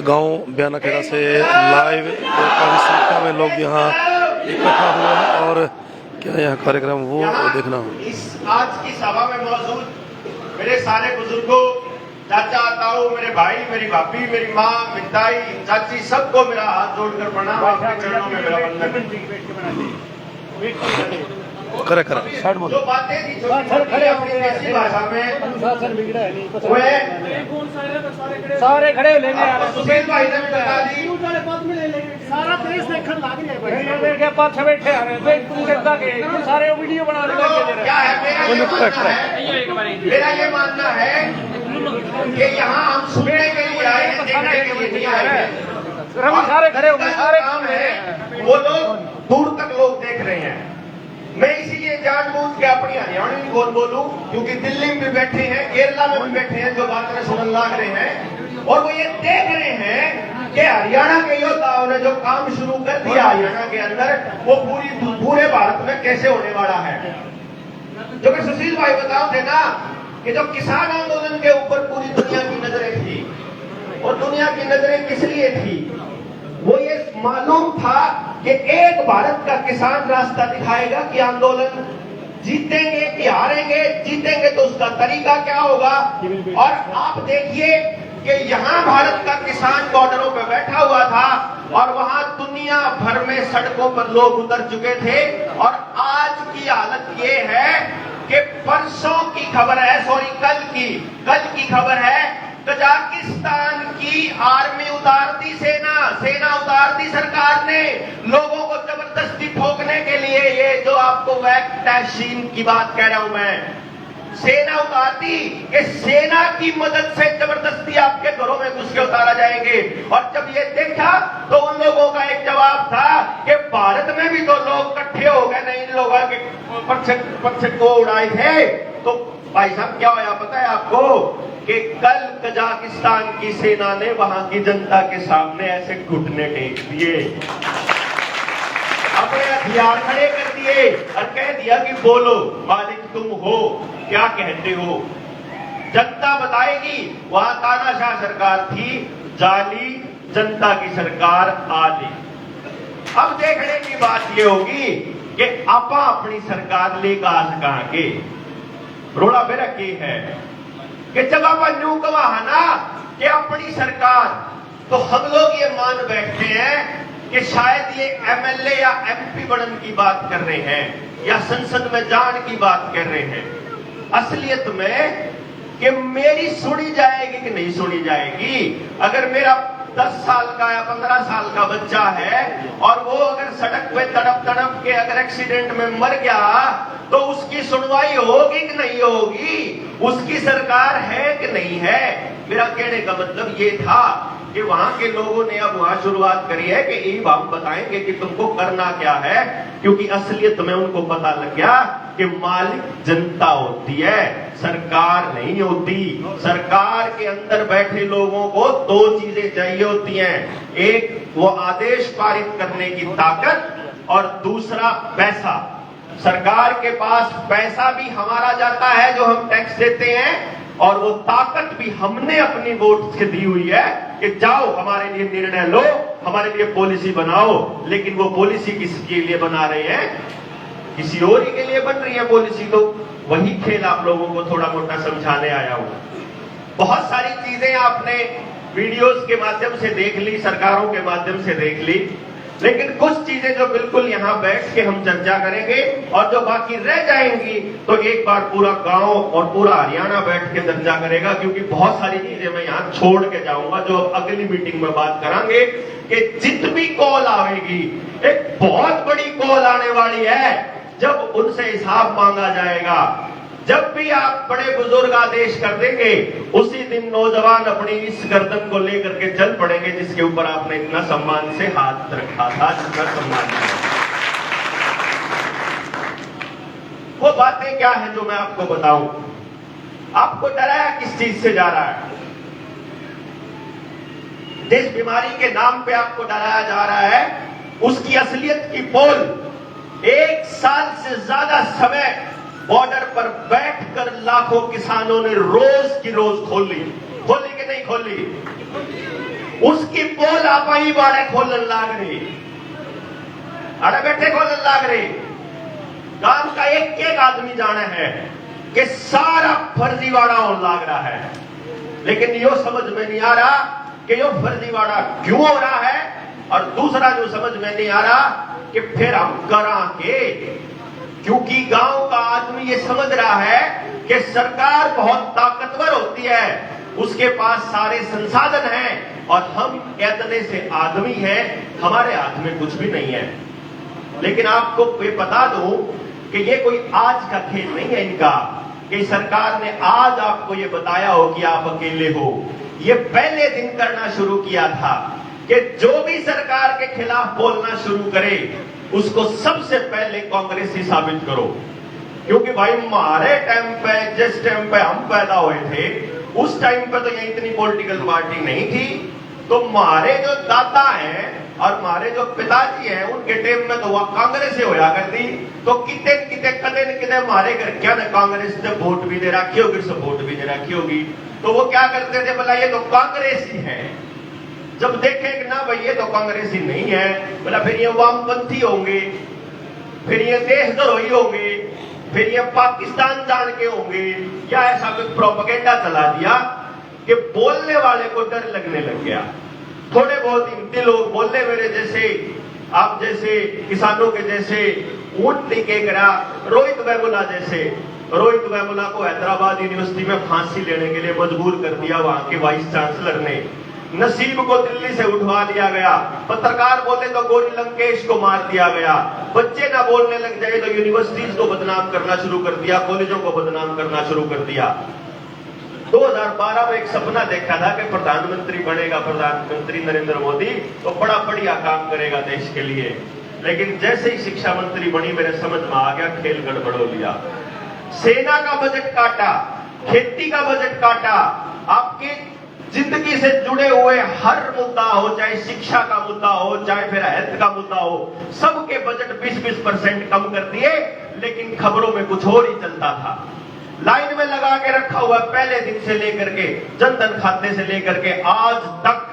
गांव बयानाखेड़ा से लाइव काफी संख्या में लोग यहाँ इकट्ठा हुए हैं और क्या यहाँ कार्यक्रम वो देखना। इस आज की सभा में मौजूद मेरे सारे बुजुर्गों, चाचा ताऊ, मेरे भाई, मेरी भाभी, मेरी माँ, मेरी ताई, चाची, सबको मेरा हाथ जोड़कर प्रणाम। आपके चरणों में मेरा वंदन। करे करे जो बातें थी छोटी अपनी देसी भाषा में अनुशासन बिगड़ा है नहीं पता सारे खड़े लेने आ रहे सुशील भाई ने भी बता दी। सारा देश देखने लग गया है पांच छह बैठे आ रहे हैं तुम देखता के सारे वीडियो बना रहे क्या है मेरा ये मानना है कि यहाँ हम सुनने के लिए आए हैं, देखने के लिए नहीं आए हैं। हम सारे खड़े हुए सारे काम है वो लोग दूर तक लोग देख रहे हैं। मैं इसीलिए जानबूझ के अपनी हरियाणवी बोल बोलूं क्योंकि दिल्ली में भी बैठे हैं, केरला में भी बैठे हैं, जो बातें सुनने लग रहे हैं और वो ये देख रहे हैं कि हरियाणा के योद्धाओं ने जो काम शुरू कर दिया हरियाणा के अंदर वो पूरे भारत में कैसे होने वाला है। जो कि सुशील भाई बताओ थे ना कि जो किसान आंदोलन के ऊपर पूरी दुनिया की नजरें थी और दुनिया की नजरें किस लिए थी, वो ये मालूम था कि एक भारत का किसान रास्ता दिखाएगा कि आंदोलन जीतेंगे कि हारेंगे, जीतेंगे तो उसका तरीका क्या होगा। और आप देखिए कि यहाँ भारत का किसान बॉर्डरों पे बैठा हुआ था और वहां दुनिया भर में सड़कों पर लोग उतर चुके थे। और आज की हालत ये है कि परसों की खबर है, सॉरी कल की खबर है, कजाकिस्तान की आर्मी उतार दी, सेना उतार दी सरकार ने लोगों को जबरदस्ती ठोकने के लिए। ये जो आपको वैक्टाशीन की बात कह रहा हूं मैं, सेना उतार दी कि सेना की मदद से जबरदस्ती आपके घरों में घुस के उतारा जाएंगे। और जब ये देखा तो उन लोगों का एक जवाब था कि भारत में भी तो लोग इकट्ठे हो गए, नहीं इन लोगों के पक्ष को उड़ाए थे। तो भाई साहब क्या होया पता है आपको कि कल कजाकिस्तान की सेना ने वहां की जनता के सामने ऐसे घुटने टेक दिए, अपने हथियार खड़े कर दिए और कह दिया कि बोलो मालिक तुम हो, क्या कहते हो। जनता बताएगी वहां तानाशाह सरकार थी, जाली, जनता की सरकार आली। अब देखने की बात यह होगी कि आपा अपनी सरकार लेकर आ सका के रोड़ा मेरा के है कि जब आप न्यू कहा ना कि अपनी सरकार, तो हम लोग ये मान बैठते हैं कि शायद ये एमएलए या एमपी बनने की बात कर रहे हैं या संसद में जाने की बात कर रहे हैं। असलियत में कि मेरी सुनी जाएगी कि नहीं सुनी जाएगी। अगर मेरा 10 साल का या 15 साल का बच्चा है और वो अगर सड़क पे तड़प के अगर एक्सीडेंट में मर गया तो उसकी सुनवाई होगी कि नहीं होगी, उसकी सरकार है कि नहीं है। मेरा कहने का मतलब ये था कि वहां के लोगों ने अब वहां शुरुआत करी है कि ये हम बताएंगे कि तुमको करना क्या है, क्योंकि असलियत में उनको पता लग गया कि मालिक जनता होती है, सरकार नहीं होती। सरकार के अंदर बैठे लोगों को 2 चीजें चाहिए होती हैं, एक वो आदेश पारित करने की ताकत और दूसरा पैसा। सरकार के पास पैसा भी हमारा जाता है जो हम टैक्स देते हैं, और वो ताकत भी हमने अपनी वोट से दी हुई है कि जाओ हमारे लिए निर्णय लो, हमारे लिए पॉलिसी बनाओ। लेकिन वो पॉलिसी किसके लिए बना रहे हैं, किसी और ही के लिए बन रही है पॉलिसी। तो वही खेल आप लोगों को थोड़ा मोटा समझाने आया हूं। बहुत सारी चीजें आपने वीडियोस के माध्यम से देख ली, सरकारों के माध्यम से देख ली, लेकिन कुछ चीजें जो बिल्कुल यहां बैठ के हम चर्चा करेंगे और जो बाकी रह जाएंगी तो एक बार पूरा गांव और पूरा हरियाणा बैठ के चर्चा करेगा, क्योंकि बहुत सारी चीजें मैं यहां छोड़ के जाऊंगा जो अगली मीटिंग में बात करेंगे। कि जितनी कॉल आएगी, एक बहुत बड़ी कॉल आने वाली है जब उनसे हिसाब मांगा जाएगा। जब भी आप बड़े बुजुर्ग आदेश कर देंगे उसी दिन नौजवान अपनी इस गर्दन को लेकर के चल पड़ेंगे जिसके ऊपर आपने इतना सम्मान से हाथ रखा था, जितना सम्मान है। वो बातें क्या है जो मैं आपको बताऊं। आपको डराया किस चीज से जा रहा है? जिस बीमारी के नाम पे आपको डराया जा रहा है उसकी असलियत की पोल 1 साल से ज्यादा समय बॉर्डर पर बैठकर लाखों किसानों ने रोज की रोज खोली कि नहीं खोली? बोली उसकी पोल आप ही बाड़े खोलन लाग रही, अरे बैठे खोलन लाग रही। गांव का एक एक आदमी जाना है कि सारा फर्जीवाड़ा होने लाग रहा है, लेकिन यो समझ में नहीं आ रहा कि यो फर्जीवाड़ा क्यों हो रहा है, और दूसरा जो समझ में नहीं आ रहा कि फिर हम करा के, क्योंकि गांव का आदमी ये समझ रहा है कि सरकार बहुत ताकतवर होती है, उसके पास सारे संसाधन हैं, और हम इतने से आदमी हैं, हमारे हाथ में कुछ भी नहीं है। लेकिन आपको ये बता दूं कि ये कोई आज का खेल नहीं है इनका, कि सरकार ने आज आपको ये बताया हो कि आप अकेले हो। ये पहले दिन करना शुरू किया था कि जो भी सरकार के खिलाफ बोलना शुरू करे उसको सबसे पहले कांग्रेस ही साबित करो। क्योंकि भाई हमारे टाइम पे, जिस टाइम पे हम पैदा हुए थे, उस टाइम पे तो ये इतनी पॉलिटिकल पार्टी नहीं थी। तो हमारे जो दादा हैं और हमारे जो पिताजी हैं, उनके टाइम में तो वह कांग्रेस से होया करती। तो कितने कितने कदे न कितने हमारे घर क्या ना कांग्रेस ने वोट भी दे रखी होगी, सपोर्ट भी दे रखी होगी। तो वो क्या करते थे, बोला ये तो कांग्रेस ही है। जब देखे कि ना भाई ये तो कांग्रेस ही नहीं है, बोला फिर ये वामपंथी होंगे, फिर ये देशद्रोही होंगे, फिर ये पाकिस्तान जान के होंगे, या ऐसा कोई प्रोपेगेंडा चला दिया कि बोलने वाले को डर लगने लग गया। थोड़े बहुत हिंदी लोग बोलने, मेरे जैसे, आप जैसे किसानों के जैसे ऊंट टिके करा, रोहित वेमुला जैसे, रोहित वेमुला को हैदराबाद यूनिवर्सिटी में फांसी लेने के लिए मजबूर कर दिया वहां के वाइस चांसलर ने। नसीब को दिल्ली से उठवा दिया गया। पत्रकार बोले तो गोरी लंकेश को मार दिया गया। बच्चे ना बोलने लग जाए तो यूनिवर्सिटीज को बदनाम करना शुरू कर दिया, कॉलेजों को बदनाम करना शुरू कर दिया। 2012 में एक सपना देखा था कि प्रधानमंत्री बनेगा प्रधानमंत्री नरेंद्र मोदी, तो बड़ा बढ़िया काम करेगा देश के लिए। लेकिन जैसे ही शिक्षा मंत्री बनी, मेरे समझ में आ गया खेल गड़बड़ हो लिया। सेना का बजट काटा, खेती का बजट काटा, आपके जिंदगी से जुड़े हुए हर मुद्दा हो, चाहे शिक्षा का मुद्दा हो, चाहे फिर हेल्थ का मुद्दा हो, सबके बजट 20-20% कम कर दिए। लेकिन खबरों में कुछ और ही चलता था। लाइन में लगा के रखा हुआ पहले दिन से लेकर के, जनधन खाते से लेकर के आज तक,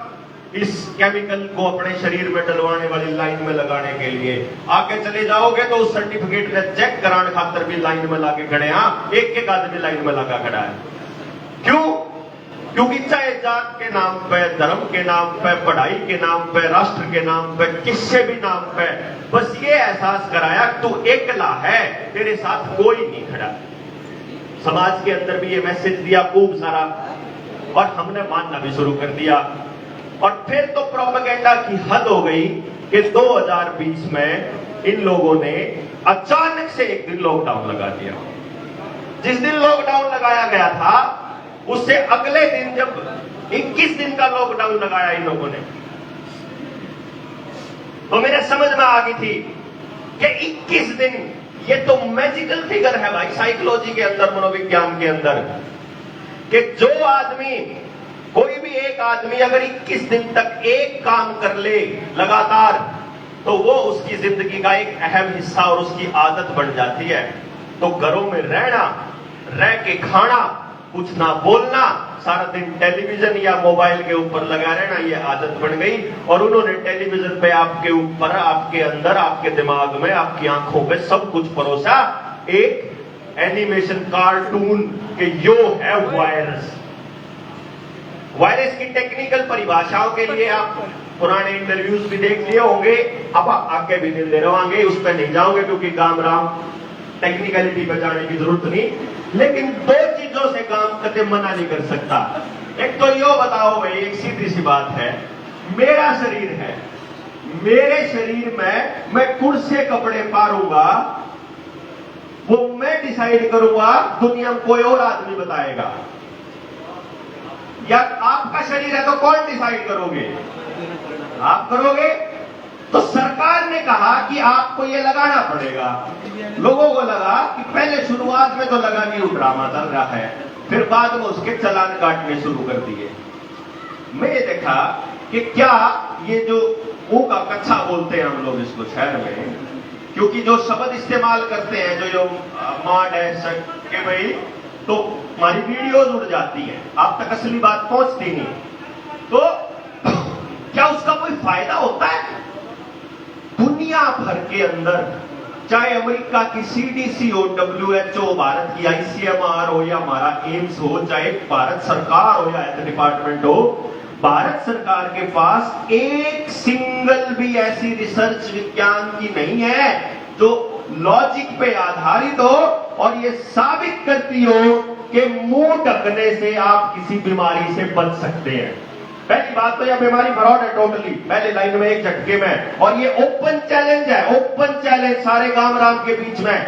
इस केमिकल को अपने शरीर में डलवाने वाली लाइन में लगाने के लिए। आगे चले जाओगे तो उस सर्टिफिकेट में चेक कराने खातर भी लाइन में लाके खड़े हैं। एक एक आदमी लाइन में लगा खड़ा है। क्यों? क्योंकि चाहे जात के नाम पे, धर्म के नाम पे, पढ़ाई के नाम पे, राष्ट्र के नाम पे, किसी भी नाम पे, बस ये एहसास कराया तू अकेला है, तेरे साथ कोई नहीं खड़ा। समाज के अंदर भी ये मैसेज दिया खूब सारा, और हमने मानना भी शुरू कर दिया। और फिर तो प्रोपेगेंडा की हद हो गई कि 2020 में इन लोगों ने अचानक से एक दिन लॉकडाउन लगा दिया। जिस दिन लॉकडाउन लगाया गया था, उससे अगले दिन जब 21 दिन का लॉकडाउन लगाया इन लोगों ने, तो मेरे समझ में आ गई थी कि 21 दिन, ये तो मैजिकल फिगर है भाई साइकोलॉजी के अंदर, मनोविज्ञान के अंदर, कि जो आदमी, कोई भी एक आदमी अगर 21 दिन तक एक काम कर ले लगातार, तो वो उसकी जिंदगी का एक अहम हिस्सा और उसकी आदत बन जाती है। तो घरों में रहना, रह के खाना, कुछ ना बोलना, सारा दिन टेलीविजन या मोबाइल के ऊपर लगा रहना, ये आदत बन गई। और उन्होंने टेलीविजन पे आपके ऊपर, आपके अंदर, आपके दिमाग में, आपकी आंखों पे सब कुछ परोसा, एक एनिमेशन कार्टून के यो है वायरस। वायरस की टेक्निकल परिभाषाओं के लिए आप पुराने इंटरव्यूज भी देख लिए होंगे, अब आगे भी दे रहे, उस पर नहीं जाओगे क्योंकि काम राम टेक्निकलिटी पर जाने की जरूरत नहीं। लेकिन दो चीजों से काम कदे मना नहीं कर सकता। एक तो यो बताओ भाई, एक सीधी सी बात है, मेरा शरीर है, मेरे शरीर में मैं कौन से कपड़े पारूंगा वो मैं डिसाइड करूंगा, दुनिया में कोई और आदमी बताएगा? या आपका शरीर है तो कौन डिसाइड करोगे? आप करोगे। तो सरकार ने कहा कि आपको ये लगाना पड़ेगा। लोगों को लगा कि पहले शुरुआत में तो लगा कि ड्रामा चल रहा है, फिर बाद में उसके चालान काटने शुरू कर दिए। मैंने देखा कि क्या ये जो मुंह का कच्चा बोलते हैं हम लोग इसको शहर में, क्योंकि जो शब्द इस्तेमाल करते हैं, जो माड है के भाई, तो हमारी वीडियोज उड़ जाती हैं, आप तक असली बात पहुंचती नहीं। के अंदर, चाहे अमेरिका की CDC हो, WHO, भारत की ICMR हो या हमारा एम्स हो, चाहे भारत सरकार हो या हेल्थ डिपार्टमेंट हो, भारत सरकार के पास एक सिंगल भी ऐसी रिसर्च विज्ञान की नहीं है जो लॉजिक पे आधारित हो और ये साबित करती हो कि मुंह ढकने से आप किसी बीमारी से बच सकते हैं। पहली बात तो यह बीमारी फ्रॉड है टोटली, पहले लाइन में एक झटके में, और ये ओपन चैलेंज है, ओपन चैलेंज सारे गांव राम के बीच में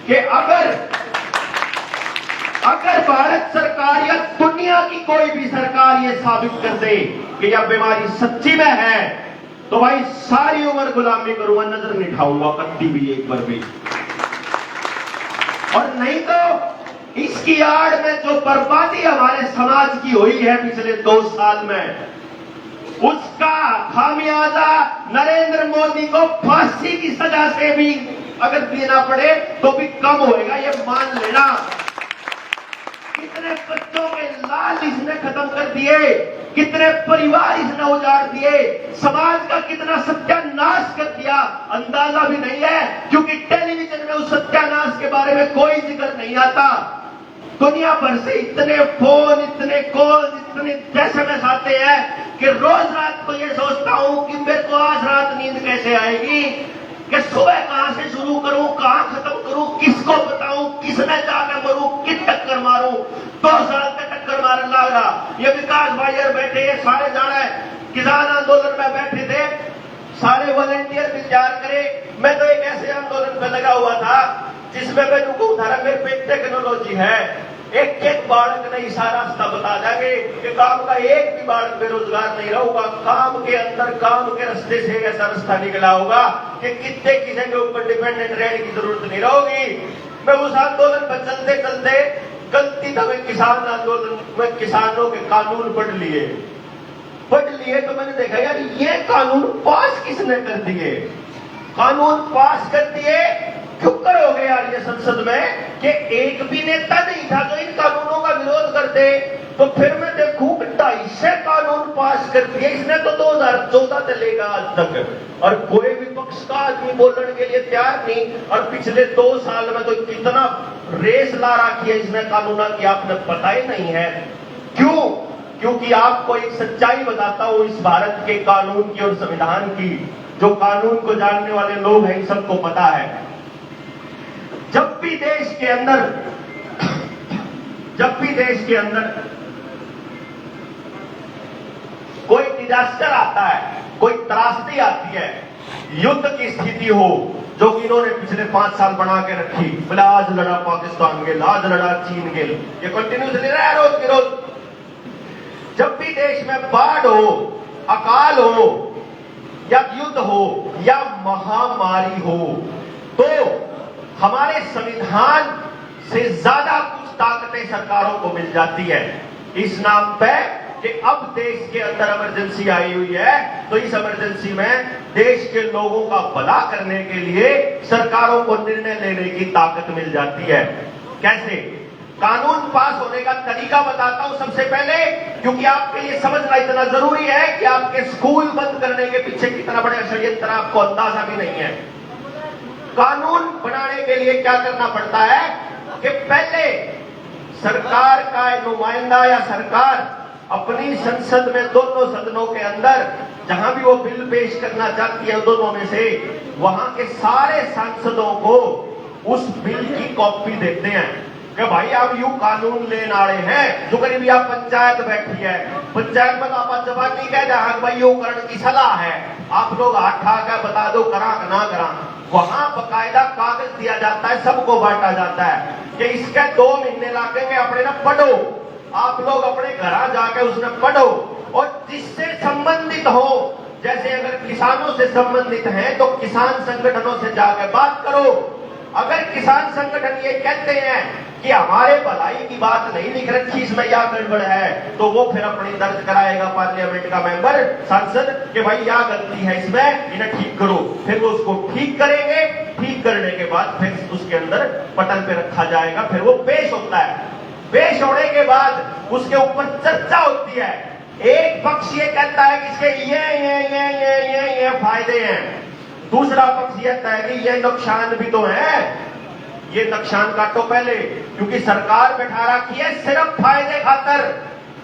कि अगर भारत सरकार या दुनिया की कोई भी सरकार ये साबित कर दे कि यह बीमारी सच्ची में है, तो भाई सारी उम्र गुलामी करूंगा, नजर नहीं खाऊंगा कभी भी एक बार भी। और नहीं तो इसकी आड़ में जो बर्बादी हमारे समाज की हुई है पिछले 2 साल में, उसका खामियाजा नरेंद्र मोदी को फांसी की सजा से भी अगर देना पड़े तो भी कम होएगा, ये मान लेना। कितने बच्चों के लाल इसने खत्म कर दिए, कितने परिवार इसने उजाड़ दिए, समाज का कितना सत्यानाश कर दिया, अंदाजा भी नहीं है, क्योंकि टेलीविजन में उस सत्यानाश के बारे में कोई जिक्र नहीं आता। दुनिया भर से इतने फोन, इतने कॉल, इतने SMS आते हैं कि रोज रात को ये सोचता हूं कि मेरे को आज रात नींद कैसे आएगी, कि सुबह कहां से शुरू करूं, कहां खत्म करूं, किसको बताऊं, किसने जाकर मरूं, किस टक्कर मारूं। 2 साल तक टक्कर मारने लग रहा। ये विकास भाई यार बैठे, ये सारे जाना है, किसान आंदोलन में बैठे थे, सारे वॉलंटियर विचार करे। मैं तो एक ऐसे आंदोलन पे लगा हुआ था जिसमें मैं उनको उठारा, मेरे पे टेक्नोलॉजी है, एक बालक नहीं सारा रास्ता बता देंगे कि काम का एक भी बालक बेरोजगार नहीं रहूंगा। काम के अंदर, काम के रास्ते से ऐसा रास्ता निकला होगा कि कितने किसी के ऊपर डिपेंडेंट रहने की जरूरत नहीं रहेगी। मैं उस आंदोलन पर चलते चलते गलती था, मैं किसान आंदोलन में किसानों के कानून पढ़ लिए तो मैंने देखा यार ये कानून पास किसने कर दिए, कानून पास कर दिए क्यों करोगे यार ये संसद में, कि एक भी नेता नहीं था जो इन कानूनों का विरोध करते। तो फिर मैं देखूं 250 कानून पास कर दिए इसने, तो 2014 चलेगा आज तक, और कोई भी पक्ष का आदमी बोलने के लिए तैयार नहीं। और पिछले 2 साल में तो कितना रेस ला रखी है इसने कानून की, आपने पता ही नहीं है। क्यों? क्योंकि आपको एक सच्चाई बताता हूं इस भारत के कानून की और संविधान की, जो कानून को जानने वाले लोग हैं सबको पता है। जब भी देश के अंदर कोई डिजास्टर आता है, कोई त्रासदी आती है, युद्ध की स्थिति हो, जो कि इन्होंने पिछले 5 साल बना के रखी, बोले आज लड़ा पाकिस्तान के, आज लड़ा चीन के, ये कंटिन्यूसली रहा रोज की रोज। जब भी देश में बाढ़ हो, अकाल हो, या युद्ध हो, या महामारी हो, तो हमारे संविधान से ज्यादा कुछ ताकतें सरकारों को मिल जाती है इस नाम पे कि अब देश के अंदर इमरजेंसी आई हुई है, तो इस इमरजेंसी में देश के लोगों का भला करने के लिए सरकारों को निर्णय लेने की ताकत मिल जाती है। कैसे? कानून पास होने का तरीका बताता हूं सबसे पहले, क्योंकि आपके लिए समझना इतना जरूरी है कि आपके स्कूल बंद करने के पीछे कितना बड़ा षड्यंत्र आपको अंदाजा भी नहीं है। कानून बनाने के लिए क्या करना पड़ता है कि पहले सरकार का नुमाइंदा या सरकार अपनी संसद में, दोनों सदनों के अंदर जहां भी वो बिल पेश करना चाहती है दोनों में से, वहां के सारे सांसदों को उस बिल की कॉपी देते हैं कि भाई आप यू कानून लेने आए हैं। जो करीब आप पंचायत बैठी है, पंचायत में आप जबानी कह जहां भाई यू करण की सलाह है, आप लोग हाथ ठा कर बता दो करा ना करा। वहां बकायदा कागज दिया जाता है, सबको बांटा जाता है कि इसके 2 महीने लगेंगे, अपने ना पढ़ो, आप लोग अपने घर जाके उसने पढ़ो, और जिससे संबंधित हो, जैसे अगर किसानों से संबंधित है तो किसान संगठनों से जाकर बात करो। अगर किसान संगठन ये कहते हैं कि हमारे भलाई की बात नहीं लिख रखी, इसमें यह गड़बड़ है, तो वो फिर अपनी दर्ज कराएगा पार्लियामेंट का मेंबर, सांसद, कि भाई यह गलती है इसमें, इन्हें ठीक करो। फिर वो उसको ठीक करेंगे, ठीक करने के बाद फिर उसके अंदर पटल पे रखा जाएगा, फिर वो पेश होता है। पेश होने के बाद उसके ऊपर चर्चा होती है। एक पक्ष ये कहता है कि इसके ये फायदे हैं, दूसरा पक्ष यह है कि ये नुकसान भी तो है, ये नुकसान काटो पहले, क्योंकि सरकार बैठा रखी है सिर्फ फायदे खातर।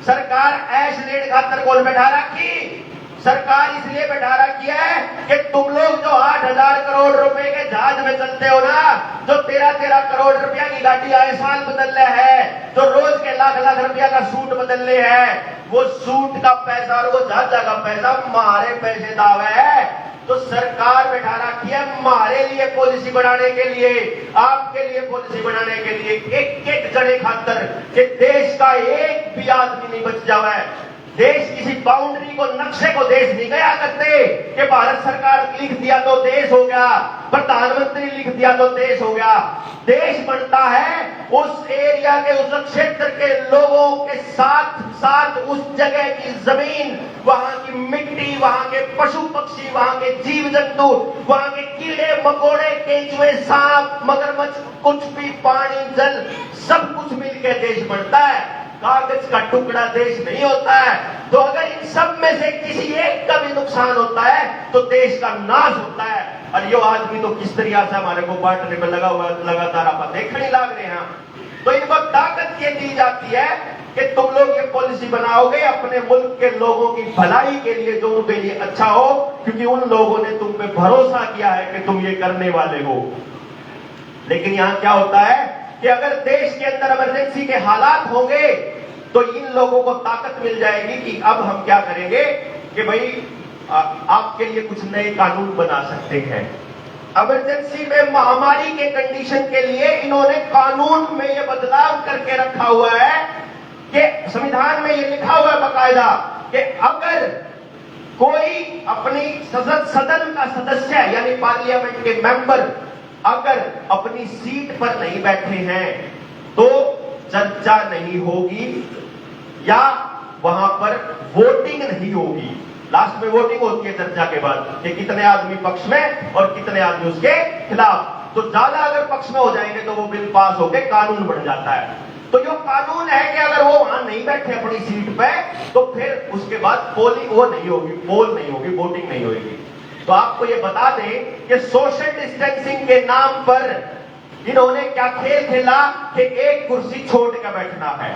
सरकार ऐश लेट खातर कौन बैठा रखी? सरकार इसलिए बैठा रखी है कि तुम लोग जो 8,000 करोड़ रुपए के जहाज में चलते हो ना, जो 13-13 करोड़ रुपया की गाड़ी आए साल बदल रहे हैं, जो रोज के लाख रुपया का सूट बदल रहे हैं, वो सूट का पैसा और वो जहाजा का पैसा हमारे पैसे दावे है। तो सरकार बैठा रखी है हमारे लिए पॉलिसी बनाने के लिए, आपके लिए पॉलिसी बनाने के लिए, एक जने खातर कि देश का एक भी आदमी नहीं बच जावे। देश किसी बाउंड्री को, नक्शे को देश नहीं गया करते कि भारत सरकार लिख दिया तो देश हो गया, प्रधानमंत्री लिख दिया तो देश हो गया। देश बनता है उस एरिया के, उस क्षेत्र के लोगों के साथ साथ उस जगह की जमीन, वहां की मिट्टी, वहां के पशु पक्षी, वहां के जीव जंतु, वहां के कीड़े मकोड़े, केंचुए, सांप, मगरमच्छ, कुछ भी, पानी, जल, सब कुछ मिलकर देश बनता है। कागज का टुकड़ा देश नहीं होता है। तो अगर इन सब में से किसी एक का भी नुकसान होता है तो देश का नाश होता है। और ये आदमी तो किस तरीके से हमारे को बांटने में लगा हुआ, लगातार आप देखने लग रहे हैं। तो इनको ताकत ये दी जाती है कि तुम लोग ये पॉलिसी बनाओगे अपने मुल्क के लोगों की भलाई के लिए, जो उनके लिए अच्छा हो, क्योंकि उन लोगों ने तुम पे भरोसा किया है कि तुम ये करने वाले हो। लेकिन यहां क्या होता है कि अगर देश के अंदर इमरजेंसी के हालात होंगे तो इन लोगों को ताकत मिल जाएगी कि अब हम क्या करेंगे कि भाई आपके लिए कुछ नए कानून बना सकते हैं। इमरजेंसी में, महामारी के कंडीशन के लिए इन्होंने कानून में यह बदलाव करके रखा हुआ है कि संविधान में यह लिखा हुआ है बाकायदा कि अगर कोई अपनी सदन का सदस्य यानी पार्लियामेंट के मेंबर अगर अपनी सीट पर नहीं बैठे हैं तो चर्चा नहीं होगी या वहां पर वोटिंग नहीं होगी। लास्ट में वोटिंग होती है चर्चा के बाद कि कितने आदमी पक्ष में और कितने आदमी उसके खिलाफ। तो ज्यादा अगर पक्ष में हो जाएंगे तो वो बिल पास होकर कानून बन जाता है। तो जो कानून है कि अगर वो वहां नहीं बैठे अपनी सीट पे तो फिर उसके बाद पोलिंग वो नहीं होगी, पोल नहीं होगी, वोटिंग नहीं होगी। तो आपको ये बता दें कि सोशल डिस्टेंसिंग के नाम पर इन्होंने क्या खेल खेला कि एक कुर्सी छोड़ कर बैठना है।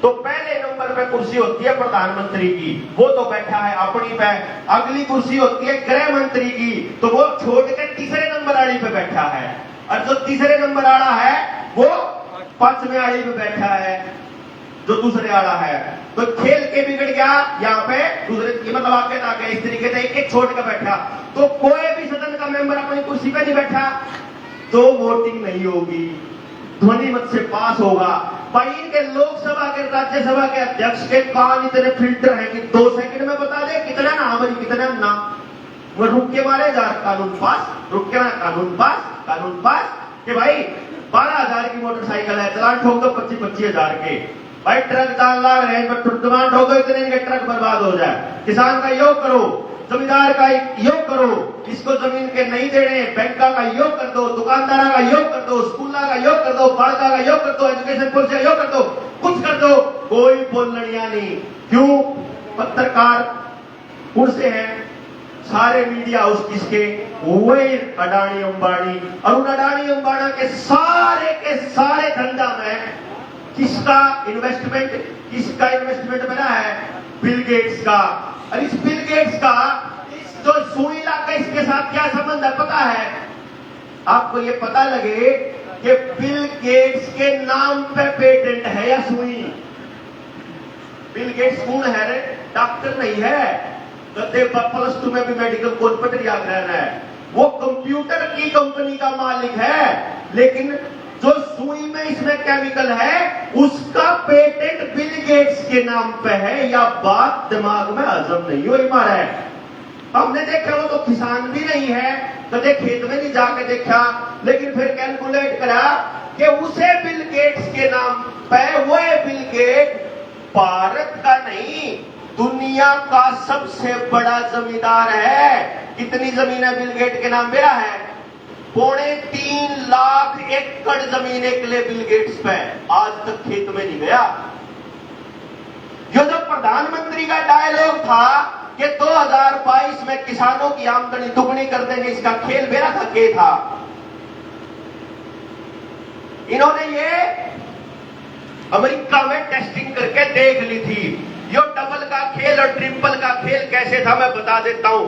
तो पहले नंबर पे कुर्सी होती है प्रधानमंत्री की, वो तो बैठा है अपनी पे। अगली कुर्सी होती है गृह मंत्री की, तो वो छोड़ के तीसरे नंबर आड़ी पे बैठा है। और जो तीसरे नंबर आड़ा है वो 5वें आड़ी पे बैठा है, जो दूसरे आड़ा है। तो खेल के बिगड़ गया यहाँ पे दूसरे, मतलब आपके ना इस तरीके से एक छोड़ के बैठा। तो कोई भी सदन का मेंबर अपनी कुर्सी पे नहीं बैठा तो वोटिंग नहीं होगी, ध्वनि मत से पास होगा। भाई के लोकसभा के, राज्यसभा के अध्यक्ष के कान इतने फिल्टर है कि 2 सेकंड में बता दे कितना ना हमारी कितना ना, वो रुक के मारे जा कानून पास, रुक के मारे कानून पास कि भाई 12,000 की मोटरसाइकिल है, चलान ठोक दो 25,000 के। भाई ट्रक डाल रहे हैं, चलान ठोक दो इतने के ट्रक बर्बाद हो जाए। किसान का योग करो, जमींदार का योग करो, इसको जमीन के नहीं देने, बैंका का योग कर दो, दुकानदार का योग कर दो, स्कूल का योग कर दो, बालिका का योग कर दो, एजुकेशन पॉलिसी का योग कर दो, कुछ कर दो, कोई बोलनिया नहीं। क्यों? पत्रकार उनसे हैं, सारे मीडिया हाउस किसके? वही अडानी अंबानी। और उन अडानी अंबानी के सारे धंधा में किसका इन्वेस्टमेंट बना है? बिल गेट्स का। और इस बिल गेट्स का इस जो सुई इलाका इसके साथ क्या संबंध है पता है? आपको ये पता लगे कि बिल गेट्स के नाम पे पेटेंट है या सुई? बिल गेट्स कौन है रे? डॉक्टर नहीं है, +2 में भी मेडिकल कोर्स पर याद रहना है। वो कंप्यूटर की कंपनी का मालिक है, लेकिन जो सुई में इसमें केमिकल है उसका पेटेंट बिल गेट्स के नाम पे है। या बात दिमाग में हजम नहीं हो रहा है। हमने देखा वो तो किसान भी नहीं है, कदे खेत में नहीं जाके देखा, लेकिन फिर कैलकुलेट करा कि उसे बिल गेट्स के नाम पे, वो बिल गेट भारत का नहीं दुनिया का सबसे बड़ा जमींदार है। कितनी जमीन है बिल गेट के नाम मेरा है? 3.25 लाख एकड़ जमीन के लिए बिल गेट्स पे, आज तक खेत में नहीं गया। ये जो प्रधानमंत्री का डायलॉग था कि 2022 में किसानों की आमदनी दुगनी कर देंगे, इसका खेल मेरा था था। इन्होंने ये अमेरिका में टेस्टिंग करके देख ली थी। यो डबल का खेल और ट्रिपल का खेल कैसे था मैं बता देता हूं।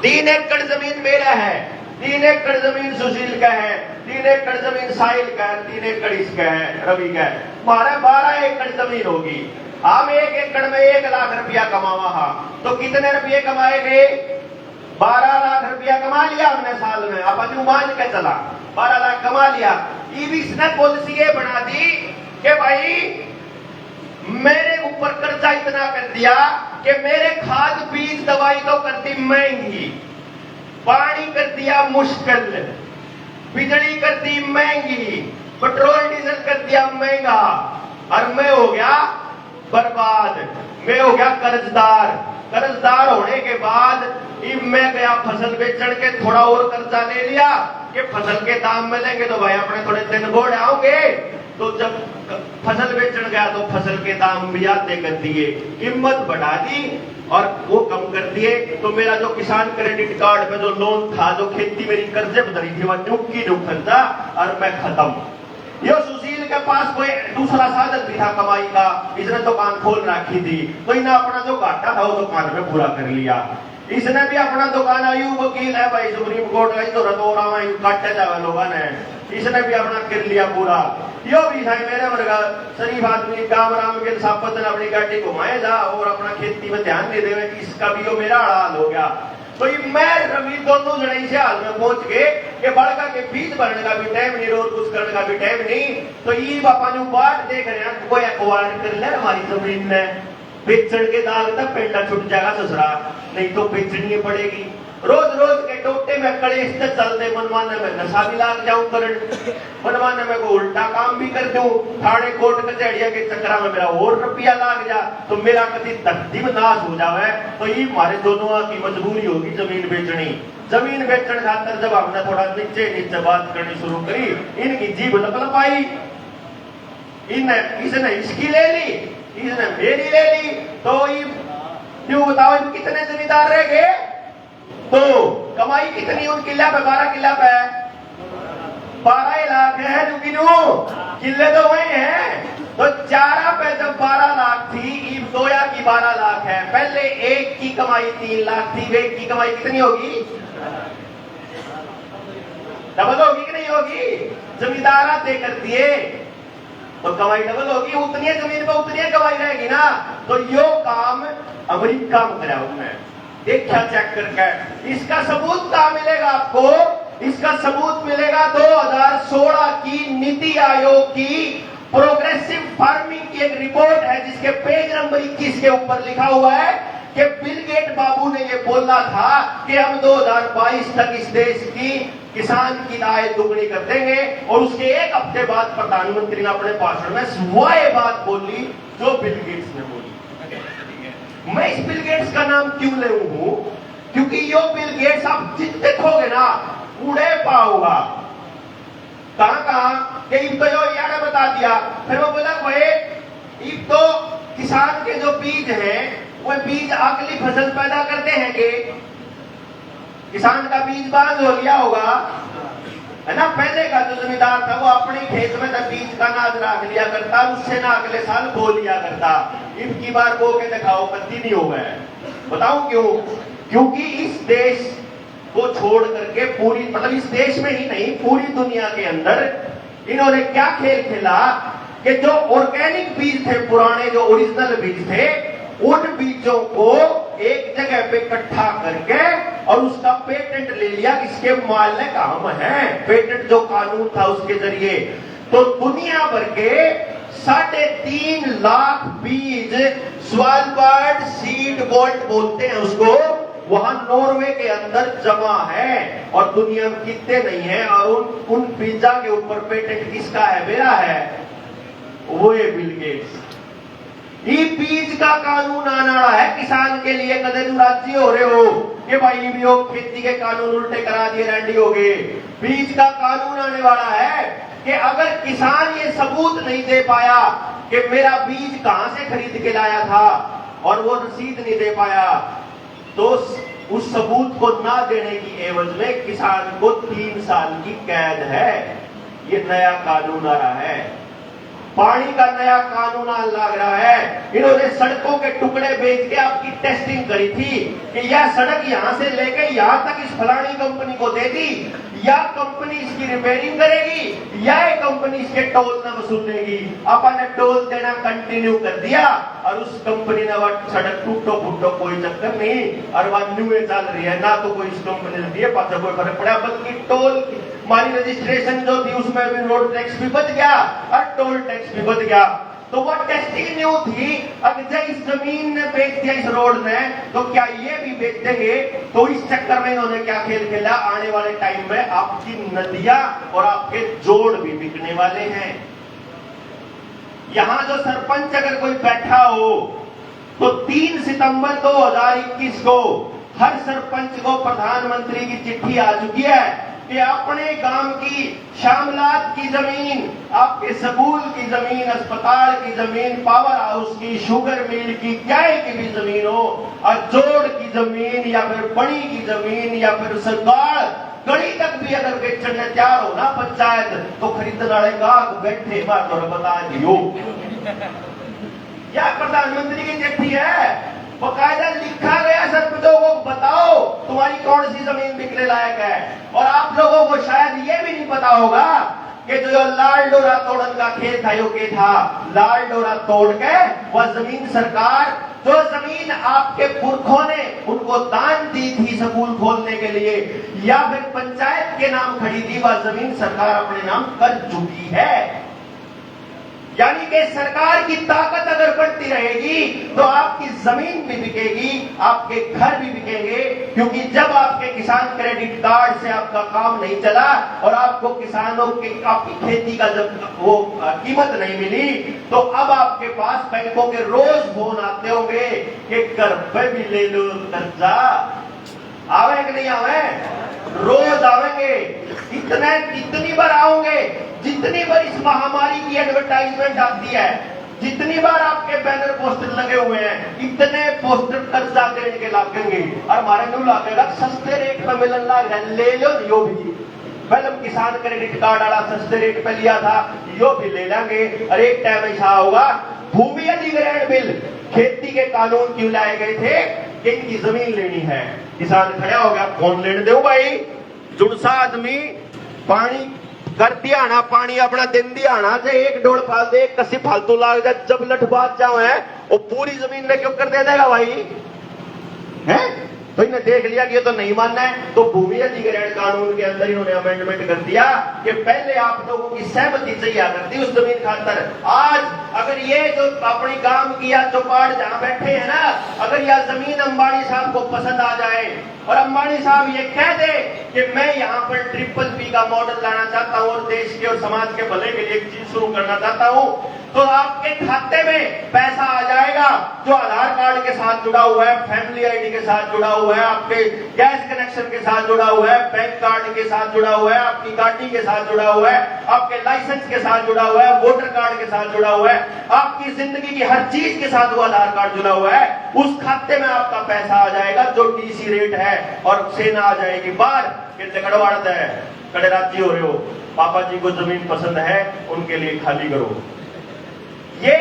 3 एकड़ जमीन मेरा है, 3 एकड़ जमीन सुशील का है, 3 एकड़ जमीन साहिल का है, 3 एकड़ इसका है, रवि का है। हमारा 12 एकड़ जमीन होगी। हम 1 एकड़ में 1 लाख रुपया कमावा हा, तो कितने रुपये कमाएंगे? 12 लाख रुपया कमा लिया हमने साल में। आप अजू मान के चला 12 लाख कमा लिया। इसने पॉलिसी ये बना दी कि भाई मेरे ऊपर कर्जा इतना कर दिया कि मेरे खाद बीज दवाई तो कर दी महंगी, पानी कर दिया मुश्किल, बिजली कर दी महंगी, पेट्रोल डीजल कर दिया महंगा, और मैं हो गया बर्बाद, मैं हो गया कर्जदार। कर्जदार होने के बाद मैं गया फसल बेचने के, थोड़ा और कर्जा ले लिया कि फसल के दाम मिलेंगे तो भाई अपने थोड़े दिन बोड़ आओगे। तो जब फसल बेचने गया तो फसल के दाम भी आते कर दिए, कीमत बढ़ा दी और वो कम कर दिए। तो मेरा जो किसान क्रेडिट कार्ड पे जो लोन था, जो खेती मेरी कर्जे बदली थी, वह नुक्की नुकता और मैं खत्म। यो सुशील के पास कोई दूसरा साधन भी था कमाई का, इसने दुकान खोल रखी थी, तो इन्हें अपना जो घाटा था वो दुकान में पूरा कर लिया। इसने भी अपना दुकान, अयूब वकील है भाई, सुप्रीम कोर्ट का तो रतो रहा है, काटे जावे लोगों ने, इसने भी अपना कर लिया पूरा। यो भी था मेरे वर्गा शरीफ आदमी, काम राम के सापत ने अपनी गाड़ी घुमाए जा और अपना खेती में ध्यान दे दे, इसका भी यो मेरा हाल हो गया। तो ये मैं रवि दोनों जने से हाल में पहुंच गए कि बड़का के बीज भरने का भी टाइम नहीं, रोज कुछ करने का भी टाइम नहीं। तो ये बापा जो बाट देख रहे हैं, कोई एक्वायर कर ले हमारी जमीन में, बेचण के दाग तक पेंटा छुट जाएगा ससुरा, नहीं तो बेचनी पड़ेगी। रोज रोज के टोटे में कलेश से चलते, मनमाने में नशा भी लाग जाऊं करण, मनमाने में को उल्टा काम भी कर दूं, थाने कोर्ट कचहरिया के चक्कर में मेरा और रुपया लाग जा, तो मेरा कभी तकदीम नाश हो जावे। तो ये हमारे दोनों की मजबूरी होगी जमीन बेचनी। जमीन बेचने खातर जब हमने थोड़ा नीचे नीचे बात करनी शुरू करी, इनकी जीभ लपल पाई, इसने इसकी ले ली, इसने मेरी ले ली। तो क्यों बताओ कितने जमींदार रह गए? तो कमाई कितनी उनकी किला पे? 12 किला पे 12 लाख है, जो किले तो वही है। तो 4 पे जब 12 लाख थी, ईब 2 की 12 लाख है। पहले एक की कमाई 3 लाख थी, एक की कमाई कितनी होगी? डबल होगी कि नहीं होगी? जमींदार तय कर दिए तो कमाई डबल होगी, उतनी जमीन पे उतनी कमाई रहेगी ना। तो यो काम अमेरिका में कराया उन्होंने, देखा चेक करके। इसका सबूत कहां मिलेगा आपको? इसका सबूत मिलेगा 2016 की नीति आयोग की प्रोग्रेसिव फार्मिंग की एक रिपोर्ट है, जिसके पेज नंबर 21 के ऊपर लिखा हुआ है कि बिल गेट बाबू ने यह बोला था कि हम 2022 तक इस देश की किसान की आय दुगनी कर देंगे। और उसके एक हफ्ते बाद प्रधानमंत्री ने अपने भाषण में वह बात बोली जो बिल गेट्स ने बोली। मैं इस बिल गेट्स का नाम क्यों ले हूं? क्योंकि यो बिल गेट्स आप देखोगे ना, उड़े पाओगा कहां कि तो यो यार बता दिया। फिर वो बोला भाई तो किसान के जो बीज हैं वो बीज अगली फसल पैदा करते हैं कि किसान का बीज बांध हो लिया होगा, है ना। पहले का जो जमींदार था वो अपने खेत में बीज का अनाज रख लिया करता, उससे ना अगले साल बो लिया करता। इनकी बार बो के दिखाओ, पत्ती नहीं हो गए। बताऊं क्यों? क्योंकि इस देश को छोड़ करके पूरी, मतलब इस देश में ही नहीं पूरी दुनिया के अंदर इन्होंने क्या खेल खेला कि जो ऑर्गेनिक बीज थे, पुराने जो ओरिजिनल बीज थे, उन बीजों को एक जगह पे इकट्ठा करके और उसका पेटेंट ले लिया। इसके माल्य काम है, पेटेंट जो कानून था उसके जरिए। तो दुनिया भर के 3.5 लाख बीज, स्वालबार्ड सीड वॉल्ट बोलते हैं उसको, वहां नॉर्वे के अंदर जमा है और दुनिया में कितने नहीं है। और उन बीजा के ऊपर पेटेंट किसका है? मेरा है, वो है बिल गेट्स। ये बीज का कानून आना है किसान के लिए। कदे राजी हो रहे हो कि भाई भी हो खेती के कानून उल्टे करा दिए, रेडी हो गए। बीज का कानून आने वाला है कि अगर किसान ये सबूत नहीं दे पाया कि मेरा बीज कहां से खरीद के लाया था, और वो रसीद नहीं दे पाया, तो उस सबूत को ना देने की एवज में किसान को 3 साल की कैद है। ये नया कानून आ रहा है, पानी का नया कानून लग रहा है। इन्होंने सड़कों के टुकड़े बेच के आपकी टेस्टिंग करी थी कि यह सड़क यहां से लेके यहां तक इस फलानी कंपनी को दे दी, या कंपनी इसकी रिपेयरिंग करेगी या ये कंपनी इसके टोल न वसूलेगी। अपन ने टोल देना कंटिन्यू कर दिया और उस कंपनी ने वह सड़क टूटो फूटो कोई चक्कर नहीं, और वह न्यूए चल रही है ना, तो कोई इस कंपनी ने दिए पास कोई फर्क पड़ा, बल्कि टोल हमारी रजिस्ट्रेशन जो थी उसमें भी रोड टैक्स भी बच गया और टोल टैक्स भी बच गया। तो वह टेस्टिंग न्यू थी। अगर इस जमीन ने बेच दिया इस रोड ने, तो क्या ये भी बेच देंगे? तो इस चक्कर में इन्होंने क्या खेल खेला, आने वाले टाइम में आपकी नदियां और आपके जोड़ भी बिकने वाले हैं। यहां जो सरपंच अगर कोई बैठा हो, तो 3 सितंबर 2021 को हर सरपंच को प्रधानमंत्री की चिट्ठी आ चुकी है कि अपने गांव की शामलात की जमीन, आपके स्कूल की जमीन, अस्पताल की जमीन, पावर हाउस की, शुगर मिल की, गाय की भी जमीन हो, और जोड़ की जमीन या फिर बड़ी की जमीन या फिर सरकार गड़ी तक भी अगर बेचने तैयार हो ना पंचायत, तो खरीदने वाले का बैठे बात और बता दियो। यह प्रधानमंत्री की चिट्ठी है, बकायदा लिखा गया सरपंचों को बताओ तुम्हारी कौन सी जमीन बिकने लायक है। और आप लोगों को शायद ये भी नहीं पता होगा कि जो लाल डोरा तोड़न का खेत था, के था लाल डोरा तोड़ के वह जमीन सरकार, जो जमीन आपके पुरखों ने उनको दान दी थी स्कूल खोलने के लिए या फिर पंचायत के नाम खड़ी थी, वह जमीन सरकार अपने नाम कर चुकी है। यानी कि सरकार की ताकत अगर बढ़ती रहेगी तो आपकी जमीन भी बिकेगी, आपके घर भी बिकेंगे, क्योंकि जब आपके किसान क्रेडिट कार्ड से आपका काम नहीं चला और आपको किसानों की आपकी खेती का जब वो कीमत नहीं मिली, तो अब आपके पास बैंकों के रोज फोन आते होंगे कि घर पे भी ले लो कर्जा। आवे कि नहीं आवे? रोज आवेंगे, इतनी बार आओगे जितनी बार इस महामारी की एडवर्टाइजमेंट आती है, जितनी बार आपके बैनर पोस्टर लगे हुए हैं, इतने पोस्टर कर्जा देने के लागेंगे और हमारे न्यू लागेगा सस्ते रेट पे मिलने लग रहा है, ले लो यो भी। पहले किसान क्रेडिट कार्ड वाला सस्ते रेट पे लिया था, यो भी ले लेंगे। और एक टाइम ऐसा होगा, भूमि अधिग्रहण बिल, खेती के कानून क्यों लाए गए थे कि इनकी जमीन लेनी है। किसान खड़ा हो गया, कौन लेने दो भाई, जुड़सा आदमी पानी कर दिया ना, पानी अपना दिन दिया ना, से 1-1.5 फाल दे, कसी फालतू लाग जाए, जब लठ बात जाओ है वो पूरी जमीन में क्यों कर दे देगा भाई है। तो इन्हें देख लिया कि ये तो नहीं मानना है, तो भूमि अधिग्रहण कानून के अंदर इन्होंने अमेंडमेंट कर दिया कि पहले आप लोगों की सहमति चाहिए करती उस जमीन खातर। आज अगर ये जो अपनी गांव की या चौपाड़ जहां बैठे हैं ना, अगर यह जमीन अंबानी साहब को पसंद आ जाए और अंबानी साहब ये कह दे कि मैं यहाँ पर PPP का मॉडल लाना चाहता हूँ और देश के और समाज के भले के लिए एक चीज शुरू करना चाहता हूँ, तो आपके खाते में पैसा आ जाएगा जो आधार कार्ड के साथ जुड़ा हुआ है, फैमिली आईडी के साथ जुड़ा हुआ है, आपके गैस कनेक्शन के साथ जुड़ा हुआ है, बैंक कार्ड के साथ जुड़ा हुआ है, आपकी गाड़ी के साथ जुड़ा हुआ है, आपके लाइसेंस के साथ जुड़ा हुआ है, वोटर कार्ड के साथ जुड़ा हुआ है, आपकी जिंदगी की हर चीज के साथ वो आधार कार्ड जुड़ा हुआ है। उस खाते में आपका पैसा आ जाएगा जो DC रेट है, और सेना आ जाएगी बाहर कि कड़वाड़त है, कड़े राजी हो रहे हो, पापा जी को जमीन पसंद है उनके लिए खाली करो। ये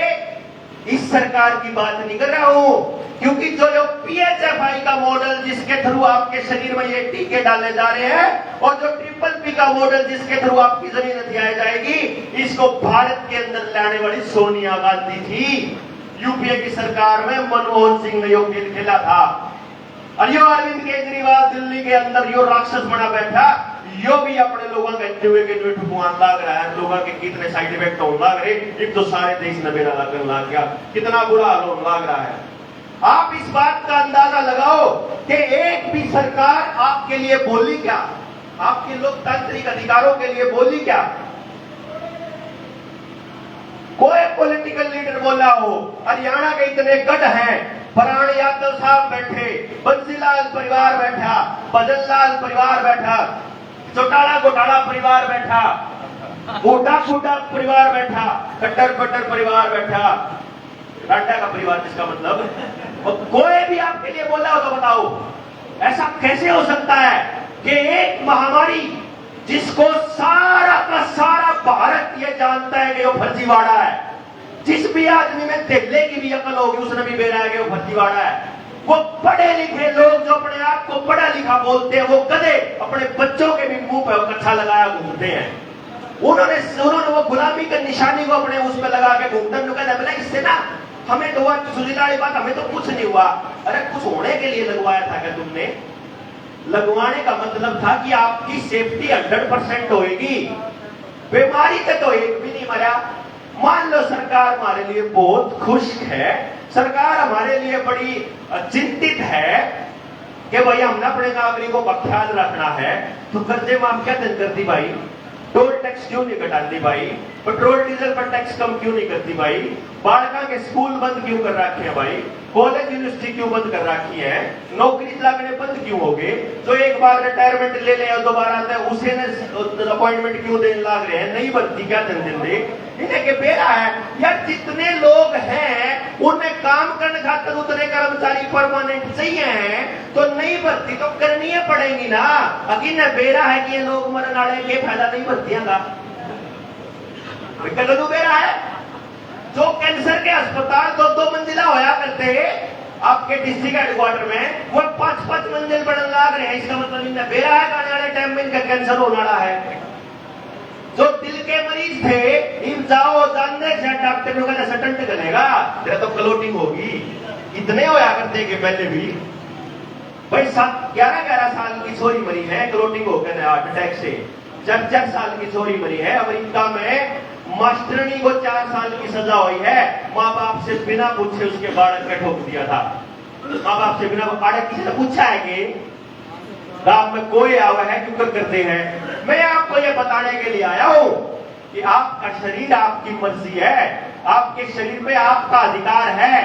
इस सरकार की बात नहीं कर रहा हूं, क्योंकि जो PHFI का मॉडल जिसके थ्रू आपके शरीर में ये टीके डाले जा रहे हैं और जो PPP का मॉडल जिसके थ्रू आपकी जमीन हथियाई जाएगी, इसको भारत के अंदर लाने वाली सोनिया गांधी थी। यूपीए की सरकार में मनमोहन सिंह ने यो खेल खेला था, और यो अरविंद केजरीवाल दिल्ली के अंदर यो राक्षस बना बैठा, यो भी अपने लोगों के जुए के जो ठुकुआन लाग रहा है, लोगों के कितने साइड इफेक्ट होने लग रहे, एक तो सारे देश में मेरा लगने लग गया, कितना बुरा हाल होने लग रहा है। आप इस बात का अंदाजा लगाओ कि एक भी सरकार आपके लिए बोली क्या, आपके लोकतांत्रिक अधिकारों के लिए बोली क्या? कोई पॉलिटिकल लीडर बोला हो? हरियाणा के इतने गढ़ हैं, फरहान यादव साहब बैठे, बंसीलाल परिवार बैठा, भजनलाल परिवार बैठा, चौटाला घोटाला परिवार बैठा, गोटा परिवार बैठा, कट्टर पट्टर परिवार बैठा, टाटा का परिवार जिसका मतलब, वो कोई भी आपके लिए बोला हो तो बताओ, ऐसा कैसे हो सकता है कि एक महामारी जिसको सारा का सारा भारत ये जानता है कि वो फर्जीवाड़ा है, जिस भी आदमी में दिल्ली की भी अकल होगी उसने भी बेरा है कि वो फर्जीवाड़ा है, वो पढ़े लिखे लोग जो अपने आप को पढ़ा लिखा बोलते हैं, वो गधे अपने बच्चों के भी मुंह पर कच्छा लगाया घूमते हैं। उन्होंने वो गुलामी की निशानी को अपने उस पर लगा के घूमते हैं। कहते बोला इससे ना हमें तो सुजीला वाली बात, हमें तो कुछ नहीं हुआ। अरे कुछ होने के लिए लगवाया था क्या तुमने? लगवाने का मतलब था कि आपकी सेफ्टी 100% होएगी, बीमारी का तो एक भी नहीं मरा। मान लो सरकार हमारे लिए बहुत खुश है, सरकार हमारे लिए बड़ी चिंतित है कि भाई हमने अपने नागरिकों का ख्याल रखना है, तो कर्जे माफ क्या दिन करती भाई? टोल टैक्स क्यों नहीं घटाती भाई? पेट्रोल डीजल पर टैक्स कम क्यों नहीं करती भाई? बालका के स्कूल बंद क्यों कर रखे हैं भाई? कॉलेज यूनिवर्सिटी क्यों बंद कर रखी है? नौकरी लगने बंद क्यों हो गए? जो एक बार रिटायरमेंट ले ले और दोबारा आता है उसे अपॉइंटमेंट क्यों देने लग रहे हैं? नहीं बनती क्या दिन दिन दे? इन्हें के बेरा है यार, जितने लोग हैं उनमें काम करने खातर उतने कर्मचारी परमानेंट चाहिए हैं, तो नहीं भर्ती तो करनी है पड़ेगी ना। अगर न बेरा है कि ये लोग मरने वाले के फायदा नहीं भर्तियां का बेरा है। जो कैंसर के अस्पताल 2-2 मंजिला होया करते आपके डिस्ट्रिक्ट हेडक्वार्टर में, वो 5-5 मंजिल बढ़ने लग रहे हैं। इसका मतलब इन्हें बेरा है आने वाले टाइम में इनका कैंसर होने वाला है। जो दिल के मरीज थे, इन जाओ जानने से डॉक्टर ने कहा सटंट करेगा, तेरा तो क्लोटिंग होगी। इतने होया करते कि पहले भी भाई 11-11 साल की छोरी मरी है क्लोटिंग होकर हार्ट अटैक से। 4-4 साल की छोरी मरी है। अमेरिका में मास्टरनी को 4 साल की सजा हुई है, माँ बाप से बिना पूछे उसके बालक का ठोक दिया था। माँ बाप से बिना किसी ने पूछा है कि गांव में कोई आवा है क्यों करते हैं? मैं आपको ये बताने के लिए आया हूं कि आपका शरीर आपकी मर्जी है, आपके शरीर पे आपका अधिकार है।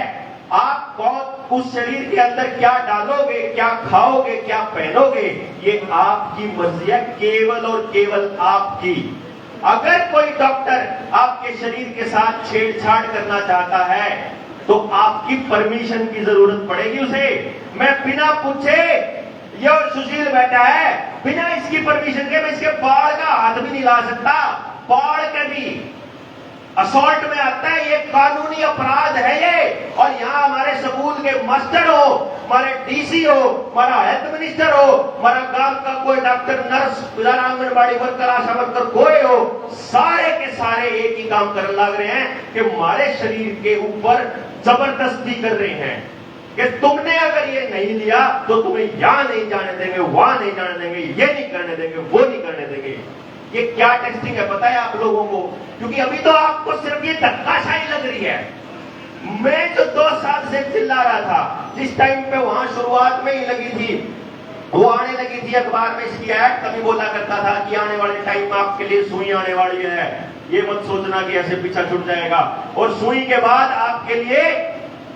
आप कौन उस शरीर के अंदर क्या डालोगे, क्या खाओगे, क्या पहनोगे, ये आपकी मर्जी है, केवल और केवल आपकी। अगर कोई डॉक्टर आपके शरीर के साथ छेड़छाड़ करना चाहता है तो आपकी परमिशन की जरूरत पड़ेगी उसे। मैं बिना पूछे, ये सुशील बैठा है, बिना इसकी परमिशन के मैं इसके बाल का हाथ भी नहीं ला सकता। बाल के भी असॉल्ट में आता है, ये कानूनी अपराध है ये। और यहाँ हमारे स्कूल के मास्टर हो, हमारे डीसी हो, हमारा हेल्थ मिनिस्टर हो, हमारा गांव का कोई डॉक्टर, नर्स, आंगनबाड़ी वर्कर, आशा वर्कर कोई हो, सारे के सारे एक ही काम करने लग रहे हैं कि हमारे शरीर के ऊपर जबरदस्ती कर रहे हैं कि तुमने अगर ये नहीं लिया तो तुम्हें यहां नहीं जाने देंगे, वहां नहीं जाने देंगे, ये नहीं करने देंगे, वो नहीं करने देंगे। ये क्या टेस्टिंग है पता है आप लोगों को? क्योंकि अभी तो आपको सिर्फ ये धक्काशाही लग रही है। मैं जो 2 साल से चिल्ला रहा था, जिस टाइम पे वहां शुरुआत में ही लगी थी, वो आने लगी थी अखबार में इसकी ऐड, तभी बोला करता था कि आने वाले टाइम में आपके लिए सुई आने वाली है, ये मत सोचना कि ऐसे पीछा छूट जाएगा। और सुई के बाद आपके लिए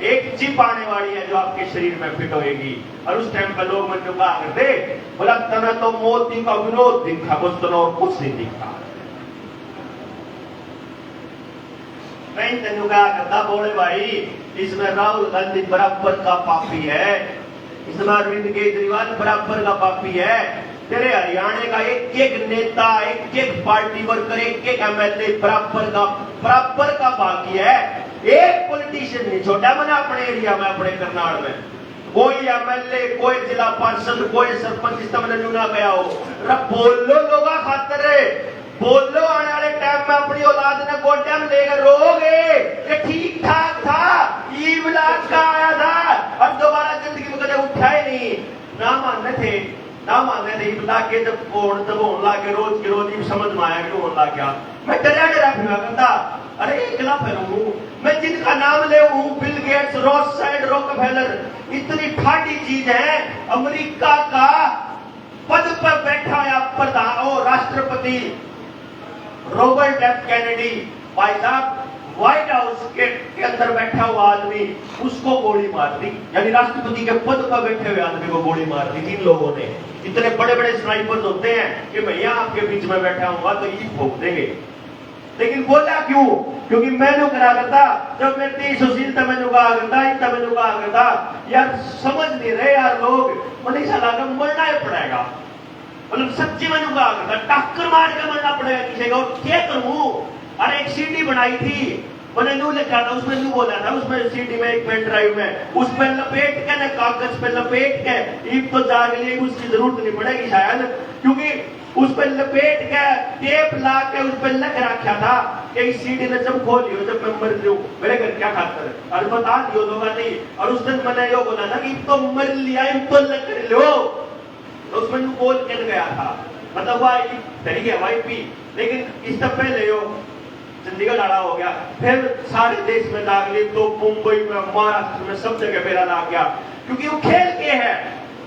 एक चिप आने वाली है जो आपके शरीर में फिट होगी। और उस टाइम पर लोग मुझे कहा करते, बोला तना तो मोदी का विरोध दिखा, कुछ तो और कुछ नहीं दिखा। नहीं तेन कहा करता, बोले भाई इसमें राहुल गांधी बराबर का पापी है, इसमें अरविंद केजरीवाल बराबर का पापी है। तेरे हरियाणा का एक एक नेता, एक एक पार्टी वर्कर, एक एक एमएलए बराबर का बाकी है। एक पॉलिटिशियन नहीं छोटा मैंने अपने एरिया में, अपने करनाल में कोई एमएलए, कोई जिला पार्षद, कोई सरपंच इस तरह चुना गया हो। बोलो लोग खातर, बोलो आने वाले टाइम में अपनी औलाद ने गोड्या में लेकर रोगे कि ठीक ठाक था, ईवलाद का आया था, अब दोबारा जिंदगी में कदे उठा ही नहीं। ना मानने थे ईवलाद के जब होने लगे, रोज के रोज समझ में आया क्यों होने लग गया। मैं डरा फिरा करता, अरे एकला फिरूं मैं, जिनका नाम ले बिल गेट्स, रॉथसाइड, रॉकफेलर, इतनी ठाटी चीज है। अमेरिका का पद पर बैठा या प्रधान और राष्ट्रपति रॉबर्ट एफ कैनेडी, भाई साहब व्हाइट हाउस के अंदर बैठा हुआ आदमी, उसको गोली मार दी। यानी राष्ट्रपति के पद पर बैठे हुए आदमी को गोली मार दी 3 लोगों ने। इतने बड़े बड़े स्नाइपर्स होते हैं कि भैया आपके बीच में बैठा हुआ तो ये ठोक देंगे। लेकिन बोला क्यों? क्योंकि मैंने करा करता जब मैं 30 सुशील था, मैंने कहा करता इतना मैंने कहा करता यार समझ नहीं रहे यार लोग, मनीषा लागा मरना ही पड़ेगा, मतलब सच्ची मैंने कहा करता टक्कर मार के मरना पड़ेगा किसी का, और क्या करूं। अरे एक सीडी बनाई थी मैंने न्यू लिखा था, उसमें न्यू बोला था, उसमें सीडी में एक पेन ड्राइव में उस पर लपेट के ना कागज पे लपेट के ईप तो जाग लिए उसकी जरूरत नहीं पड़ेगी शायद, क्योंकि उस पर लपेट के टेप ला के उस पर लिख रखा था कि इस सीडी ने जब खोलियो जब मैं मर जाऊं मेरे घर क्या खातर, और बता दियो लोगा नहीं। और उस दिन मैंने यो बोला था कि तो मर लिया इन तो लग लो, तो उसमें न्यू बोल के गया था, मतलब वह तरीके वाई पी। लेकिन इस तब पहले यो चंडीगढ़ आड़ा हो गया, फिर सारे देश में लाग ली, तो मुंबई में महाराष्ट्र में सब जगह मेरा लाग गया, क्योंकि वो खेल के है।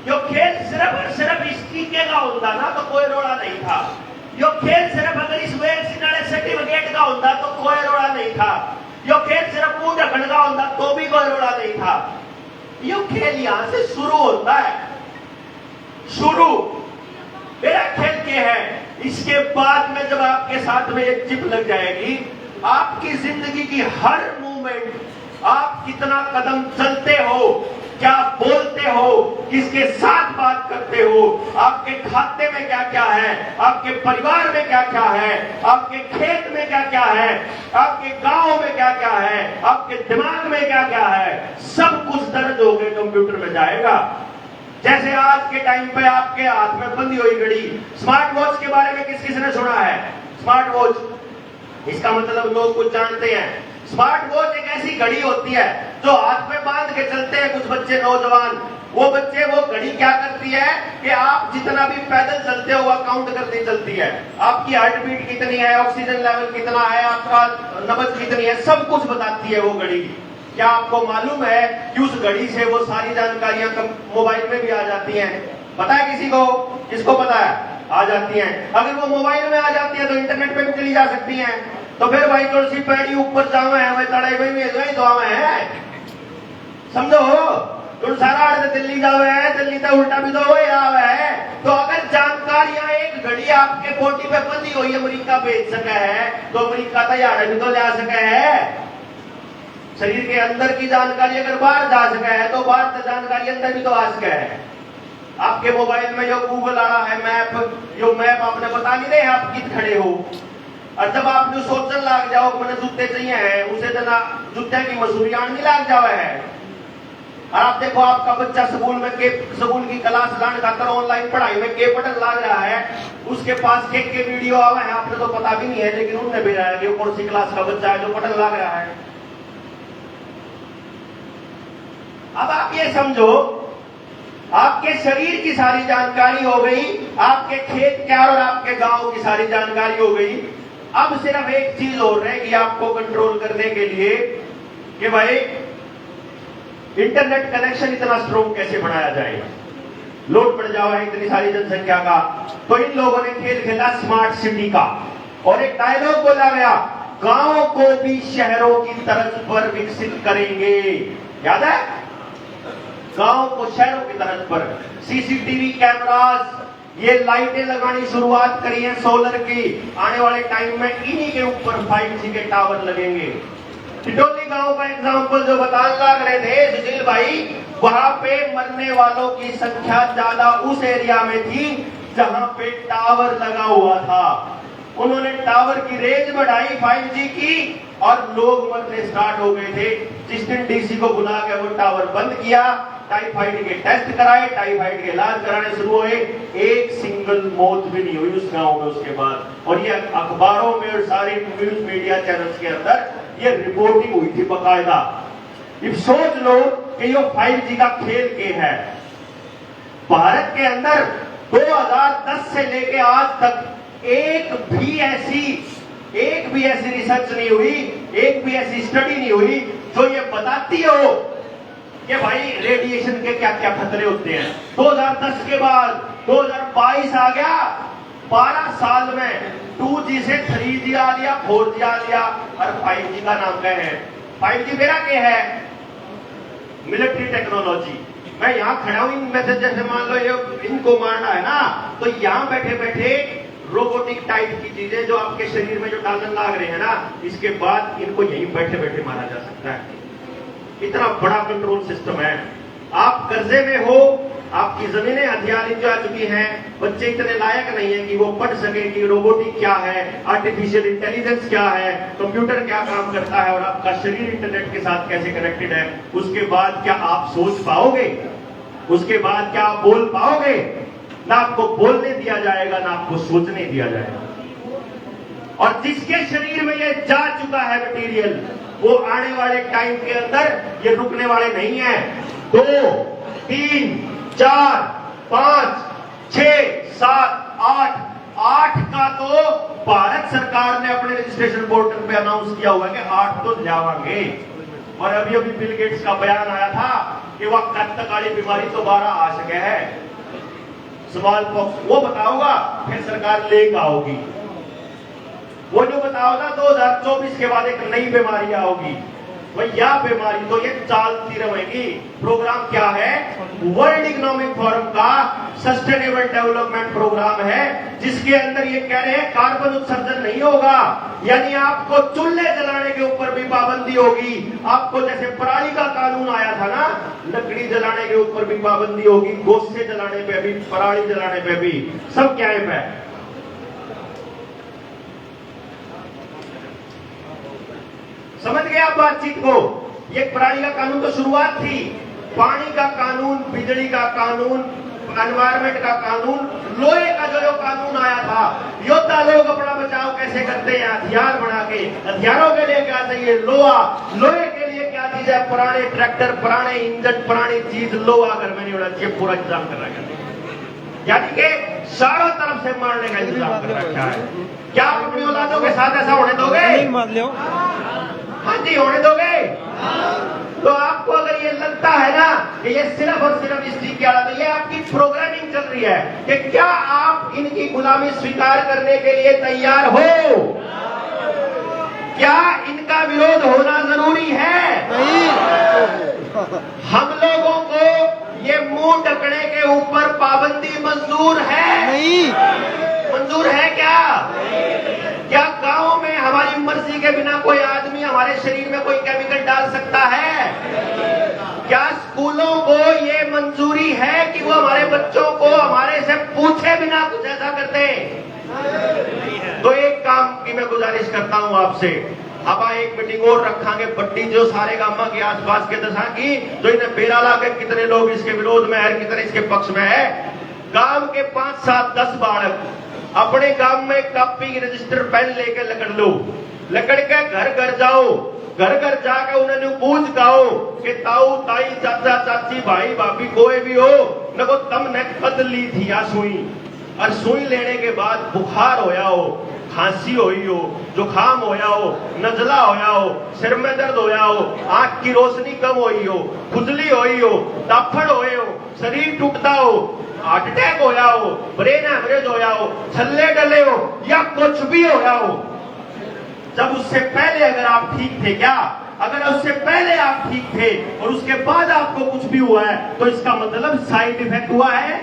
जो खेल सिर्फ और सिर्फ इस टीके का होता ना तो कोई रोड़ा नहीं था, जो खेल सिर्फ अगर इस वेल सिनारे सर्टिफिकेट का होता तो कोई रोड़ा नहीं था, जो खेल सिर्फ मुंह ढकन का होता तो भी कोई रोड़ा नहीं था। यो खेल यहां से शुरू होता है, शुरू मेरा खेल के है। इसके बाद में जब आपके साथ में एक चिप लग जाएगी, आपकी जिंदगी की हर मूवमेंट, आप कितना कदम चलते हो, क्या बोलते हो, किसके साथ बात करते हो, आपके खाते में क्या क्या है, आपके परिवार में क्या क्या है, आपके खेत में क्या क्या है, आपके गांव में क्या क्या है, आपके दिमाग में क्या क्या है, सब कुछ दर्ज होकर कंप्यूटर में जाएगा। जैसे आज के टाइम पे आपके हाथ में बंदी हुई घड़ी, स्मार्ट वॉच के बारे में किस किसने सुना है? स्मार्ट वॉच, इसका मतलब लोग कुछ जानते हैं। स्मार्ट वॉच एक ऐसी घड़ी होती है जो हाथ में बांध के चलते हैं कुछ बच्चे नौजवान, वो बच्चे वो घड़ी क्या करती है कि आप जितना भी पैदल चलते हो वह काउंट करती चलती है, आपकी हार्ट बीट कितनी है, ऑक्सीजन लेवल कितना है, आपका नब्ज कितनी है, सब कुछ बताती है वो घड़ी। क्या आपको मालूम है कि उस घड़ी से वो सारी जानकारियां मोबाइल में भी आ जाती हैं? पता है किसी को? किसको पता है? आ जाती हैं। अगर वो मोबाइल में आ जाती है तो इंटरनेट पे भी चली जा सकती हैं। तो फिर भाई तुलसी पैड़ी ऊपर जावे है, वही तड़ाई वही तो आवे है, समझो। तुम सारा अर्थ दिल्ली जावे है, दिल्ली तक उल्टा भी तो वही आवे है। तो अगर जानकारियां एक घड़ी आपके बॉडी पे बंधी हुई अमेरिका भेज सके है तो अमेरिका तैयार भी तो ले सके है। शरीर के अंदर की जानकारी अगर बाहर जा सके है तो बाहर से जानकारी अंदर भी तो आ सके है। आपके मोबाइल में जो गूगल आ रहा है मैप, जो मैप आपने बता नहीं रहे आप कित खड़े हो, और जब आप जो सोचने लग जाओ मैंने जूते चाहिए हैं, उसे जना जूते की मसूरी आने लग जावे है। और आप देखो आपका बच्चा स्कूल में स्कूल की क्लास लाने खातर ऑनलाइन पढ़ाई में के बटन लग रहा है, उसके पास के वीडियो आवे है, आपने तो पता भी नहीं है, लेकिन उनने भेजा है कि कौन सी क्लास का बच्चा है जो बटन लग रहा है। अब आप ये समझो, आपके शरीर की सारी जानकारी हो गई, आपके खेत क्या और आपके गांव की सारी जानकारी हो गई। अब सिर्फ एक चीज और रहेगी आपको कंट्रोल करने के लिए कि भाई इंटरनेट कनेक्शन इतना स्ट्रॉन्ग कैसे बनाया जाए। लोड पड़ जावा है इतनी सारी जनसंख्या का, तो इन लोगों ने खेल खेला स्मार्ट सिटी का, और एक डायलॉग बोला गया, गांव को भी शहरों की तर्ज पर विकसित करेंगे। याद है? गांव को शहरों की तरफ पर सीसीटीवी कैमरास, ये लाइटें लगानी शुरुआत करी है सोलर की, आने वाले टाइम में इन्हीं के ऊपर 5G के टावर लगेंगे। टिटोली गांव का एग्जांपल जो बताने लग रहे थे सुशील भाई, वहां पे मरने वालों की संख्या ज्यादा उस एरिया में थी जहां पे टावर लगा हुआ था। उन्होंने टावर की रेंज बढ़ाई 5G की और लोग मरने स्टार्ट हो गए थे। जिस दिन डीसी को बुला के वो टावर बंद किया, टाइफाइड के टेस्ट कराए, टाइफाइड के इलाज कराने शुरू हुए, एक सिंगल मौत भी नहीं हुई उस गांव में उसके बाद। और ये अखबारों में और सारे न्यूज मीडिया चैनल्स के अंदर ये रिपोर्टिंग हुई थी बकायदा। अब सोच लो कि ये 5G का खेल के है। भारत के अंदर 2010 से लेके आज तक एक भी ऐसी रिसर्च नहीं हुई, एक भी ऐसी स्टडी नहीं हुई जो ये बताती हो कि भाई रेडिएशन के क्या क्या खतरे होते हैं। 2010 के बाद 2022 आ गया, 12 साल में 2G से 3G आ लिया, 4G आ लिया, और 5G का नाम क्या है? 5G मेरा क्या है? Military technology. मैं यहाँ खड़ा हूं, मैसेज जैसे मान लो ये इनको मारना है ना, तो यहाँ बैठे बैठे रोबोटिक टाइप की चीजें जो आपके शरीर में जो डालने लाग रहे हैं ना, इसके बाद इनको यहीं बैठे बैठे मारा जा सकता है। इतना बड़ा कंट्रोल सिस्टम है। आप कर्जे में हो, आपकी जमीनें हथियार जा चुकी हैं, बच्चे इतने लायक नहीं है कि वो पढ़ सके कि रोबोटिक क्या है, आर्टिफिशियल इंटेलिजेंस क्या है, कंप्यूटर क्या काम करता है और आपका शरीर इंटरनेट के साथ कैसे कनेक्टेड है। उसके बाद क्या आप सोच पाओगे? उसके बाद क्या आप बोल पाओगे? ना आपको बोलने दिया जाएगा, ना आपको सोचने दिया जाएगा। और जिसके शरीर में ये जा चुका है मटीरियल, वो आने वाले टाइम के अंदर ये रुकने वाले नहीं है। 2, 3, 4, 5, 6, 7, 8 का तो भारत सरकार ने अपने रजिस्ट्रेशन पोर्टल पे अनाउंस किया हुआ है कि 8 तो जावांगे। और अभी अभी बिल गेट्स का बयान आया था कि वह कत्त काली बीमारी दोबारा आ सके है, स्मॉल पॉक्स, वो बताऊंगा फिर सरकार लेकर आओगी। वो जो बताओगा 2024 के बाद एक नई बीमारी आओगी, भैया बीमारी तो ये चलती रहेगी। प्रोग्राम क्या है? वर्ल्ड इकोनॉमिक फोरम का सस्टेनेबल डेवलपमेंट प्रोग्राम है, जिसके अंदर ये कह रहे हैं कार्बन उत्सर्जन नहीं होगा, यानी आपको चूल्हे जलाने के ऊपर भी पाबंदी होगी। आपको जैसे पराली का कानून आया था ना, लकड़ी जलाने के ऊपर भी पाबंदी होगी, गोश्ते जलाने पे भी, पराली जलाने पे भी, सब क्या है। समझ गए आप बातचीत को? ये पराली का कानून तो शुरुआत थी, पानी का कानून, बिजली का कानून, एनवायरमेंट का कानून, लोहे का जो कानून आया था। योद्धा लोग अपना बचाव कैसे करते हैं? हथियार बना के। हथियारों के लिए क्या चाहिए? लोहा। लोहे के लिए क्या चीज है? पुराने ट्रैक्टर, पुराने इंजन, पुरानी चीज, लोहा घर में नहीं होना चाहिए, पूरा इंतजाम कर रखा है। यानी कि चारों तरफ से मारने का इंतजाम कर रखा है। क्या आप अपनी औलादों के साथ ऐसा होने दोगे? हाँ जी, होने दोगे? तो आपको अगर ये लगता है ना कि ये सिर्फ और सिर्फ इस चीज की आदत है, ये आपकी प्रोग्रामिंग चल रही है कि क्या आप इनकी गुलामी स्वीकार करने के लिए तैयार हो? क्या इनका विरोध होना जरूरी है? हम लोगों को ये मुंह ढकने के ऊपर पाबंदी मंजूर है? मंजूर है क्या? क्या गांव में हमारी मर्जी के बिना कोई आदमी हमारे शरीर में कोई केमिकल डाल सकता है? क्या स्कूलों को ये मंजूरी है कि वो हमारे बच्चों को हमारे से पूछे बिना कुछ ऐसा करते? तो एक काम की मैं गुजारिश करता हूं आपसे, अब एक मीटिंग और रखांगे बट्टी जो सारे गांव के आसपास के दशा की, जो इन्हें बेरा ला के कितने लोग इसके विरोध में है, कितने इसके पक्ष में है। गांव के 5, 7, 10 बालक अपने गांव में कॉपी रजिस्टर पेन लेके लकड़ लो, लकड़ के घर घर जाओ, घर घर जाके उन्हें पूछ गाओ कि ताऊ ताई चाचा चाची भाई भाभी कोई भी हो न को तुमने कद ली थी या सुई, और सुई लेने के बाद बुखार होया हो, खांसी हुई हो, जुकाम होया हो, नजला होया हो, सिर में दर्द होया हो, आंख की रोशनी कम हुई हो, खुजली हुई हो, ताफड़ होए हो, शरीर टूटता हो, हार्ट अटैक होया हो, ब्रेन हैमरेज होया हो, छल्ले डले हो या कुछ भी होया हो, जब उससे पहले अगर आप ठीक थे, क्या अगर उससे पहले आप ठीक थे और उसके बाद आपको कुछ भी हुआ है, तो इसका मतलब साइड इफेक्ट हुआ है।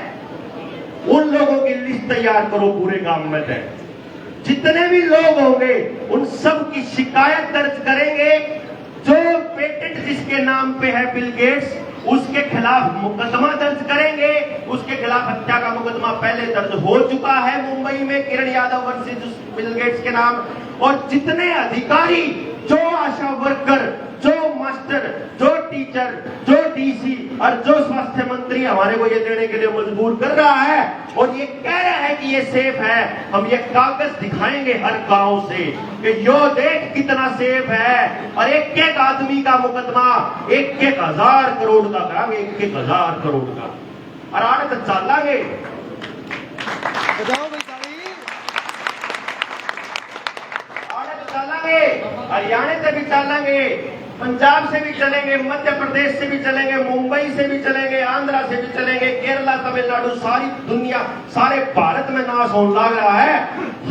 उन लोगों की लिस्ट तैयार करो पूरे गांव में से, जितने भी लोग होंगे उन सब की शिकायत दर्ज करेंगे। जो पेटेंट जिसके नाम पे है बिल गेट्स, उसके खिलाफ मुकदमा दर्ज करेंगे। उसके खिलाफ हत्या का मुकदमा पहले दर्ज हो चुका है मुंबई में, Kiran Yadav versus Bill Gates के नाम। और जितने अधिकारी, जो आशा वर्कर, जो मास्टर, जो टीचर, जो डीसी और जो स्वास्थ्य मंत्री हमारे को ये देने के लिए मजबूर कर रहा है और ये कह रहा है कि ये सेफ है, हम ये कागज दिखाएंगे हर गांव से कि यो देख कितना सेफ है। और एक एक आदमी का मुकदमा 1,000 करोड़ का करांगे, 1,000 करोड़ का। और आने तो चलांगे, हरियाणा से भी चलेंगे, पंजाब से भी चलेंगे, मध्य प्रदेश से भी चलेंगे, मुंबई से भी चलेंगे, आंध्रा से भी चलेंगे, केरला, तमिलनाडु, सारी दुनिया, सारे भारत में नाश होने लग रहा है।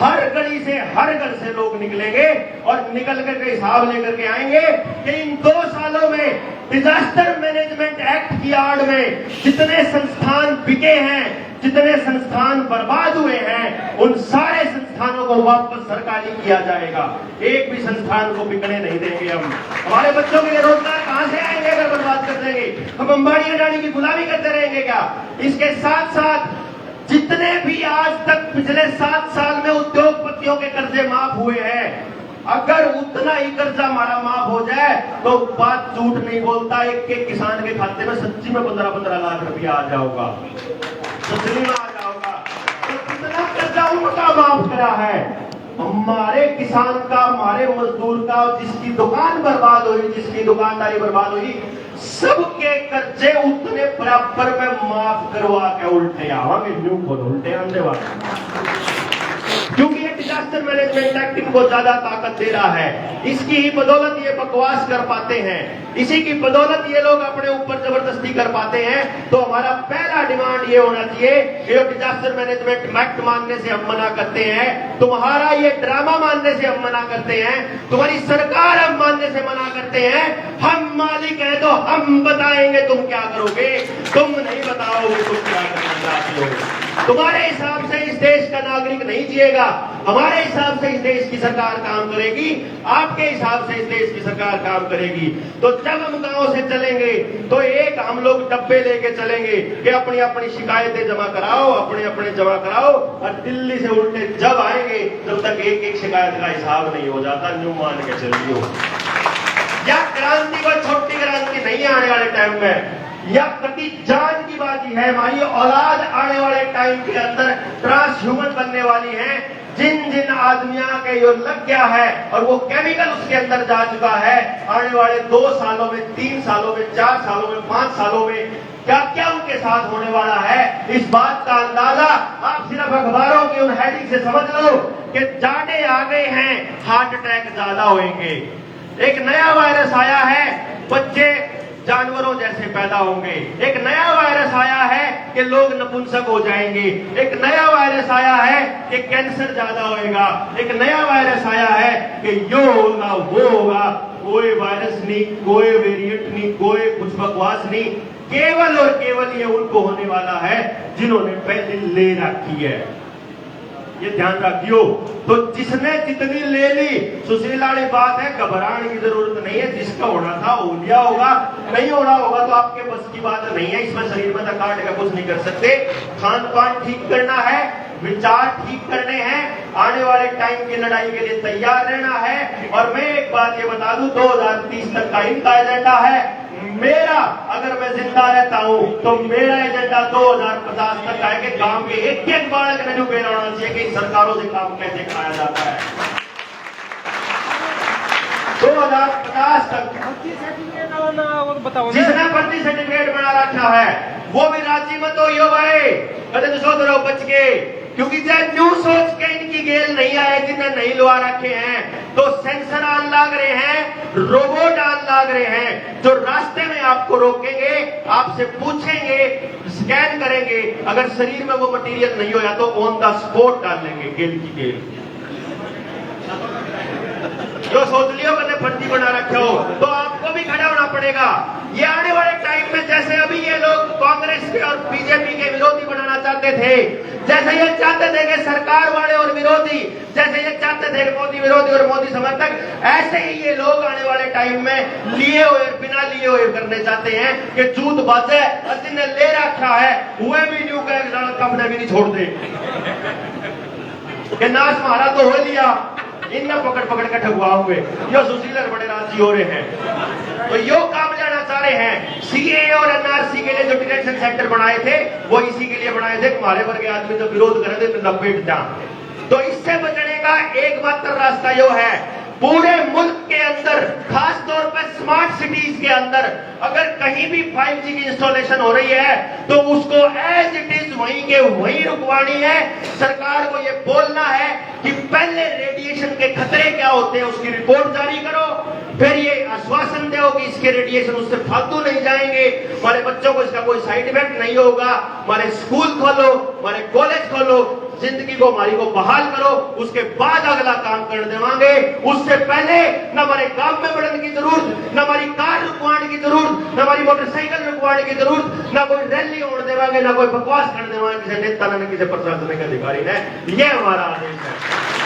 हर गली से, हर घर से लोग निकलेंगे और निकल करके हिसाब लेकर के आएंगे कि इन 2 सालों में डिजास्टर मैनेजमेंट एक्ट की आड़ में जितने संस्थान बिके हैं, जितने संस्थान बर्बाद हुए हैं उन सारे संस्थानों को वापस सरकारी किया जाएगा। एक भी संस्थान को बिकने नहीं देंगे हम। हमारे बच्चों के लिए रोजगार कहां से आएंगे अगर बर्बाद कर देंगे? हम अंबानी अडानी की गुलामी करते रहेंगे क्या? इसके साथ साथ जितने भी आज तक पिछले 7 साल में उद्योगपतियों के कर्जे माफ हुए हैं, अगर उतना ही कर्जा हमारा माफ हो जाए तो बात झूठ नहीं बोलता, एक किसान के खाते में सच्ची में 15-15 लाख रुपया आ जाओगा, सच्ची में आ जाओगा। तो कितना कर्जा उनका माफ करा है, हमारे किसान का, हमारे मजदूर का, जिसकी दुकान बर्बाद हुई, जिसकी दुकानदारी बर्बाद हुई, सबके कर्जे उतने बराबर में माफ करवा के उल्टे आवांगे, न्यू खोल उल्टे आने वाले। क्योंकि ये डिजास्टर मैनेजमेंट एक्ट इनको ज्यादा ताकत दे रहा है। इसकी ही बदौलत ये बकवास कर पाते हैं, इसी की बदौलत ये लोग अपने ऊपर जबरदस्ती कर पाते हैं। तो हमारा पहला डिमांड ये होना चाहिए कि ये डिजास्टर मैनेजमेंट एक्ट मानने से हम मना करते हैं, तुम्हारा ये ड्रामा मानने से हम मना करते हैं, तुम्हारी सरकार हम मानने से मना करते हैं। हम मालिक हैं तो हम बताएंगे तुम क्या करोगे, तुम नहीं बताओगे तुम क्या करना चाहते हो। तुम्हारे हिसाब से इस देश का नागरिक नहीं जिएगा, हमारे हिसाब से इस देश की सरकार काम करेगी, आपके हिसाब से इस देश की सरकार काम करेगी। तो जब हम गांव से चलेंगे तो एक हम लोग डब्बे लेके चलेंगे कि अपनी अपनी शिकायतें जमा कराओ, अपने अपने जमा कराओ, और दिल्ली से उल्टे जब आएंगे तब तक एक एक शिकायत का हिसाब नहीं हो जाता, न्यू मान के चलिए। या क्रांति को छोटी क्रांति नहीं आने वाले टाइम में, या कति जान की बाजी है, हमारी औलाद आने वाले टाइम के अंदर ट्रांसह्यूमन बनने वाली है। जिन जिन आदमियों के यो लग गया है और वो केमिकल उसके अंदर जा चुका है, आने वाले 2 सालों में, 3 सालों में, 4 सालों में, 5 सालों में क्या क्या उनके साथ होने वाला है, इस बात का अंदाजा आप सिर्फ अखबारों की उन हेडिंग से समझ लो कि जाड़े आ गए हैं, हार्ट अटैक ज्यादा होंगे, एक नया वायरस आया है, बच्चे जानवरों जैसे पैदा होंगे, एक नया वायरस आया है कि लोग नपुंसक हो जाएंगे, एक नया वायरस आया है कि कैंसर ज्यादा होएगा, एक नया वायरस आया है कि यो होगा वो होगा। कोई वायरस नहीं, कोई वेरिएंट नहीं, कोई कुछ बकवास नहीं, केवल और केवल ये उनको होने वाला है जिन्होंने पहले ले रखी है, ये ध्यान रखियो। तो जिसने जितनी ले ली, सुशील वाली बात है, घबराने की जरूरत नहीं है, जिसका होना था हो लिया होगा, नहीं होना होगा तो आपके बस की बात नहीं है, इसमें शरीर में काट का कुछ नहीं कर सकते। खान पान ठीक करना है, विचार ठीक करने हैं, आने वाले टाइम की लड़ाई के लिए तैयार रहना है। और मैं एक बात ये बता दूं, 2030 तक का इनका एजेंडा है, मेरा अगर मैं जिंदा रहता हूं तो मेरा एजेंडा 2050 तक है कि गांव के एक एक बालक ने डूबे होना चाहिए कि सरकारों से काम कैसे खाया जाता है। 2050 तक जिसने भर्ती सर्टिफिकेट बना रखा है वो भी राजी मत हो यो भाई, कदम सोच रहे हो बच के, क्योंकि जब न्यू सोच के इनकी गेल नहीं आए, जिन्हें नहीं लुआ रखे हैं, तो सेंसर आन लाग रहे हैं, रोबोट आन लाग रहे हैं, जो रास्ते में आपको रोकेंगे, आपसे पूछेंगे, स्कैन करेंगे, अगर शरीर में वो मटेरियल नहीं होया तो ऑन द स्पॉट डाल लेंगे गेल की गेल। जो सोच लियो मैंने फर्जी बना रखे हो तो आपको भी खड़ा होना पड़ेगा। ये आने वाले टाइम में जैसे अभी ये लोग कांग्रेस के और बीजेपी के विरोधी बनाना चाहते थे, जैसे ये चाहते थे कि सरकार वाले और विरोधी, जैसे ये चाहते थे मोदी विरोधी और मोदी समर्थक, ऐसे ही ये लोग आने वाले टाइम में लिए हुए बिना लिए हुए करने चाहते हैं कि जूत बाजे और जिन्हें ले रखा है हुए भी न्यू का कपड़े भी नहीं छोड़ते कि नाश मारा तो हो लिया, इन्हें पकड़ पकड़ के ठगुआ हुए, यो सुशीलर बड़े राजी हो रहे हैं। तो यो काम लेना चाह रहे हैं। सीए और एनआरसी के लिए जो डिटेंशन सेंटर बनाए थे वो इसी के लिए बनाए थे, तुम्हारे वर्ग के आदमी जो विरोध करे थे लपेट जा। तो इससे बचने का एकमात्र रास्ता यो है, पूरे मुल्क के अंदर, खास तौर पर स्मार्ट सिटीज के अंदर अगर कहीं भी 5G की इंस्टॉलेशन हो रही है तो उसको एज इट इज वहीं के वहीं रुकवानी है। सरकार को ये बोलना है कि पहले रेडिएशन के खतरे क्या होते हैं उसकी रिपोर्ट जारी करो, फिर ये आश्वासन दो कि इसके रेडिएशन उससे फालतू नहीं जाएंगे, हमारे बच्चों को इसका कोई साइड इफेक्ट नहीं होगा, हमारे स्कूल खोलो, हमारे कॉलेज खोलो, जिंदगी को हमारी को बहाल करो, उसके बाद अगला काम कर देवांगे। उससे पहले न हमारे काम में बढ़ने की जरूरत, न हमारी कार रुकवाने की जरूरत, न हमारी मोटरसाइकिल रुकवाने की जरूरत, न कोई रैली होने देवांगे, न कोई बकवास कर देवांगे किसी नेता न किसी प्रशासनिक अधिकारी ने। यह हमारा आदेश है।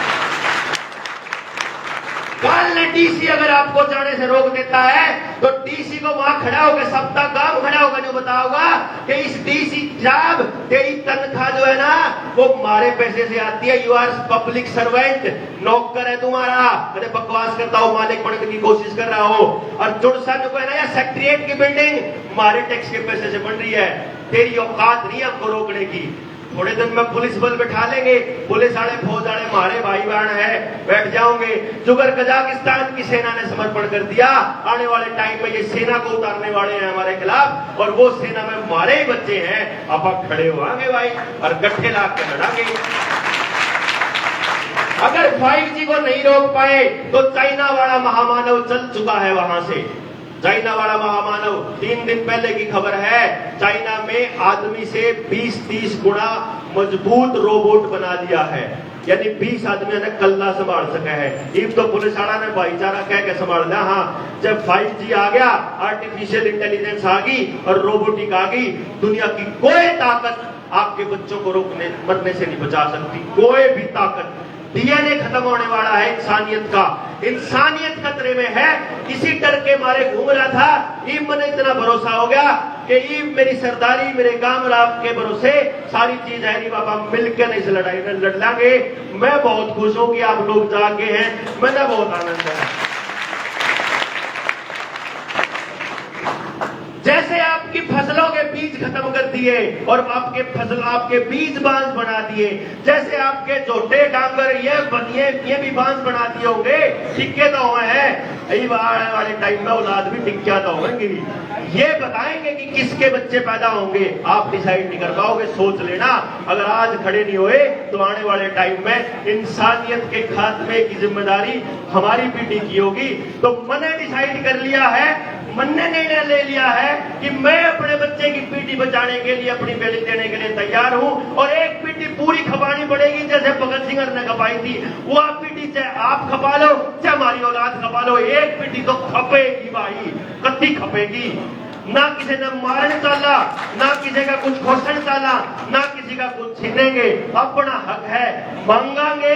कल ने डीसी अगर आपको जाने से रोक देता है तो डीसी को वहां खड़ा होकर सबका गांव खड़ा होकर जो बताओगा कि इस डीसी साहब तेरी तनख्वाह जो है ना वो हमारे पैसे से आती है, यू आर पब्लिक सर्वेंट, नौकर है तुम्हारा, अरे बकवास करता हो, मालिक बनने की कोशिश कर रहा हो। और जुड़सा जो है ना या सेक्रेटरिएट की बिल्डिंग हमारे टैक्स के पैसे से बन रही है, तेरी औकात नहीं हमको रोकने की। थोड़े दिन में पुलिस बल बिठा लेंगे, पुलिस वाले फौज वाले हमारे भाई बहन है, बैठ जाओगे। जुगर कजाकिस्तान की सेना ने समर्पण कर दिया, आने वाले टाइम में ये सेना को उतारने वाले हैं हमारे खिलाफ, और वो सेना में हमारे ही बच्चे हैं। अब आप खड़े होंगे भाई और गट्ठे ला के लड़ांगे। अगर 5G को नहीं रोक पाए तो चाइना वाला महामानव चल चुका है वहां से। चाइना वाला महामानव 3 दिन पहले की खबर है, चाइना में आदमी से 20-30 गुना मजबूत रोबोट बना दिया है, यानी 20 आदमी ने कल्ला संभाल सका है। इब तो पुलिस वाला ने भाईचारा कह के संभाल लिया। हाँ, जब 5G आ गया, आर्टिफिशियल इंटेलिजेंस आ गई और रोबोटिक आ गई, दुनिया की कोई ताकत आपके बच्चों को रोकने मरने से नहीं बचा सकती, कोई भी ताकत। डीएनए खत्म होने वाला है इंसानियत का, इंसानियत खतरे में है। इसी डर के मारे घूम रहा था, ईब मैंने इतना भरोसा हो गया कि ईब मेरी सरदारी, मेरे गांव राव के भरोसे सारी चीज है, नहीं बाबा मिलकर नहीं से लड़ाई में लड़ लांगे। मैं बहुत खुश हूं कि आप लोग जागे हैं, मैंने बहुत आनंद है। जैसे आपकी फसलों के बीज खत्म कर दिए और आपके बीज बांस बना दिए, जैसे आपके जोटे डांगर ये भी बांस बना दिए होंगे, टिक्के तो हुए हैं। आने वाले टाइम में औलाद भी टिक्कियां तो होंगी। ये बताएंगे कि किसके बच्चे पैदा होंगे, आप डिसाइड नहीं कर पाओगे। सोच लेना, अगर आज खड़े नहीं हुए तो आने वाले टाइम में इंसानियत के खात्मे की जिम्मेदारी हमारी पीढ़ी की होगी। तो मैंने डिसाइड कर लिया है, मैंने निर्णय ले लिया है कि मैं अपने बच्चे की पीढ़ी बचाने के लिए अपनी बेटी देने के लिए तैयार हूं। और एक पीढ़ी पूरी खपानी पड़ेगी, जैसे भगत सिंह ने खपाई थी। वो आप पीढ़ी चाहे आप खपा लो चाहे हमारी औलाद खपा लो, एक पीढ़ी तो खपेगी भाई, कत्ती खपेगी। ना किसी ने मारने चाला, ना किसी का कुछ खोसन चाला, ना किसी का कुछ छीनेंगे। अपना हक है, मांगांगे,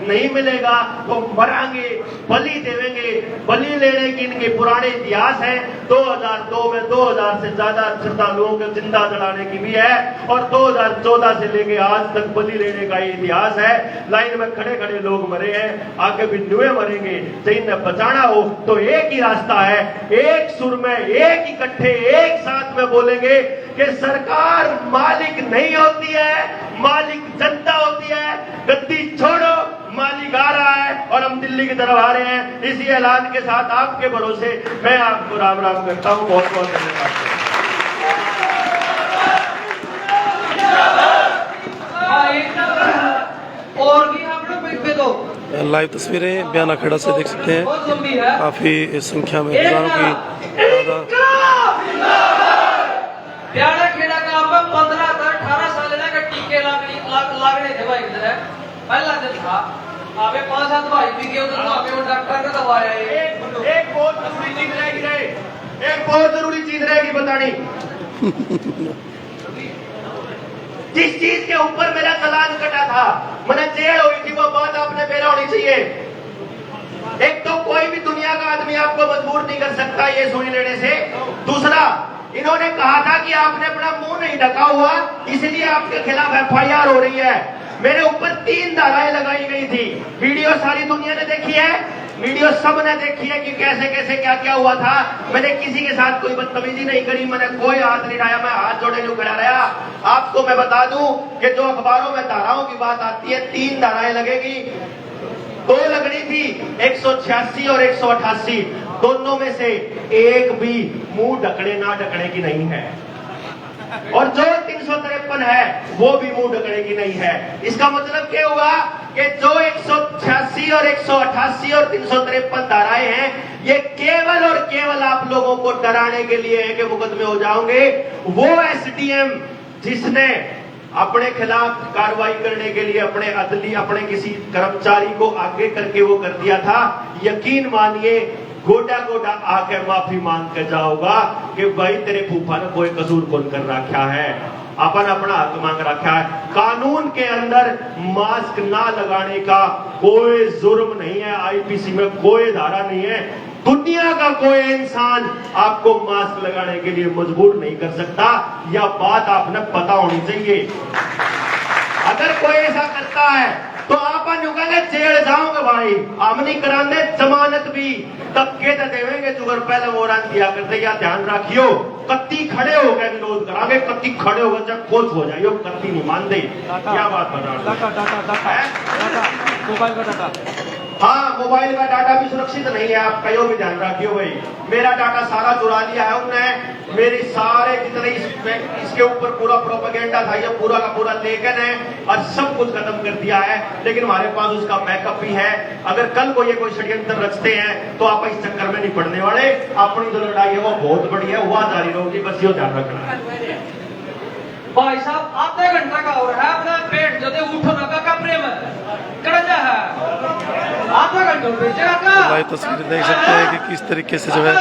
नहीं मिलेगा तो मरांगे, बलि देवेंगे। बलि लेने की इनके पुराने इतिहास है। 2002 में 2000 से ज्यादा श्रद्धालुओं को जिंदा जलाने की भी है, और 2014 से लेके आज तक बलि लेने का इतिहास है। लाइन में खड़े खड़े लोग मरे हैं, आगे भी नुए मरेंगे। तो इन्हें बचाना हो तो एक ही रास्ता है, एक सुर में, एक इकट्ठे, एक साथ में बोलेंगे कि सरकार मालिक नहीं होती है, मालिक जनता होती है। गद्दी छोड़ो, मालिक आ रहा है और हम दिल्ली की तरफ आ रहे हैं। इसी ऐलान के साथ आपके भरोसे मैं आपको राम राम करता हूं। बहुत बहुत धन्यवाद। और भी हम लोग पे दो लाइव तस्वीरें बयाना खेड़ा से देख सकते हैं, काफी संख्या में हजारों की बयाना खेड़ा का आप 15 से 18 साल का टीके लागने थे भाई। इधर है पहला दिन था, आपे 5-7 भाई भी गए उधर, आपे वो डॉक्टर का दवाया। एक बहुत जरूरी चीज रहेगी, एक बहुत जरूरी चीज रहेगी बतानी। जिस चीज के ऊपर मेरा चालान कटा था, मैंने जेल हुई थी, वो बात आपने मेरा होनी चाहिए। एक तो कोई भी दुनिया का आदमी आपको मजबूर नहीं कर सकता ये सुन लेने से। दूसरा, इन्होंने कहा था कि आपने अपना मुंह नहीं ढका हुआ, इसलिए आपके खिलाफ FIR हो रही है। मेरे ऊपर 3 धाराएं लगाई गई थी। वीडियो सारी दुनिया ने देखी है, वीडियो सबने देखी है कि कैसे कैसे क्या क्या हुआ था। मैंने किसी के साथ कोई बदतमीजी नहीं करी, मैंने कोई हाथ नहीं उठाया, मैं हाथ जोड़े नहीं खड़ा रहा। आपको मैं बता दूं कि जो अखबारों में धाराओं की बात आती है, 3 धाराएं लगेगी। 2 लगनी थी, 186 और 188, दोनों में से एक भी मुंह ढकने ना ढकने की नहीं है। और जो 353 है वो भी मुंह ढकने की नहीं है। इसका मतलब क्या हुआ कि जो 186 और 188 और 353 धाराएं हैं, ये केवल और केवल आप लोगों को डराने के लिए है कि मुकदमे हो जाओगे। वो एसडीएम जिसने अपने खिलाफ कार्रवाई करने के लिए अपने किसी कर्मचारी को आगे करके वो कर दिया था, यकीन मानिए गोडा गोडा आके माफी मांग के जाओगा कि भाई तेरे फूफा ने कोई कसूर कौन कर रखा है, अपन अपना हक मांग रखा है। कानून के अंदर मास्क ना लगाने का कोई जुर्म नहीं है, आईपीसी में कोई धारा नहीं है। दुनिया का कोई इंसान आपको मास्क लगाने के लिए मजबूर नहीं कर सकता, यह बात आपने पता होनी चाहिए। अगर कोई ऐसा करता है तो अपन कहेंगे जेल जाओगे भाई, हम नहीं कराने जमानत भी, धक्के तो देवेंगे जुगर पहले मोरान दिया करते। या ध्यान रखियो, कत्ती खड़े हो गए विरोध करांगे, कत्ती खड़े हो गए जब खुश हो जाइयो, कत्ती नहीं मानते। क्या बात बता मोबाइल का डाटा, हाँ मोबाइल का डाटा भी सुरक्षित नहीं है, आप कहीं भी ध्यान रखियो भाई। मेरा डाटा सारा चुरा लिया है उन्होंने, मेरी सारे जितने इसके ऊपर पूरा प्रोपेगेंडा था ये पूरा का पूरा लेकिन है और सब कुछ खत्म कर दिया है। लेकिन हमारे पास उसका बैकअप भी है, अगर कल को ये कोई षड्यंत्र रचते हैं तो आप इस चक्कर में नहीं पड़ने वाले। अपनी जो लड़ाई है वो बहुत बड़ी है, वह जारी रहेगी, बस ये ध्यान रखना। भाई साहब आधे घंटा का हो रहा है, अपना पेट जो दे उठो ना का प्रेम कड़ा है, आधा घंटा बेचेगा का। लाइव तस्वीर देख सकते हैं कि किस तरीके से जो है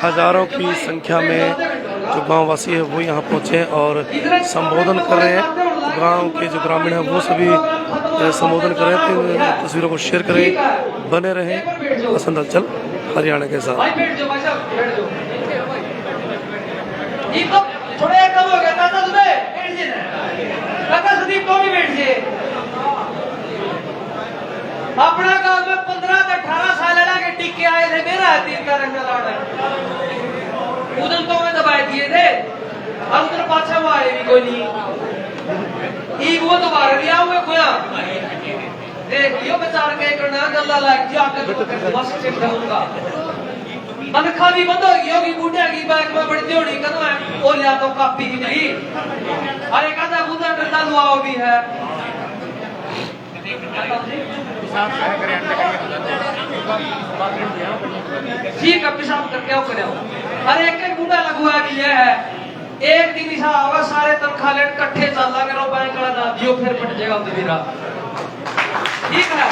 हजारों की संख्या में जो गांववासी है वो यहाँ पहुंचे हैं और संबोधन कर रहे हैं। गांव के जो ग्रामीण हैं वो सभी संबोधन कर रहे हैं। तो इन तस्वीरों को शेयर करें, बने रहें पसंद अंचल हरियाणा के साथ। भाई बैठ जाओ, भाई साहब बैठ जाओ। ये तो थोड़े कम हो गया दादा, तुम्हें बैठ जे काका सुदीप तो भी बैठ जे। अपना गांव में 15 से 18 साल लगा टिक के आए थे, मेरा तीन का रंग लाड़ा उधर तो मैं दबाए दिए थे, अब उधर पाछा में आए भी कोई नहीं। एक वो दोबारा भी आऊंगे कोया देख लियो बेचार के करना गल्ला लाग जाके तो बस चिट दूंगा। तनखा भी बंद हो गई होगी, बूढ़े की बैग में बड़ी जोड़ी कदम है वो लिया तो कापी ही नहीं। अरे कहता बुधा डंडा दुआओ भी है। ठीक है पेशाब करके आओ करे। अरे एक बूढ़ा लगवा भी है, एक दिन ऐसा आवा सारे तनखा लेट इकट्ठे चला करो बैंक का ना दियो फिर पट जाएगा मेरा। ठीक है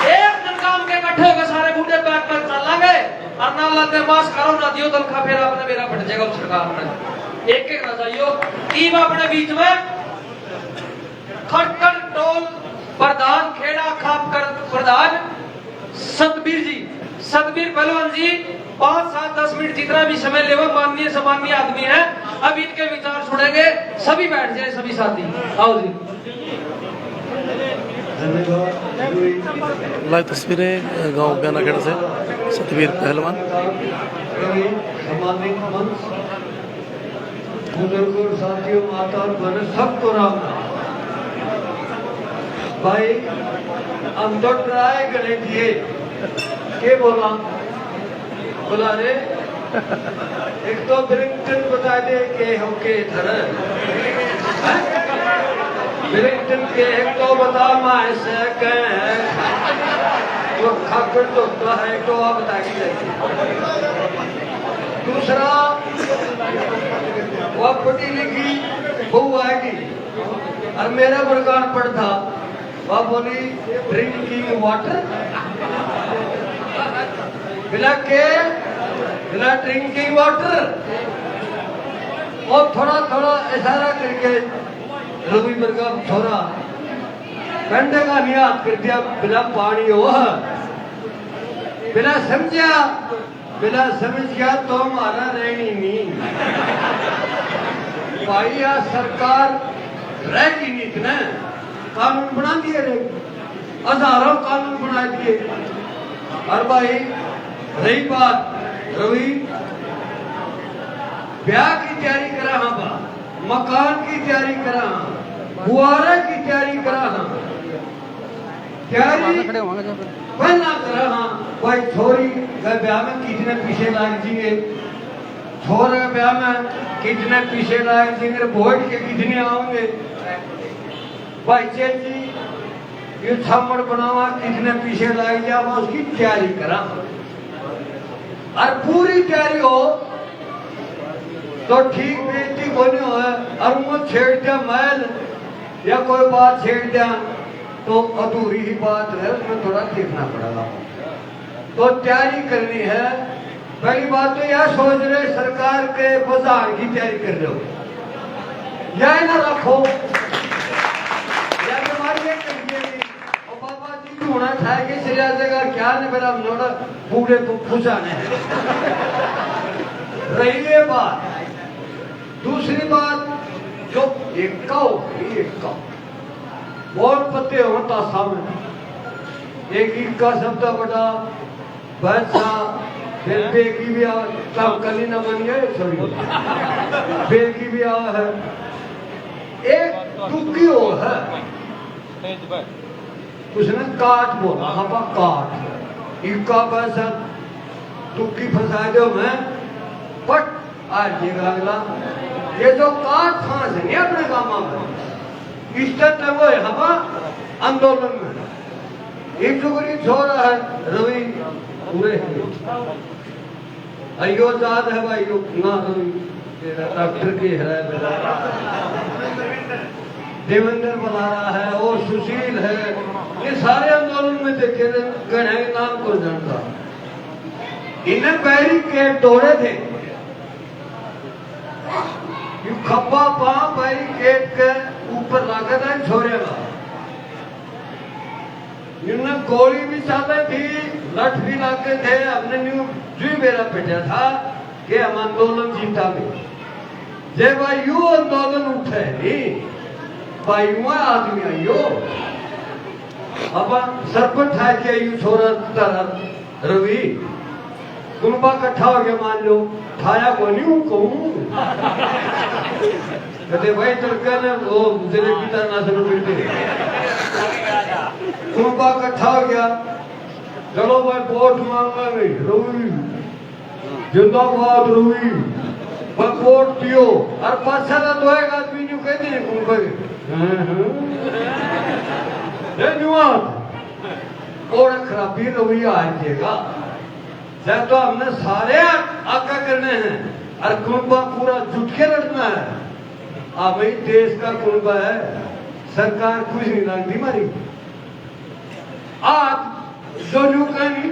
एक दिन काम के इकट्ठे हो गए सारे बूढ़े बैंक पर चला गए और ना लाते मास करो ना दियो तनखा फिर अपने मेरा पट जाएगा सरकार ने। एक एक ना जाइयो टीम अपने बीच में खटकल टोल प्रधान खेड़ा खाप कर प्रधान सतबीर पहलवान जी 5, 7, 10 मिनट जितना भी समय लेवा, माननीय सामान्य आदमी है। अब इनके विचार सुनेंगे, सभी बैठ जाए सभी साथी। आओ जी। लाइव तस्वीरें गांव ब्यानाखेड़ा से सतबीर पहलवान। बुजुर्गों साथियों माता और बहनों सबको राम राम। भाई हम तो ट्राई करे दिए के बोला रे एक तो ब्रिंगटन बता दे के होके इधर ब्रिंगटन के एक तो बता मैं से कहे वो खाकर तो है तो आप बता के दूसरा वो पढ़ी लिखी बहू आएगी और मेरा बड़कान पढ़ता वह बोली ड्रिंकिंग वाटर बिना ड्रिंकिंग वाटर और थोड़ा थोड़ा इशारा करके रवि बर्गा थोड़ा कंडे का नियात कर दिया बिना पानी हो बिना समझ गया तो हमारा रहनी नहीं भाई या सरकार रहेगी नहीं इतना कानून बना दिए रे हजारों कानून बना दिए। और भाई रही बात रवि ब्याह की तैयारी करा हाँ बा मकान की तैयारी करा हाँ बुआरा की तैयारी करा हाँ तैयारी पहला करा हाँ भाई छोरी का ब्याह में कितने पीछे लाग जिए छोरे के ब्याह में कितने पीछे लाग जिए बोर्ड के कितने आओगे भाई चेत जी ये छामड़ बनावा किसने पीछे लाई जा मैं उसकी तैयारी करा और पूरी तैयारी हो तो ठीक बेइज्जती कोई हो और वो छेड़ दिया मैल या कोई बात छेड़ दिया तो अधूरी ही बात है, उसमें थोड़ा देखना पड़ेगा। तो तैयारी करनी है। पहली बात तो यह सोच रहे सरकार के बाजार की तैयारी कर रहे हो, यह ना रखो या बीमारी और बाबा जी भी होना चाहिए सिरिया जगह क्या नहीं मेरा नोड़ा बूढ़े को फुसाने रही है बात। दूसरी बात जो एक बहुत पत्ते होता सामने एक का सबसे बड़ा बच्चा फिर बेकी भी काम कली न बन गए सॉरी बेकी भी आवा है एक टुक्की हो है उसने काट बोला हाँ काट इक्का पैसा टुक्की फंसा दो मैं पट आज अगला ये जो काट फांस है नहीं अपने गाँव में इस तरह वो है हम आंदोलन में एक टुकड़ी छोड़ रहा है रवि पूरे अयो याद है भाई ना रवि डॉक्टर की है देवेंद्र बना रहा है और सुशील है, ये सारे आंदोलन में देखे गणे नाम को जानता इन्हें बैरिकेड तोड़े थे खब्बा पा बैरिकेड के ऊपर लगा था छोड़ेगा इन्हें गोली भी चाहते थी लठ भी लाके थे हमने न्यू जी मेरा पिटा था कि हम आंदोलन जीता भी जे भाई यू आंदोलन उठे नहीं भाई वह आदमी आयो अब सरपंच है कि यू छोरा तरह रवि कुंबा इकट्ठा हो गया मान लो ठाया को नहीं कहूँ कहते भाई तड़का ने वो तेरे पिता ना शुरू करते कुंबा इकट्ठा हो गया चलो भाई वोट मांगा गई रवि जिंदाबाद रवि पर वोट दियो और पाछा ना तो एक आदमी न्यू कहते हैं कुंबा धन्यवाद और खराबी रवि आ जाएगा जब तो हमने सारे आका करने हैं और कुंबा पूरा जुट के लड़ना है। अब भाई देश का कुंबा है सरकार कुछ नहीं लगती मारी आज जो न्यू कहनी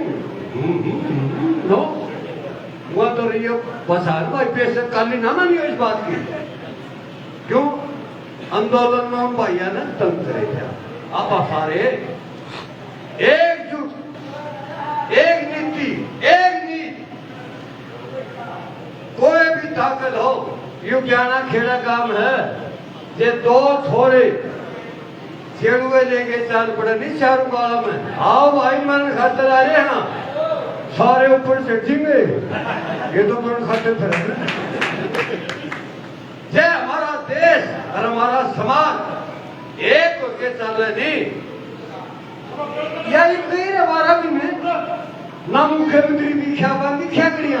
नो वो तो रही बसार भाई पैसे काली ना मानी इस बात की क्यों आंदोलन में हम भैया ने तंग करे थे आप सारे एकजुट एक नीति एक नीति कोई भी ताकत हो यू ज्ञाना खेड़ा काम है ये दो थोड़े छेड़ुए लेके चल पड़े नहीं चारों गाँव में आओ भाई मन खातर आ रहे हैं ना सारे ऊपर चढ़ेंगे ये तो मन खातर फिर जय हमारा देश और हमारा समाज एक होके चल रहे नहीं यही कहीं हमारा भी में ना मुख्यमंत्री दीक्षा बंदी क्या करिया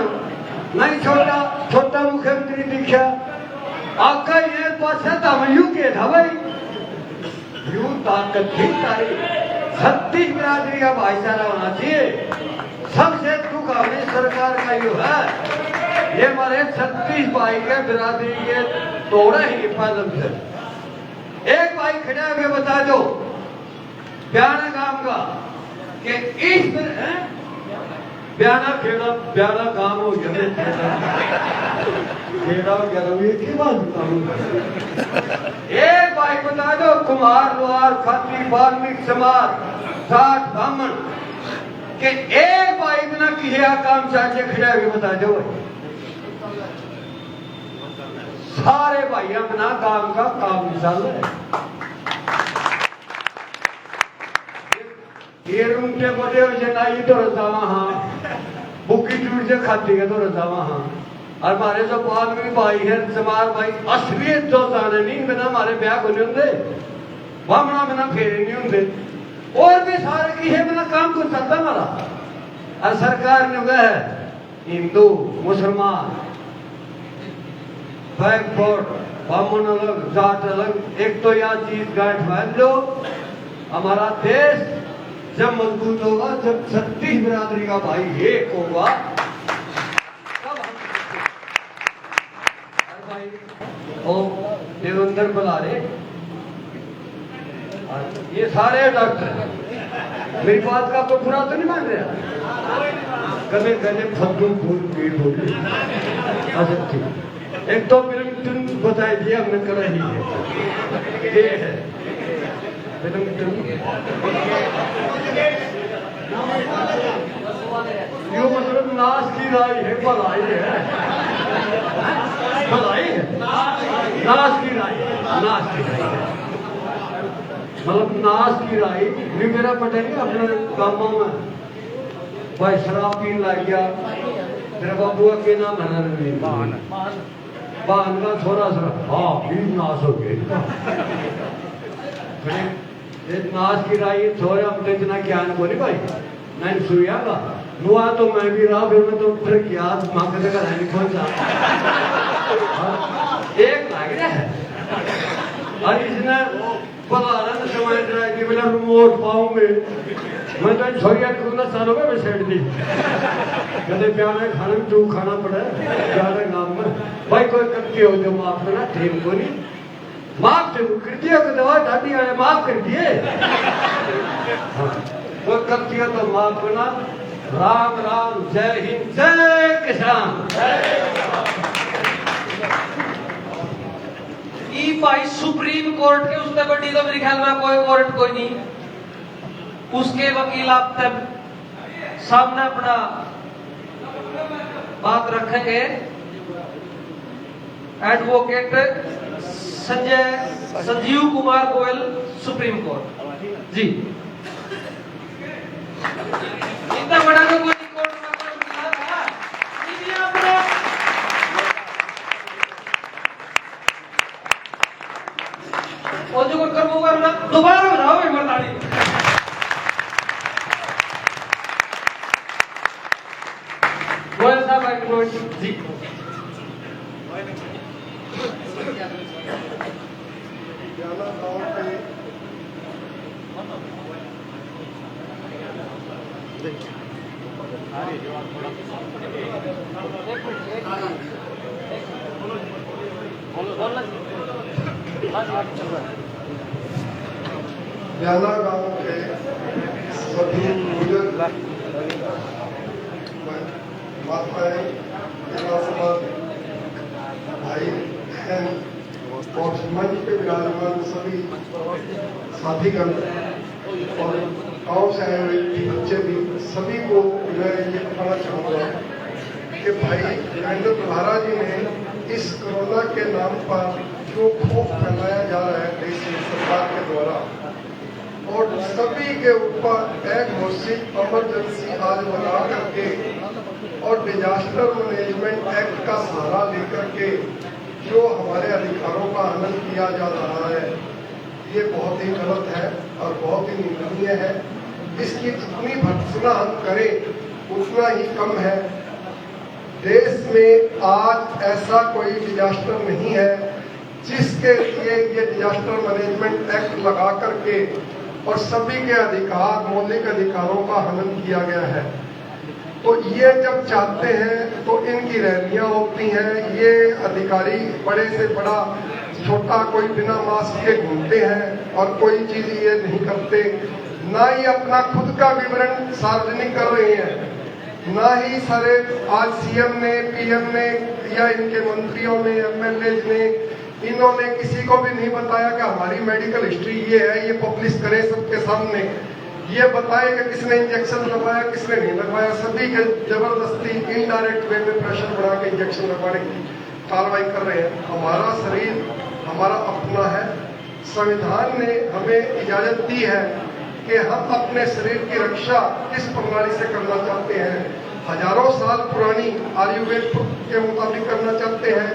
नहीं छोटा छोटा मुख्यमंत्री दीक्षा आपका ये पास था यू के था भाई यू ताकत थी तारी 36 बिरादरी का भाईचारा होना चाहिए सबसे दुख हमारी सरकार का यू है ये हमारे 36 भाई के बिरादरी के तोड़ा ही हिफाजत से एक भाई खड़ा होकर बता दो ब्याना गांव का कि इस ब्याना खेड़ा ब्याना गांव हो गया खेड़ा हो गया रवि की बात एक भाई बता दो कुमार लोहार खाती वाल्मीकि समाज 60 ब्राह्मण के एक भाई बिना किया काम चाहिए खड़ा हुए बता दो सारे भाइयों बिना काम का काम चल रहा है ये रूमटे बड़े हो जनाई तो रजावा हाँ बुकी टूट से खाती है तो रजावा हाँ और हमारे जो बाद में भाई है समार भाई असलियत जो जाने नहीं बिना हमारे ब्याह को नहीं होंगे वामना बिना फेरे नहीं होंगे और भी सारे की है बिना काम को चलता हमारा और सरकार ने कहा है हिंदू मुसलमान बैकवर्ड बामन अलग, जाट अलग। एक तो यह चीज गांठ बांध लो, हमारा देश जब मजबूत होगा, जब 36 बिरादरी का भाई एक होगा, तब हम भाई ओ देवेंद्र बुलारे, ये सारे डॉक्टर हैं। मेरी बात का तो बुरा तो नहीं मान रहा, गले गले फद्दू फूल पीड़ होगी। अच्छा ठीक, एक तो मिलमटन बताई दिया हमने, कर रही है ये है मिलमटन। यो मतलब नाश की राई है, भलाई है, भलाई है, नाश की राई, नाश की राई है, मतलब नाश की राई। भी मेरा पता नहीं अपने गांवों में भाई शराब पीने लग गया, तेरा बाबू के नाम है बान का थोड़ा सा, हाँ भी नाश हो गया। नाश की राई थोड़े हम तो इतना ज्ञान को नहीं भाई, नहीं सुया का नुआ तो मैं भी रहा, फिर मैं तो फिर याद मांग देगा नहीं पहुंचा। एक लाग रहा है और इसने बता समझ रहा है कि बोला रिमोट पाऊंगे, मैं तो छोरिया को सालों में मैं सेट दी कहते प्यार है खाना तू खाना पड़ा ज्यादा नाम में भाई कोई करती हो जो माफ करना ठीक को नहीं, माफ तो कर दिया कि दवा दादी आए माफ कर दिए। कोई करती हो तो माफ करना। राम राम, जय हिंद, जय किसान। ई भाई सुप्रीम कोर्ट के उससे बड़ी तो मेरे ख्याल में कोई कोर्ट कोई नहीं, उसके वकील आप तब सामने अपना बात रखेंगे। Advocate Sanjeev Kumar Goyal, Supreme Court ji. इतना बड़ा तो कोई कोर्ट में कोई वकील था नहीं आपने। और जो कर वो करना दोबारा बनाओ एक मर्दानी। गोयल साहब जी ब्याला गांव के सभी बुजुर्ग माताएं, भाई बहन और मंच पे विराजमान सभी साथीगण और गाँव से आए हुए बच्चे भी, सभी को मैं ये बताना चाहूँगा कि भाई नरेंद्र प्रभारा जी ने इस कोरोना के नाम पर जो खौफ फैलाया जा रहा है देश की सरकार के द्वारा, और सभी के ऊपर एक घोषित इमरजेंसी आज बना करके और डिजास्टर मैनेजमेंट एक्ट का सहारा लेकर के जो हमारे अधिकारों का हनन किया जा रहा है, ये बहुत ही गलत है और बहुत ही निंदनीय है। इसकी जितनी भर्त्सना हम करें उतना ही कम है। देश में आज ऐसा कोई डिजास्टर नहीं है जिसके लिए ये डिजास्टर मैनेजमेंट एक्ट लगा करके और सभी के अधिकार, मौलिक अधिकारों का हनन किया गया है। तो ये जब चाहते हैं तो इनकी रैलियां होती हैं, ये अधिकारी बड़े से बड़ा छोटा कोई बिना मास्क के घूमते हैं और कोई चीज ये नहीं करते, ना ही अपना खुद का विवरण सार्वजनिक कर रहे हैं, ना ही सारे आज सीएम ने, पीएम ने या इनके मंत्रियों ने, एमएलए ने, इन्होंने किसी को भी नहीं बताया कि हमारी मेडिकल हिस्ट्री ये है, ये पब्लिश करें सबके सामने, ये बताए कि किसने इंजेक्शन लगवाया किसने नहीं लगवाया। सभी के जबरदस्ती इनडायरेक्ट वे में प्रेशर बढ़ा के इंजेक्शन लगवाने की कार्रवाई कर रहे हैं। हमारा शरीर हमारा अपना है, संविधान ने हमें इजाजत दी है कि हम अपने शरीर की रक्षा किस प्रणाली से करना चाहते हैं। हजारों साल पुरानी आयुर्वेद के मुताबिक करना चाहते हैं,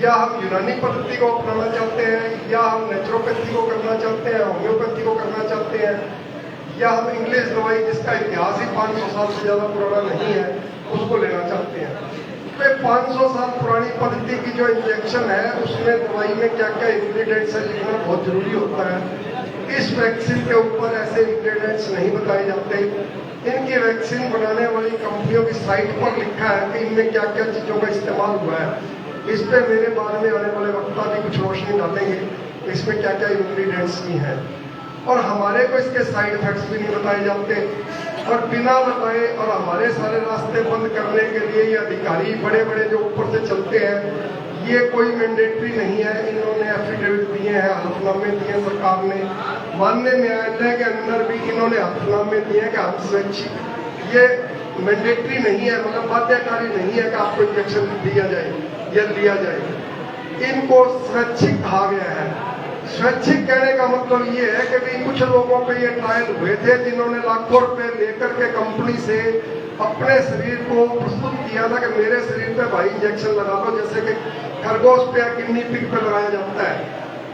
या हम यूनानी पद्धति को अपनाना चाहते हैं, या हम नेचुरोपैथी को करना चाहते हैं, होम्योपैथी को करना चाहते हैं, या हम इंग्लिश दवाई जिसका इतिहास ही 500 साल से ज्यादा पुराना नहीं है उसको लेना चाहते हैं। पे 500 साल पुरानी पद्धति की जो इंजेक्शन है उसमें दवाई में क्या क्या इंग्रेडिएंट्स है लिखना बहुत जरूरी होता है। इस वैक्सीन के ऊपर ऐसे इंग्रेडिएंट्स नहीं बताए जाते। इनकी वैक्सीन बनाने वाली कंपनियों की साइट पर लिखा है कि इनमें क्या क्या चीजों का इस्तेमाल हुआ है। इस पे मेरे बाद में आने वाले वक्ता भी कुछ रोशनी डालेंगे इसमें क्या क्या इंग्रेडिएंट्स की हैं। और हमारे को इसके साइड इफेक्ट्स भी नहीं बताए जाते और बिना बताए और हमारे सारे रास्ते बंद करने के लिए ये अधिकारी बड़े बड़े जो ऊपर से चलते हैं, ये कोई मैंडेटरी नहीं है। इन्होंने एफिडेविट दिए हैं, हल्फनामे दिए सरकार ने, माननीय न्यायालय के अंदर भी इन्होंने हल्फनामे दिए हैं कि हम स्वैच्छिक, ये मैंडेटरी नहीं है, मतलब बाध्यकारी नहीं है कि आपको इंजेक्शन दिया जाए या लिया जाए। इनको स्वैच्छिक कहा गया है। स्वैच्छिक कहने का मतलब ये है कि भाई कुछ लोगों पे ये ट्रायल हुए थे जिन्होंने लाखों रुपए लेकर के कंपनी से अपने शरीर को प्रस्तुत किया था कि मेरे शरीर पे भाई इंजेक्शन लगा दो, जैसे कि खरगोश पे या गिनी पिग पे लगाया जाता है।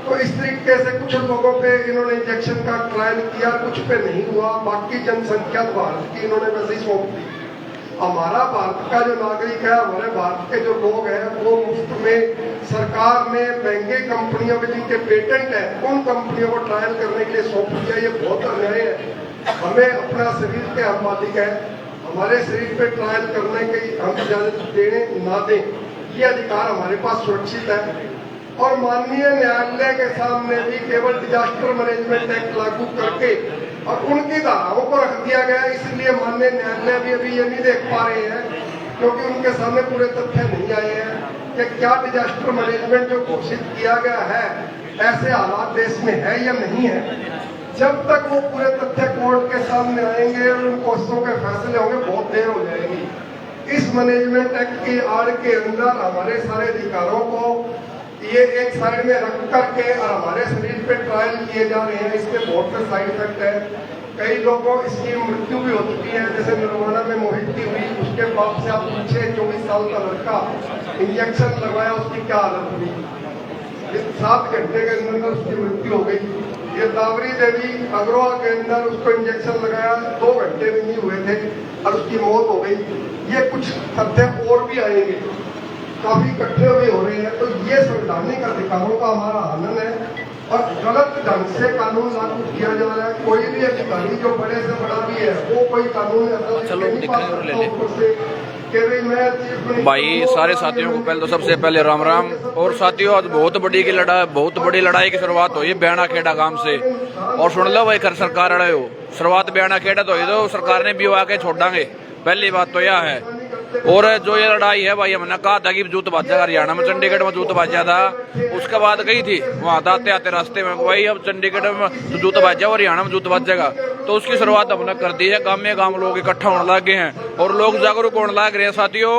तो इस तरीके से कुछ लोगों पे इन्होंने इंजेक्शन का ट्रायल किया, कुछ पे नहीं हुआ। बाकी जनसंख्या भारत की इन्होंने वैसे ही सौंप दी। हमारा भारत का जो नागरिक है, हमारे भारत के जो लोग हैं, वो मुफ्त में सरकार ने महंगी कंपनियों के जिनके पेटेंट है उन कंपनियों को ट्रायल करने के लिए सौंप दिया। ये बहुत अन्याय है। हमें अपना शरीर के हम मालिक है, हमारे शरीर पे ट्रायल करने की हम इजाजत देने ना दें, ये अधिकार हमारे पास सुरक्षित है। और माननीय न्यायालय के सामने भी केवल डिजास्टर मैनेजमेंट एक्ट लागू करके और उनकी धाराओं को रख दिया गया। इसलिए माननीय न्यायालय भी अभी ये नहीं देख पा रहे हैं, क्योंकि उनके सामने पूरे तथ्य नहीं आए हैं कि क्या डिजास्टर मैनेजमेंट जो घोषित किया गया है ऐसे हालात देश में है या नहीं है। जब तक वो पूरे तथ्य कोर्ट के सामने आएंगे और उन कोर्टों के फैसले होंगे, बहुत देर हो जाएगी। इस मैनेजमेंट एक्ट की आड़ के अंदर हमारे सारे अधिकारों को ये एक साइड में रख करके और हमारे शरीर पे ट्रायल किए जा रहे हैं। इसके बहुत से साइड इफेक्ट है। कई लोगों इसकी मृत्यु भी हो चुकी है, जैसे निर्वाणा में मोहित की हुई, उसके बाद से आप पूछे 24 साल का लड़का इंजेक्शन लगवाया, उसकी क्या हालत हुई। 7 घंटे के अंदर उसकी मृत्यु हो गई। ये दावरी देवी अग्रवाल के अंदर उसको इंजेक्शन लगाया, 2 घंटे भी नहीं हुए थे और उसकी मौत हो गई। ये कुछ तथ्य और भी आएंगे, काफी इकट्ठे हुए हो रहे हैं। तो ये संवैधानिक अधिकारों का हमारा हनन है और गलत ढंग से कानून लागू किया जा रहा है। कोई भी अधिकारी जो बड़े से बड़ा भी है वो कोई कानून भाई सारे साथियों को पहले तो सबसे पहले राम राम। और साथियों आज बहुत बड़ी लड़ाई की शुरुआत हुई बयाना खेड़ा गांव से। और सुन लो भाई, कर सरकार अड़े हो, शुरुआत बयाना खेड़ा तो दो, सरकार ने भी आके छोड़ांगे, पहली बात तो यह है। और जो ये लड़ाई है भाई, हमने कहा था कि जूत बाजा हरियाणा में, चंडीगढ़ में जूत बाजा था, उसके बाद गई थी वहां आते आते रास्ते में भाई अब चंडीगढ़ में तो जूत बाजा और हरियाणा में जूत बाजेगा। तो उसकी शुरुआत हमने कर दी है। गांव में गांव लोग इकट्ठा होने लग गए हैं और लोग जागरूक होने लग रहे हैं। साथियों,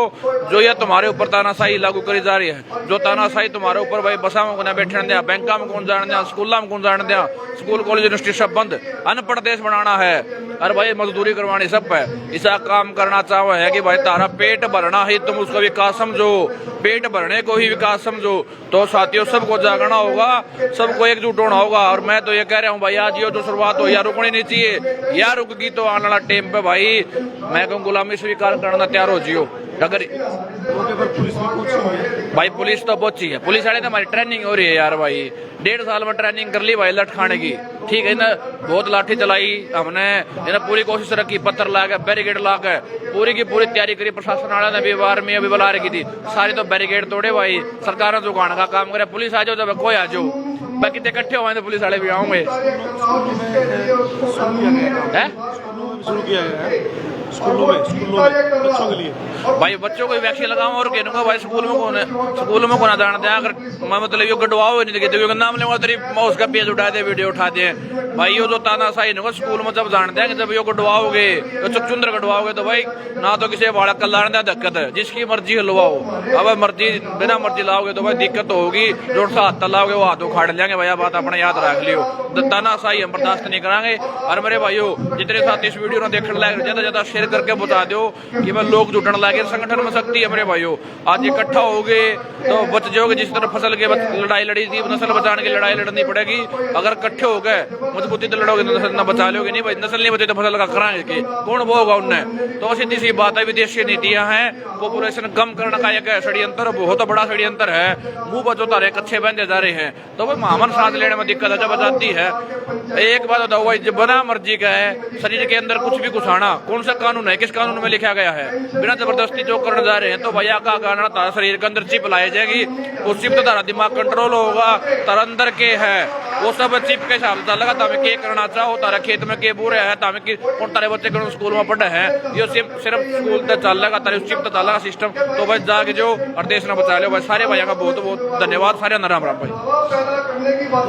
जो ये तुम्हारे ऊपर तानाशाही लागू करी जा रही है, जो तानाशाही तुम्हारे ऊपर भाई बसा में को बैठने दिया, बैंका में कौन जाने दिया, स्कूलों में कौन जाने दिया, स्कूल कॉलेज यूनिवर्सिटी सब बंद, अनपढ़ देश बनाना है। अरे भाई मजदूरी करवानी सब है, ऐसा काम करना चाहो है कि भाई तारा पेट भरना ही तुम उसको विकास समझो, पेट भरने को ही विकास समझो। तो साथियों सबको जागना होगा, सबको एकजुट होना होगा। और मैं तो ये कह रहा हूँ भाई, आज ये जो शुरुआत हो या रुकनी नहीं चाहिए, या रुकगी तो आने वाला टाइम पे भाई मैं कहूँ गुलामी स्वीकार करना तैयार हो जियो। अगर भाई पुलिस तो पहुंची है, पुलिस वाले तो हमारी ट्रेनिंग हो रही है यार भाई, 1.5 साल में ट्रेनिंग कर ली भाई लठ खाने की, ठीक है ना। बहुत लाठी चलाई हमने, पूरी कोशिश रखी, पत्थर ला के बैरिकेड ला के पूरी की पूरी तैयारी करी। प्रशासन वाले ने भी आर्मी अभी बुला रखी थी, सारी तो बैरिकेड तोड़े भाई। सरकार दुकान का काम करे, पुलिस आ जाओ जब कोई आ जाओ, बाकी तो इकट्ठे हुए तो पुलिस वाले भी आऊंगे। शुरू किया गया है स्कूलों में बच्चों के लिए भाई, बच्चों को वैक्सीन लगाऊं और कहूंगा भाई स्कूल में कौन जान दे। अगर मैं मतलब ये गडवाओ नहीं देते, क्योंकि नाम लेंगे तेरी माउस का पेज उठा दे, वीडियो उठा दे भाई। ये जो तानाशाही होगा स्कूल में जब जान देंगे, जब ये गडवाओगे तो चुकचुंदर गडवाओगे तो भाई ना तो किसी बालक का लाने दिक्कत है, जिसकी मर्जी हलवाओ। अब मर्जी बिना मर्जी लाओगे तो भाई दिक्कत होगी, जो हाथ लाओगे वो हाथ उखाड़ लेंगे भाई। बात अपने याद रख लियो, तानाशाही हम बर्दाश्त नहीं करांगे। और मेरे भाइयों जितने साथ इस वीडियो में देखने लायक ज्यादा प्रेरित करके बता दो कि मैं लोग जुटने लगे। संगठन में शक्ति है मेरे भाइयों, आज इकट्ठा हो गए तो बच जाओगे। जिस तरह फसल के लड़ाई लड़ी थी, नस्ल बचाने की लड़ाई लड़नी पड़ेगी। अगर इकट्ठे हो गए मजबूती तो लड़ोगे, नस्ल न बचा लोगे। नहीं भाई, नस्ल नहीं बचे तो फसल का कराएंगे कौन बोगा उनने। तो सीधी सी बात है, विदेशी नीतियां हैं, पॉपुलेशन कम करने का एक षड्यंत्र, बहुत बड़ा षड्यंत्र है। मुंह बचो तारे कच्चे बंदे जा रहे हैं, तो भाई महामन सांस लेने में दिक्कत है जब आती है। एक बात बताओ भाई, जब बना मर्जी का है, शरीर के अंदर कुछ भी घुसाना कौन सा कानून है, किस कानून में लिखा गया है? बिना जबरदस्ती जो करने जा रहे हैं, तो भैया का गाना तारा शरीर के अंदर चिप लाई जाएगी, उस चिप तो तारा दिमाग कंट्रोल होगा, तारा अंदर के है वो सब चिप के हिसाब से चलेगा। तामे के करना चाहो, तारा खेत में के बुरे है, तामे की और तारे बच्चे कौन स्कूल में पढ़े हैं, ये सिर्फ स्कूल तक चलेगा, तारे चिप तक चलेगा सिस्टम। तो भाई जाके जो और देश ने बचा लो भाई। सारे भैया का बहुत बहुत धन्यवाद, सारे राम राम भाई।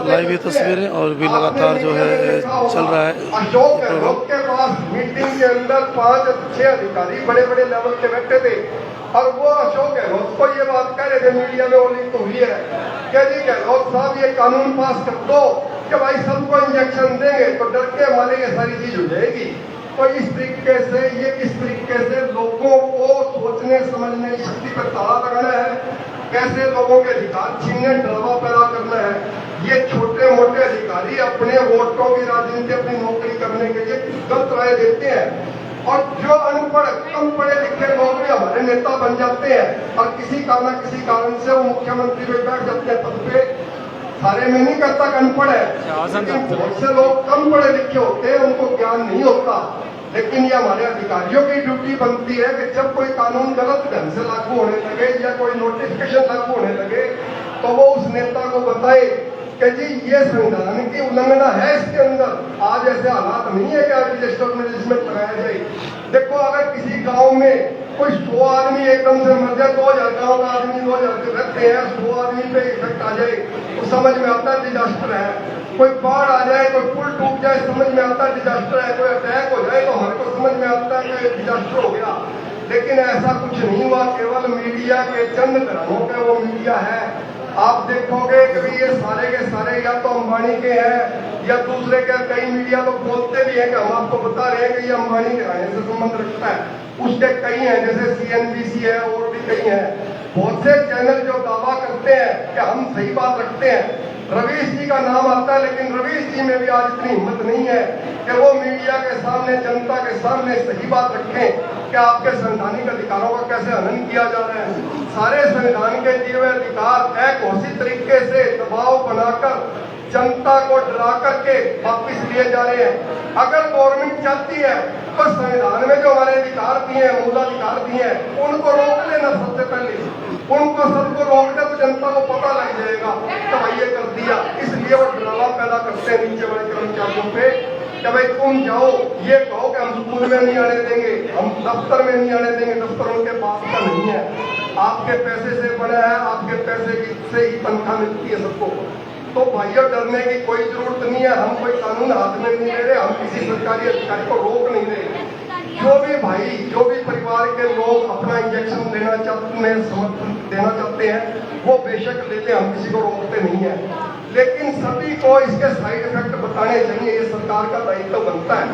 लाइव ये तस्वीरें और भी लगातार जो है चल रहा है अशोक गहलोत के पास मीटिंग के अंदर 5-6 अधिकारी बड़े बड़े लेवल के बैठे थे और वो अशोक गहलोत को ये बात कह रहे थे, मीडिया में वो लिंक तो हुई है क्या जी गहलोत साहब ये कानून पास कर दो कि भाई सबको इंजेक्शन देंगे तो डर के मारे ये सारी चीज हो जाएगी। तो इस तरीके से ये किस तरीके से लोगों को सोचने समझने की शक्ति पर ताला लगाना है, कैसे लोगों के अधिकार छीनने डरावा पैदा करना है। ये छोटे मोटे अधिकारी अपने वोटों की राजनीति, अपनी नौकरी करने के लिए गलत राय देते हैं और जो अनपढ़ कम पढ़े लिखे लोग भी हमारे नेता बन जाते हैं और किसी कारण से वो मुख्यमंत्री पे बैठ जाते हैं पद पे। सारे में नहीं करता अनपढ़ है, लेकिन बहुत से लोग कम पढ़े लिखे होते हैं, उनको ज्ञान नहीं होता। लेकिन ये हमारे अधिकारियों की ड्यूटी बनती है कि जब कोई कानून गलत ढंग से लागू होने लगे या कोई नोटिफिकेशन लागू होने लगे तो वो उस नेता को बताए कि जी ये संविधान की उल्लंघना है इसके अंदर। आज ऐसे हालात नहीं है कि आज रजिस्टर में लगाया जाए। देखो अगर किसी गांव में कोई 100 आदमी एकदम से मर जाए, 2000 गाँव का आदमी 2000 रहते हैं, 100 आदमी पे इफेक्ट आ जाए तो समझ में आता है डिजास्टर है। कोई बाढ़ आ जाए, कोई पुल टूट जाए, समझ में आता है डिजास्टर है। कोई अटैक हो जाए तो हमारे को समझ में आता है कि डिजास्टर हो गया। लेकिन ऐसा कुछ नहीं हुआ, केवल मीडिया के चंद घरानों का वो मीडिया है। आप देखोगे कि ये सारे के सारे या तो अंबानी के हैं या दूसरे के। कई मीडिया लोग बोलते भी हैं कि हम आपको बता रहे हैं कि ये अंबानी के रहने से संबंध रखता है, उसके कई हैं जैसे CNBC है और भी कई हैं। बहुत से चैनल जो दावा करते हैं कि हम सही बात रखते हैं, रवीश जी का नाम आता है, लेकिन रवीश जी में भी आज इतनी हिम्मत नहीं है कि वो मीडिया के सामने, जनता के सामने सही बात रखें कि आपके संवैधानिक अधिकारों का कैसे हनन किया जा रहा है। सारे संविधान के दिए हुए अधिकार एक घोषित तरीके से दबाव बनाकर जनता को डरा करके वापिस लिए जा रहे हैं। अगर गवर्नमेंट चाहती है तो संविधान में जो हमारे अधिकार दिए हैं, मूलाधिकार दिए हैं, उनको रोक लेना सबसे पहले। उनको सबको रोक दे तो जनता को पता लग जाएगा कि भाई ये कर दिया। इसलिए वो डरावा पैदा करते हैं नीचे वाले कर्मचारियों पे कि भाई तुम जाओ, ये कहो कि हम स्कूल में नहीं आने देंगे, हम दफ्तर में नहीं आने देंगे। दफ्तर उनके पास का नहीं है, आपके पैसे से बना है, आपके पैसे से ही तनख्वाह मिलती है सबको। तो भाइयों डरने की कोई जरूरत नहीं है। हम कोई कानून हाथ में नहीं ले रहे, हम किसी सरकारी अधिकारी को रोक नहीं रहे। जो भी परिवार के लोग अपना इंजेक्शन लेना चाहते हैं, समर्थन देना चाहते हैं, वो बेशक ले लें, हम किसी को रोकते नहीं है। लेकिन सभी को इसके साइड इफेक्ट बताने चाहिए, ये सरकार का दायित्व बनता है।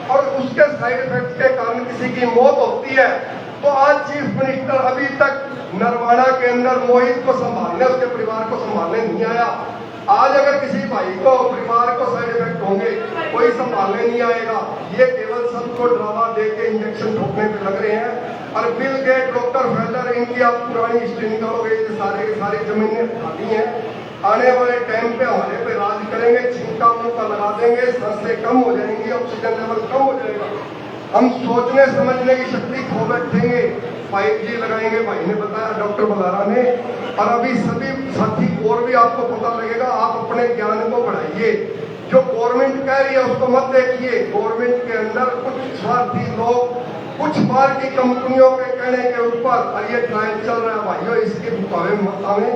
और उसके साइड इफेक्ट के कारण किसी की मौत होती है तो आज चीफ मिनिस्टर अभी तक नरवाना के अंदर मोहित को संभालने, उसके परिवार को संभालने नहीं आया। आज अगर किसी भाई को, परिवार को साइड इफेक्ट होंगे, कोई संभालने नहीं आएगा। ये केवल सबको ड्रामा दे के इंजेक्शन ठोकने पे लग रहे हैं। और बिल गेट, डॉक्टर फेडर, इनकी आप पुरानी हिस्ट्री निकालोगे, सारी जमीनें खाली हैं। आने वाले टाइम पे हमारे पे राज करेंगे, छिंका मुंका लगा देंगे, सांसें कम हो जाएंगी, ऑक्सीजन लेवल कम हो जाएगा, हम सोचने समझने की शक्ति खो बैठेंगे। 5G लगाएंगे, भाई ने बताया, डॉक्टर बलारा ने। और अभी सभी साथी और भी आपको पता लगेगा। आप अपने ज्ञान को बढ़ाइए। जो गवर्नमेंट कह रही है उसको मत देखिए। गवर्नमेंट के अंदर कुछ स्वार्थी लोग, कुछ बार की कंपनियों के कहने के ऊपर, और ये ट्रायल चल रहा है भाइयों, इसके मुकाबले मत आवे।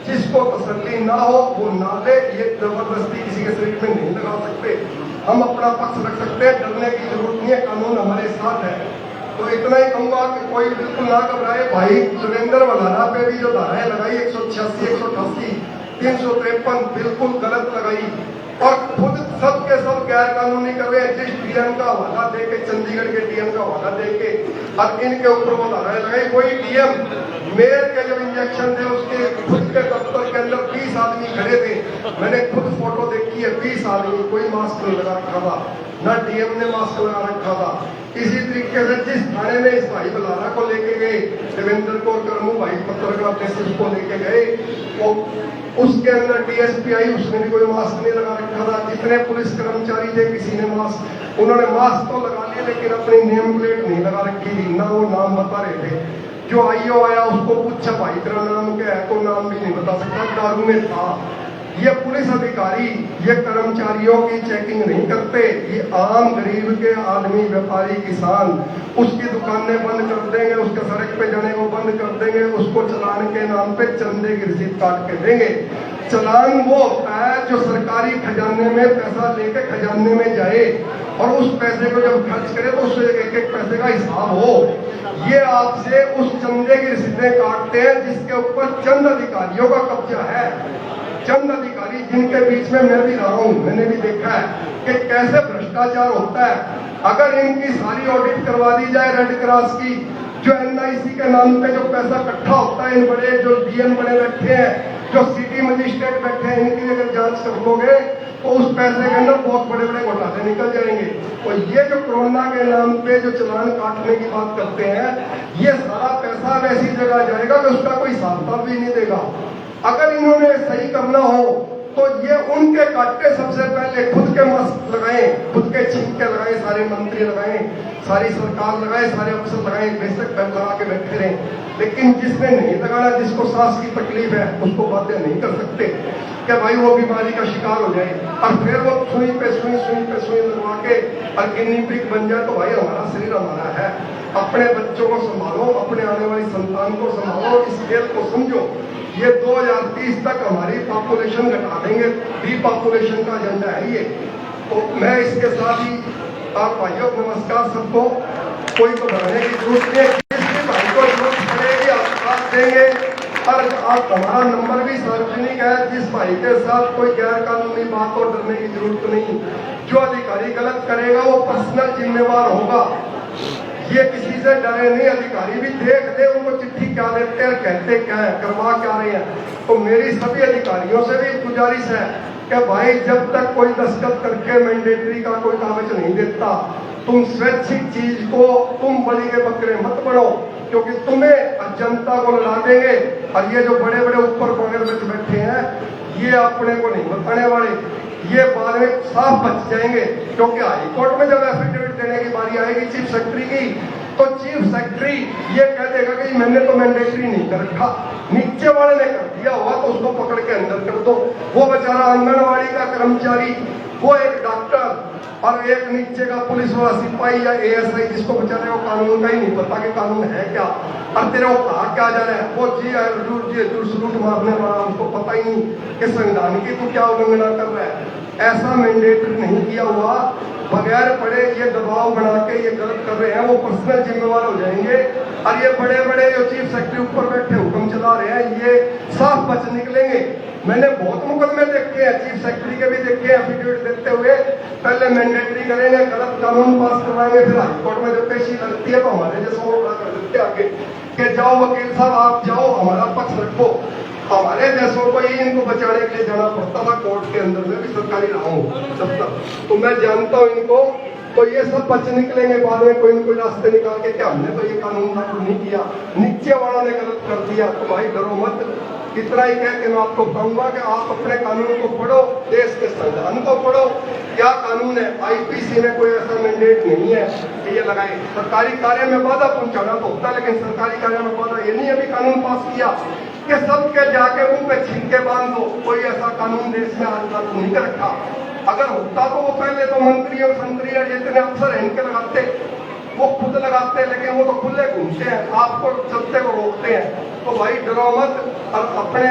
जिसको तसल्ली ना हो वो ना ले। ये जबरदस्ती किसी के शरीर में नहीं लगा सकते। हम अपना पक्ष रख सकते हैं, डरने की जरूरत नहीं है, कानून हमारे साथ है। तो इतना ही कहूंगा कि कोई बिल्कुल ना घबराए। भाई सुरेंद्र वलारा पे भी जो धाराएं लगाई 186, 188, 353 बिल्कुल गलत लगाई और खुद सब के सब गैर कानूनी कर रहे हैं, जिस डीएम का हवाला दे के, चंडीगढ़ के डीएम का हवाला दे के अब इनके ऊपर वो धाराएं लगाई। कोई डीएम मेयर के जो इंजेक्शन थे उसके खुद के दफ्तर के अंदर 20 आदमी खड़े थे, मैंने खुद फोटो देखी है, 20 आदमी, कोई मास्क नहीं लगा रखा था, ना डीएम ने मास्क लगा रखा था। इसी तरीके से जिस थाने में इस भाई बलारा को लेके गए, देवेंद्र को, करमू भाई पत्रकार बेसिस को लेके गए, वो उसके अंदर डीएसपी आई, उसने भी कोई मास्क नहीं लगा रखा था। जितने पुलिस कर्मचारी थे किसी ने मास्क, उन्होंने मास्क तो लगा लिए लेकिन अपनी नेम प्लेट नहीं लगा रखी थी, ना वो नाम बता रहे थे। जो आईओ आया उसको पूछा भाई तेरा नाम क्या है, तो नाम भी नहीं बता सकता, दारू में था। ये पुलिस अधिकारी ये कर्मचारियों की चेकिंग नहीं करते, ये आम गरीब के आदमी, व्यापारी, किसान उसकी दुकानें बंद कर देंगे, उसके सड़क पे जाने को बंद कर देंगे, उसको चलान के नाम पे चंदे की रसीद काट के देंगे। चलान वो होता है जो सरकारी खजाने में पैसा लेके खजाने में जाए और उस पैसे को जब खर्च करे तो उससे एक एक पैसे का हिसाब हो। ये आपसे उस चंदे की रसीदें काटते हैं जिसके ऊपर चंद अधिकारियों का कब्जा है। चंद अधिकारी जिनके बीच में मैं भी रहा हूं, मैंने भी देखा है कि कैसे भ्रष्टाचार होता है। अगर इनकी सारी ऑडिट करवा दी जाए रेड क्रॉस की, जो एनआईसी के नाम पे जो पैसा इकट्ठा होता है, इन बड़े जो डीएम बने बैठे हैं, जो सिटी मजिस्ट्रेट बैठे हैं, इनकी अगर जांच कर लोगे तो उस पैसे के अंदर बहुत बड़े बड़े घोटाले निकल जाएंगे। और ये जो कोरोना के नाम पे जो चलान काटने की बात करते हैं, ये सारा पैसा वैसी जगह जाएगा कि उसका कोई हिसाब भी नहीं देगा। अगर इन्होंने सही करना हो तो ये उनके काटे सबसे पहले खुद के मस्क लगाएं, खुद के छिंके लगाएं, सारे मंत्री लगाएं, सारी सरकार लगाए, सारे अफसर लगाए, बेशक बैठ लगा के बैठे रहे। लेकिन जिसने नहीं लगाना, जिसको सांस की तकलीफ है, उसको बातें नहीं कर सकते कि भाई वो बीमारी का शिकार हो जाए और फिर वो सुई पे सुई लगवा के और गिनी पिक बन जाए। तो भाई हमारा शरीर हमारा है, अपने बच्चों को संभालो, अपने आने वाली संतान को संभालो, इस खेल को समझो। ये 2030 तक हमारी पॉपुलेशन घटा देंगे, डीपॉपुलेशन का एजेंडा है ये। तो मैं इसके साथ ही आप भाइयों नमस्कार सबको, कोई घबराने की जरूरत नहीं है, किसी भाई को जरूरत पड़ेगी आप साथ देंगे। और आप हमारा नंबर भी सार्वजनिक है, जिस भाई के साथ कोई गैर कानूनी बात हो डरने की जरूरत नहीं। जो अधिकारी गलत करेगा वो पर्सनल जिम्मेवार होगा, ये किसी से डरे नहीं। अधिकारी भी देख ले उनको चिट्ठी क्या देते हैं, कहते क्या है, करवा क्या रहे हैं। तो मेरी सभी अधिकारियों से भी गुजारिश है कि भाई जब तक कोई दस्तखत करके मैंडेटरी का कोई कागज नहीं देता, तुम स्वैच्छिक चीज को तुम बलि के बकरे मत बनो, क्योंकि तुम्हें जनता को लड़ा देंगे। और ये जो बड़े बड़े ऊपर कांग्रेस में बैठे हैं, ये अपने को नहीं बताने वाले, ये बाद में साफ बच जाएंगे। क्योंकि हाईकोर्ट में जब एफिडेविट देने की बारी आएगी चीफ सेक्रेटरी की, तो चीफ सेक्रेटरी ये कह देगा कि मैंने तो मैंडेटरी नहीं कर रखा, नीचे वाले ने कर दिया हुआ, तो उसको पकड़ के अंदर कर दो। वो बेचारा आंगनवाड़ी का कर्मचारी, वो एक डॉक्टर और एक नीचे का पुलिस वाला सिपाही या एएसआई, जिसको बेचारे को कानून का ही नहीं पता कि कानून है क्या और तेरे को कहा क्या जा रहा है, वो सलूट मारने वाला, उसको पता ही नहीं कि संविधान की तू क्या उल्लंघना कर रहा है। ऐसा मैंडेटरी नहीं किया हुआ, बगैर पढ़े ये दबाव बना के ये गलत कर रहे हैं, वो पर्सनल जिम्मेवार हो जाएंगे। और ये बड़े बड़े जो चीफ सेक्रेटरी ऊपर बैठे हुक्म चला रहे हैं, ये साफ बच निकलेंगे। मैंने बहुत मुकदमे देखे हैं, चीफ सेक्रेटरी के भी देखे हैं, एफिडेविट देते हुए पहले मैंडेटरी करेंगे, गलत कानून पास करवाएंगे, फिर हाईकोर्ट में जब पेशी लगती है तो हमारे जैसे वो कर देते आगे कि जाओ वकील साहब आप जाओ, हमारा पक्ष रखो। हमारे जैसों को ही इनको बचाने के लिए जाना पड़ता था कोर्ट के अंदर, में भी सरकारी रहा हूँ जब तक, तो मैं जानता हूँ इनको। तो ये सब बच निकलेंगे बाद में, कोई न कोई रास्ते निकाल के, क्या हमने तो ये कानून लागू नहीं किया, नीचे वालों ने गलत कर दिया। तो भाई डरो मत, इतना ही कह के मैं आपको कहूंगा कि आप अपने कानून को पढ़ो, देश के संविधान को पढ़ो, क्या कानून है। आईपीसी में कोई ऐसा मैंडेट नहीं है कि ये लगाए। सरकारी कार्य में बाधा पहुंचाना तो होता है, लेकिन सरकारी कार्य में बाधा ये नहीं अभी कानून पास किया कि सबके जाके मुंह पे छींके बांध दो। कोई ऐसा कानून देश में आज तक नहीं कर रखा। अगर होता तो वो पहले तो मंत्री और संतरी जितने अफसर हैं इनके लगाते, वो खुद लगाते, लेकिन वो तो खुले घूमते हैं, आपको चलते को रोकते हैं। तो भाई डरो मत और अपने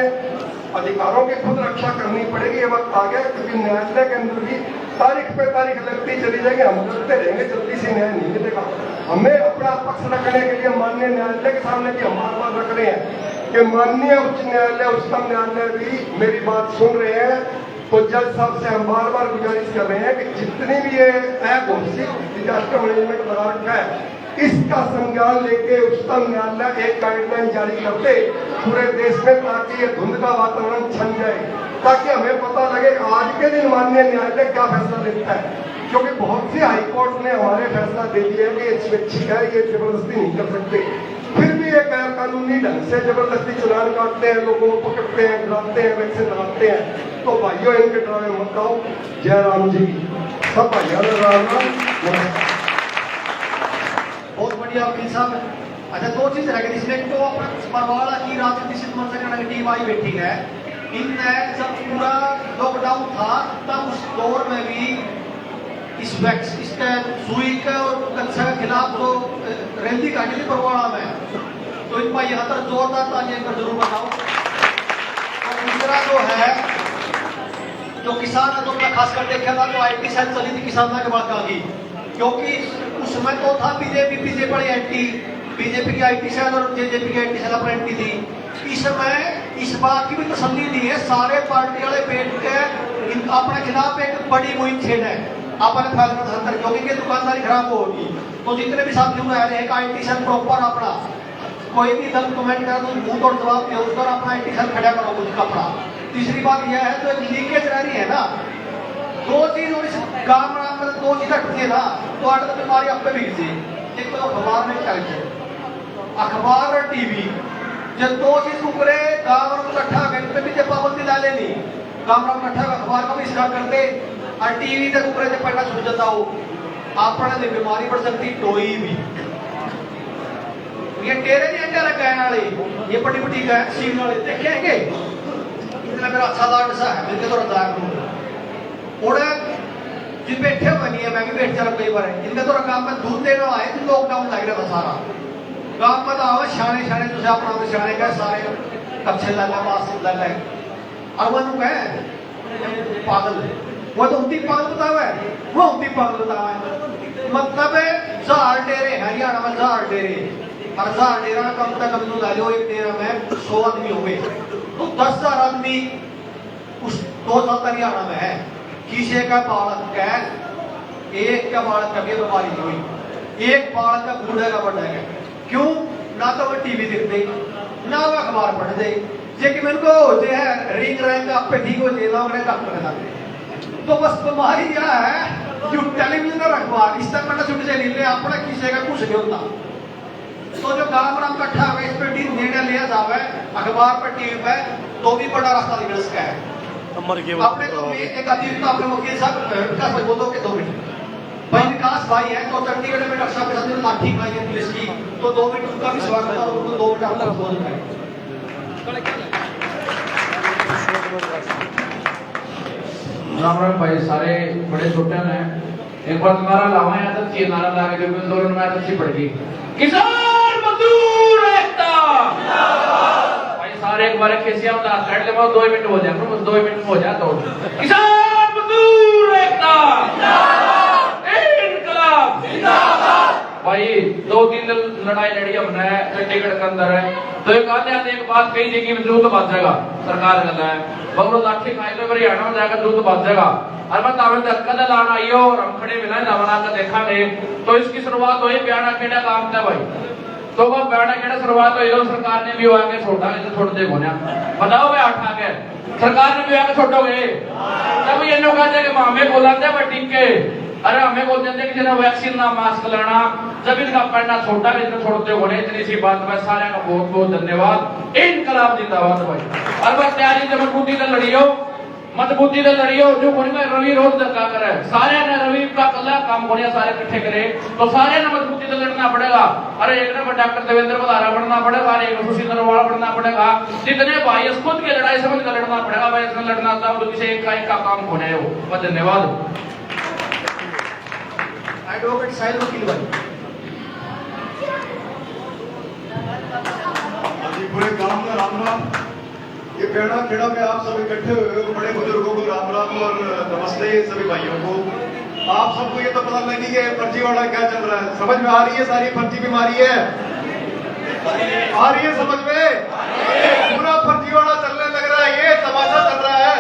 अधिकारों की खुद रक्षा करनी पड़ेगी। ये वक्त आ गया, क्योंकि न्यायालय के अंदर भी तारीख पे तारीख लगती चली जाएगी, हम लड़ते रहेंगे, जल्दी से न्याय नहीं मिलेगा। हमें अपना पक्ष रखने के लिए माननीय न्यायालय के सामने भी हम बात रख रहे हैं कि माननीय उच्च न्यायालय, उच्चतम न्यायालय भी मेरी बात सुन रहे हैं तो जज साहब से हम बार बार गुजारिश कर रहे हैं कि जितने भी ये ऐप डिजास्टर मैनेजमेंट बना रखा है, इसका संज्ञान लेके उच्चतम न्यायालय एक गाइडलाइन जारी करते पूरे देश में, ताकि ये धुंध का वातावरण छन जाए, ताकि हमें पता लगे आज के दिन माननीय न्यायालय क्या फैसला देता है। क्योंकि बहुत सी हाईकोर्ट ने हमारे फैसला दे दिया है कि ये स्वैच्छिक है, ये जबरदस्ती नहीं कर सकते, फिर भी ये गैर कानूनी ढंग से जबरदस्ती चलान काटते हैं, लोगों को पकड़ते हैं, डराते हैं, वैक्सीन लगाते हैं। तो भाइयों, इनके ड्रामे मत आओ। जय राम जी की सब भाइयों ने राम राम। बहुत बढ़िया वकील साहब। अच्छा, दो चीज रह गई इसमें, तो परवाला की राजनीति से समझ टीम आई बैठी है। इनने जब पूरा लॉकडाउन था तब उस दौर में भी इसके सुई के और कच्चे के खिलाफ तो रैली काटी थी परवाड़ा में, तो इन पर यहाँ पर जोरदार तालियां कर जरूर बताओ। और दूसरा जो है, जो किसान आंदोलन खासकर देखा था तो IT सेल चली थी किसानों के बाद की, क्योंकि उसमें तो था बीजेपी बड़ी एंटी, बीजेपी की IT सेल और जेजेपी की IT सेल अपनी एंटी थी। इसमें इस बात की भी तसल्ली दी है, सारे पार्टी वाले बैठ के अपने खिलाफ एक बड़ी मुहिम छेड़ है अपने फैसला अंदर, क्योंकि दुकानदारी खराब होगी। तो जितने भी साथी रह रहे हैं IT सेल प्रॉपर अपना, कोई भी दल कमेंट कर तो मुंह तोड़ जवाब दे, उस पर अपना IT सेल खड़ा करो कुछ कपड़ा। तीसरी बात यह है, तो एक लीकेज रह रही है ना, दो चीज और इस काम में दो चीज हटती है ना, तो आठ बीमारी आप पे भी गिरती। एक तो अखबार में चलते, अखबार और टीवी, जब दो चीज ऊपरे काम इकट्ठा करते भी जब पाबंदी डाले नहीं, काम इकट्ठा अखबार का भी इसका करते और टीवी तक ऊपरे जब पढ़ना छूट जाता हो, आपने बीमारी बढ़ सकती टोई भी। ये टेरे नहीं अंडा लगा वाले, ये बड़ी बड़ी सीन वाले देखेंगे, इतना मेरा अच्छा लाड सा है, मेरे तो रजाक और जिन बैठे हुए नहीं है, मैं भी बैठ चला कई बार, इनका तो काम में दूध देना है, जिन लॉकडाउन लग रहा था सारा काम में तो आवा शाने शाने तुझे अपना शाने का सारे कच्चे लगा मास लगा और वो लोग है पागल, वो तो उनकी पागल बतावा है, वो उनकी पागल बतावा है। मतलब है जार डेरे हरियाणा में जार डेरे, और जार डेरा कम तक कम ला लो, एक डेरा में 100 आदमी हो गए, तो 10,000 आदमी उस 2 साल तक हरियाणा में है। किसी का बालक कैद, एक का बालक कभी बीमारी नहीं हुई, एक बालक का बूढ़े का बढ़ जाएगा। क्यों? ना तो वो टीवी देखते, ना वो अखबार पढ़ते, लेकिन मेरे को होते हैं रिंग रैंक आप पे ठीक हो जाएगा, उन्हें डॉक्टर बताते। तो बस बीमारी क्या है, जो टेलीविजन और अखबार इस तक मैंने छुट्टी से नहीं ले, अपना किसी का कुछ नहीं होता। तो जो गांव में इकट्ठा हुए इस पे निर्णय लिया जावे अखबार पर टीवी पे, तो भी बड़ा रास्ता निकल सकता है। अपने तो एक अतिरिक्त अपने वकील साहब विकास भाई बोलो के 2 मिनट भाई, विकास भाई है तो चंडीगढ़ में डॉक्टर साहब के साथ लाठी खाई है पुलिस की, तो 2 मिनट उनका भी स्वागत और उनको 2 मिनट आपका बोल रहे हैं। राम राम भाई, सारे बड़े छोटे हैं। एक बार तुम्हारा लावा है तो ये नारा ला के जो आंदोलन में अच्छी पड़ गई, किसान मजदूर एकता भाई, सारे एक बार कैसे हम हाथ काट ले, 2 मिनट हो जाए, बस 2 मिनट हो जाए तो किसान मजदूर एकता इनकलाब जिंदाबाद भाई। 2-3 लड़ाई लड़ी हमने चंडीगढ़ के अंदर है, तो एक आते एक बात कही थी कि दूध बात जाएगा, सरकार कहता है बगलो लाठी खाए तो हरियाणा में जाकर दूध बात जाएगा, और मैं तावे धक्का दे लाना आई हो और हम खड़े मिला ना बना कर देखा गए। तो इसकी शुरुआत हुई ब्याणा खेड़ा काम था भाई, तो वो ब्याणा खेड़ा शुरुआत हुई, सरकार ने भी आके छोड़ा छोड़ दे बोना बताओ भाई, आठ आके सरकार ने भी आके छोड़ोगे, तब ये लोग कहते कि हमें बोला था ठीक है, अरे हमें बोलते थे कि वैक्सीन ना मास्क लाना, जब इनका पढ़ना छोटा इतना छोड़ते हो, इतनी सी बात। मैं सारे का बहुत बहुत धन्यवाद। इनकलाब जिंदाबाद भाई। और बस तैयारी से मजबूती से लड़ियो, मजबूती से लड़ियो, जो कोई में रवि रोज धक्का करे, सारे ने रवि का कला काम होने सारे इकट्ठे करे, तो सारे ने मजबूती से लड़ना पड़ेगा। अरे एक ने डॉक्टर देवेंद्र बधारा बढ़ना पड़ेगा, एक सुशील नरवाल बढ़ना पड़ेगा, जितने भाई इस खुद की लड़ाई समझ कर लड़ना पड़ेगा भाई, इसमें लड़ना था तो किसी एक का काम होने हो। धन्यवाद। एडवोकेट साहिल वकील भाई। पूरे गांव में राम राम। ये बेड़ा खेड़ा में आप सब इकट्ठे हुए हो, बड़े बुजुर्गों को राम राम और नमस्ते सभी भाइयों को। आप सबको ये तो पता लगी कि फर्जीवाड़ा क्या चल रहा है, समझ में आ रही है? सारी फर्जी बीमारी है, आ रही है समझ में? पूरा फर्जीवाड़ा चलने लग रहा है, ये तमाशा चल रहा है।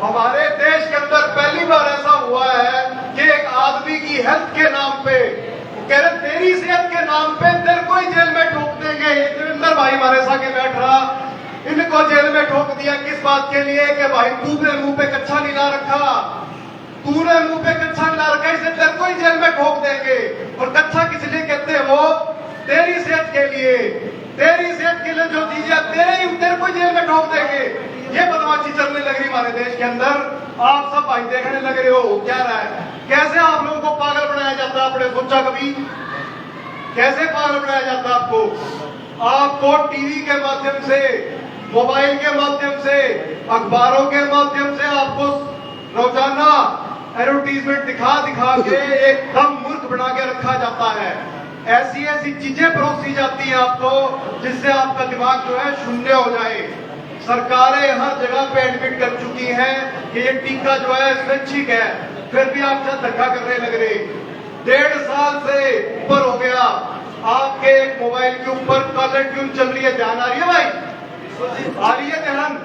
हमारे देश के अंदर पहली बार ऐसा हुआ है कि एक आदमी की हेल्थ के नाम पे कह रहे तेरी सेहत के नाम पे तेरे को ही जेल में ठोक देंगे। ये देवेंद्र भाई हमारे साथ बैठ रहा, इनको जेल में ठोक दिया किस बात के लिए कि भाई तूने मुंह पे कच्छा नहीं ला रखा, तूने मुंह पे कच्छा नहीं ला रखा, इसलिए तेरे को ही जेल में ठोक देंगे। और कच्छा किस लिए कहते हैं? वो तेरी सेहत के लिए, तेरी सेहत के लिए जो दीजिए तेरे को जेल में ठोक देंगे। ये बदमाशी चलने लग रही हमारे देश के अंदर। आप सब भाई देखने लग रहे हो क्या रहा है, कैसे आप लोगों को पागल बनाया जाता है। आपने सोचा कभी कैसे पागल बनाया जाता है आपको? आपको टीवी के माध्यम से, मोबाइल के माध्यम से, अखबारों के माध्यम से आपको रोजाना एडवर्टीजमेंट दिखा दिखा के एकदम मूर्ख बना के रखा जाता है। ऐसी ऐसी चीजें परोसी जाती हैं आपको जिससे आपका दिमाग जो है शून्य हो जाए। सरकारें हर जगह पे एडमिट कर चुकी हैं कि ये टीका जो है स्वैच्छिक है, फिर भी आप साथ धक्का करने लग रहे। 1.5 साल से ऊपर हो गया, आपके एक मोबाइल के ऊपर कॉलर ट्यून चल रही है। ध्यान आ रही है भाई? आ रही है ध्यान?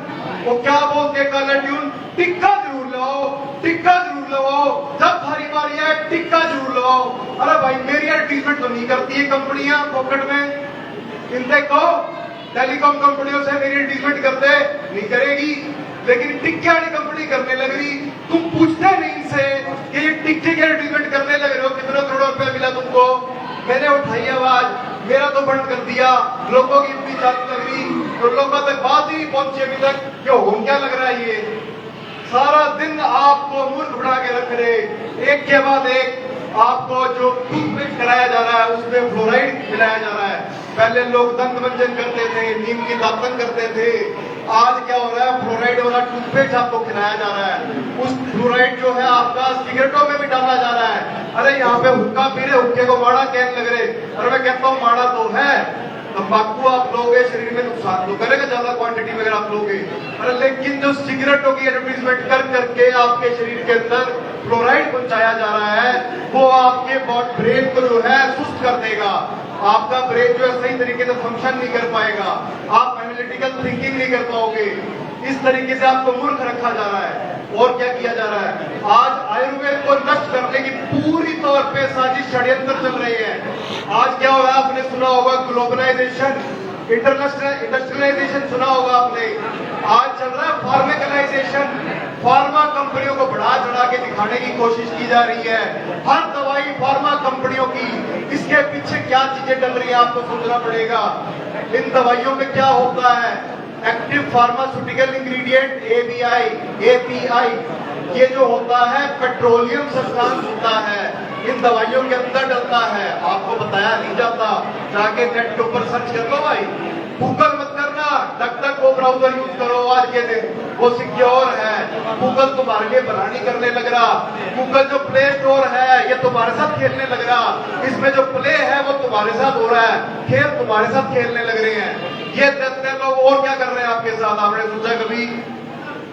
वो क्या बोलते हैं कॉलर ट्यून? टिक्का जरूर लगाओ, टिक्का जरूर लगाओ, जब भारी बारी है टिक्का जरूर लगाओ। अरे भाई मेरी एडवर्टीजमेंट तो नहीं करती है कंपनियां पॉकेट में। इनसे कहो टेलीकॉम कंपनियों से मेरी एडवर्टीजमेंट करते नहीं करेगी, लेकिन टिक्के वाली कंपनी करने लग रही। तुम पूछते नहीं इनसे कि ये टिक्के की एडवर्टीजमेंट करने लग रहे हो, कितने करोड़ रुपए मिला तुमको? मैंने उठाई आवाज, मेरा तो बंद कर दिया, लोगों की इतनी चालू लग रही तो लोगों तक बात ही नहीं पहुंची अभी तक। क्यों हो क्या लग रहा है? ये सारा दिन आपको मूर्ख बना के रख रहे, एक के बाद एक आपको जो टूथपेस्ट कराया जा रहा है उसमें फ्लोराइड मिलाया जा रहा है। पहले लोग दंत मंजन करते थे, नीम की दातन करते थे, आज क्या हो रहा है? फ्लोराइड वाला टूथपेस्ट आपको खिलाया जा रहा है। उस फ्लोराइड जो है आपका सिगरेटों में भी डाला जा रहा है। अरे यहाँ पे हुक्का पी रहे, हुक्के को माड़ा कहने लग रहे। अरे मैं कहता हूँ माड़ा तो है, तंबाकू आप लोगे शरीर में नुकसान तो करेगा ज्यादा क्वांटिटी में अगर आप लोगे। अरे लेकिन जो सिगरेटों की एडवर्टीजमेंट कर करके आपके शरीर के अंदर फ्लोराइड पहुंचाया जा रहा है, वो आपके ब्रेन को जो है सुस्त कर देगा। आपका ब्रेन जो है सही तरीके से फंक्शन नहीं कर पाएगा, आप एनालिटिकल थिंकिंग नहीं कर पाओगे। इस तरीके से आपको मूर्ख रखा जा रहा है। और क्या किया जा रहा है? आज आयुर्वेद को नष्ट करने की पूरी तौर पे साजिश षड्यंत्र चल रही है। आज क्या हुआ? आपने सुना होगा ग्लोबलाइजेशन, इंडस्ट्रियलाइजेशन सुना होगा आपने। आज चल रहा है फार्मेकलाइजेशन, फार्मा कंपनियों को बढ़ा चढ़ा के दिखाने की कोशिश की जा रही है। हर दवाई फार्मा कंपनियों की, इसके पीछे क्या चीजें डल रही है आपको सोचना पड़ेगा। इन दवाइयों में क्या होता है? एक्टिव फार्मास्यूटिकल इंग्रेडिएंट API, ये जो होता है पेट्रोलियम सब्सटेंस होता है, इन दवाइयों के अंदर डलता है। आपको बताया नहीं जाता, जाके नेट के ऊपर सर्च कर लो भाई। गूगल मत करना, डक वो ब्राउजर यूज करो आज के दिन, वो सिक्योर है। गूगल तुम्हारे लिए भला नहीं करने लग रहा। गूगल जो प्ले स्टोर है ये तुम्हारे साथ खेलने लग रहा। इसमें जो प्ले है वो तुम्हारे साथ हो रहा है, खेल तुम्हारे साथ खेलने लग रहे हैं। ये देखते लोग और क्या कर रहे हैं आपके साथ? आपने सोचा कभी?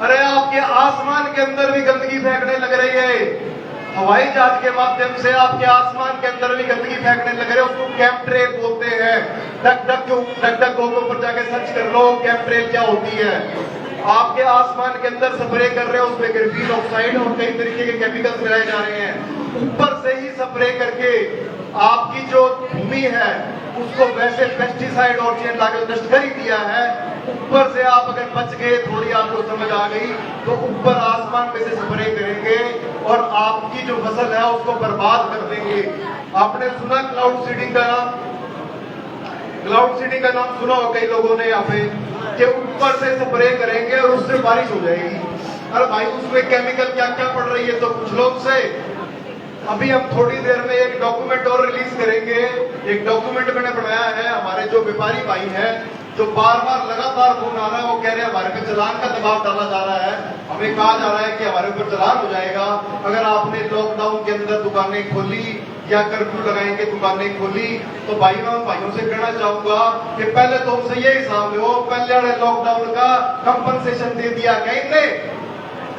अरे आपके आसमान के अंदर भी गंदगी फेंकने लग रही है। हवाई जहाज के माध्यम से आपके आसमान के अंदर भी गंदगी फेंकने लग रहे हैं। उसको कैम्पट्रेल बोलते हैं। डक गूगल पर जाके सर्च कर लो कैम्पट्रेल क्या होती है। आपके आसमान के अंदर स्प्रे कर रहे हैं, उसमें ग्रेफीन ऑक्साइड और कई तरीके के केमिकल्स मिलाए जा रहे हैं। ऊपर से ही स्प्रे करके आपकी जो भूमि है उसको वैसे पेस्टिसाइड और चीज लाकर नष्ट कर ही दिया है। ऊपर से आप अगर बच गए, थोड़ी आपको समझ आ गई, तो ऊपर आसमान में से स्प्रे करेंगे और आपकी जो फसल है उसको बर्बाद कर देंगे। आपने सुना क्लाउड सीडिंग का नाम? क्लाउड सीडिंग का नाम सुना हो कई लोगों ने यहाँ पे, कि ऊपर से स्प्रे करेंगे और उससे बारिश हो जाएगी। अरे भाई उसमें केमिकल क्या क्या पड़ रही है तो कुछ लोग से। अभी हम थोड़ी देर में एक डॉक्यूमेंट और रिलीज करेंगे। एक डॉक्यूमेंट मैंने बनाया है, हमारे जो व्यापारी भाई हैं जो बार बार लगातार फोन आ रहा है, वो कह रहे हैं हमारे पे चालान का दबाव डाला जा रहा है। हमें कहा जा रहा है कि हमारे ऊपर चालान हो जाएगा अगर आपने लॉकडाउन के अंदर दुकानें खोली या कर्फ्यू लगाएंगे दुकानें खोली। तो भाइयों से कहना चाहूंगा कि पहले तो हमसे ये हिसाब लो, पहले लॉकडाउन का कंपनसेशन दे दिया क्या इनने?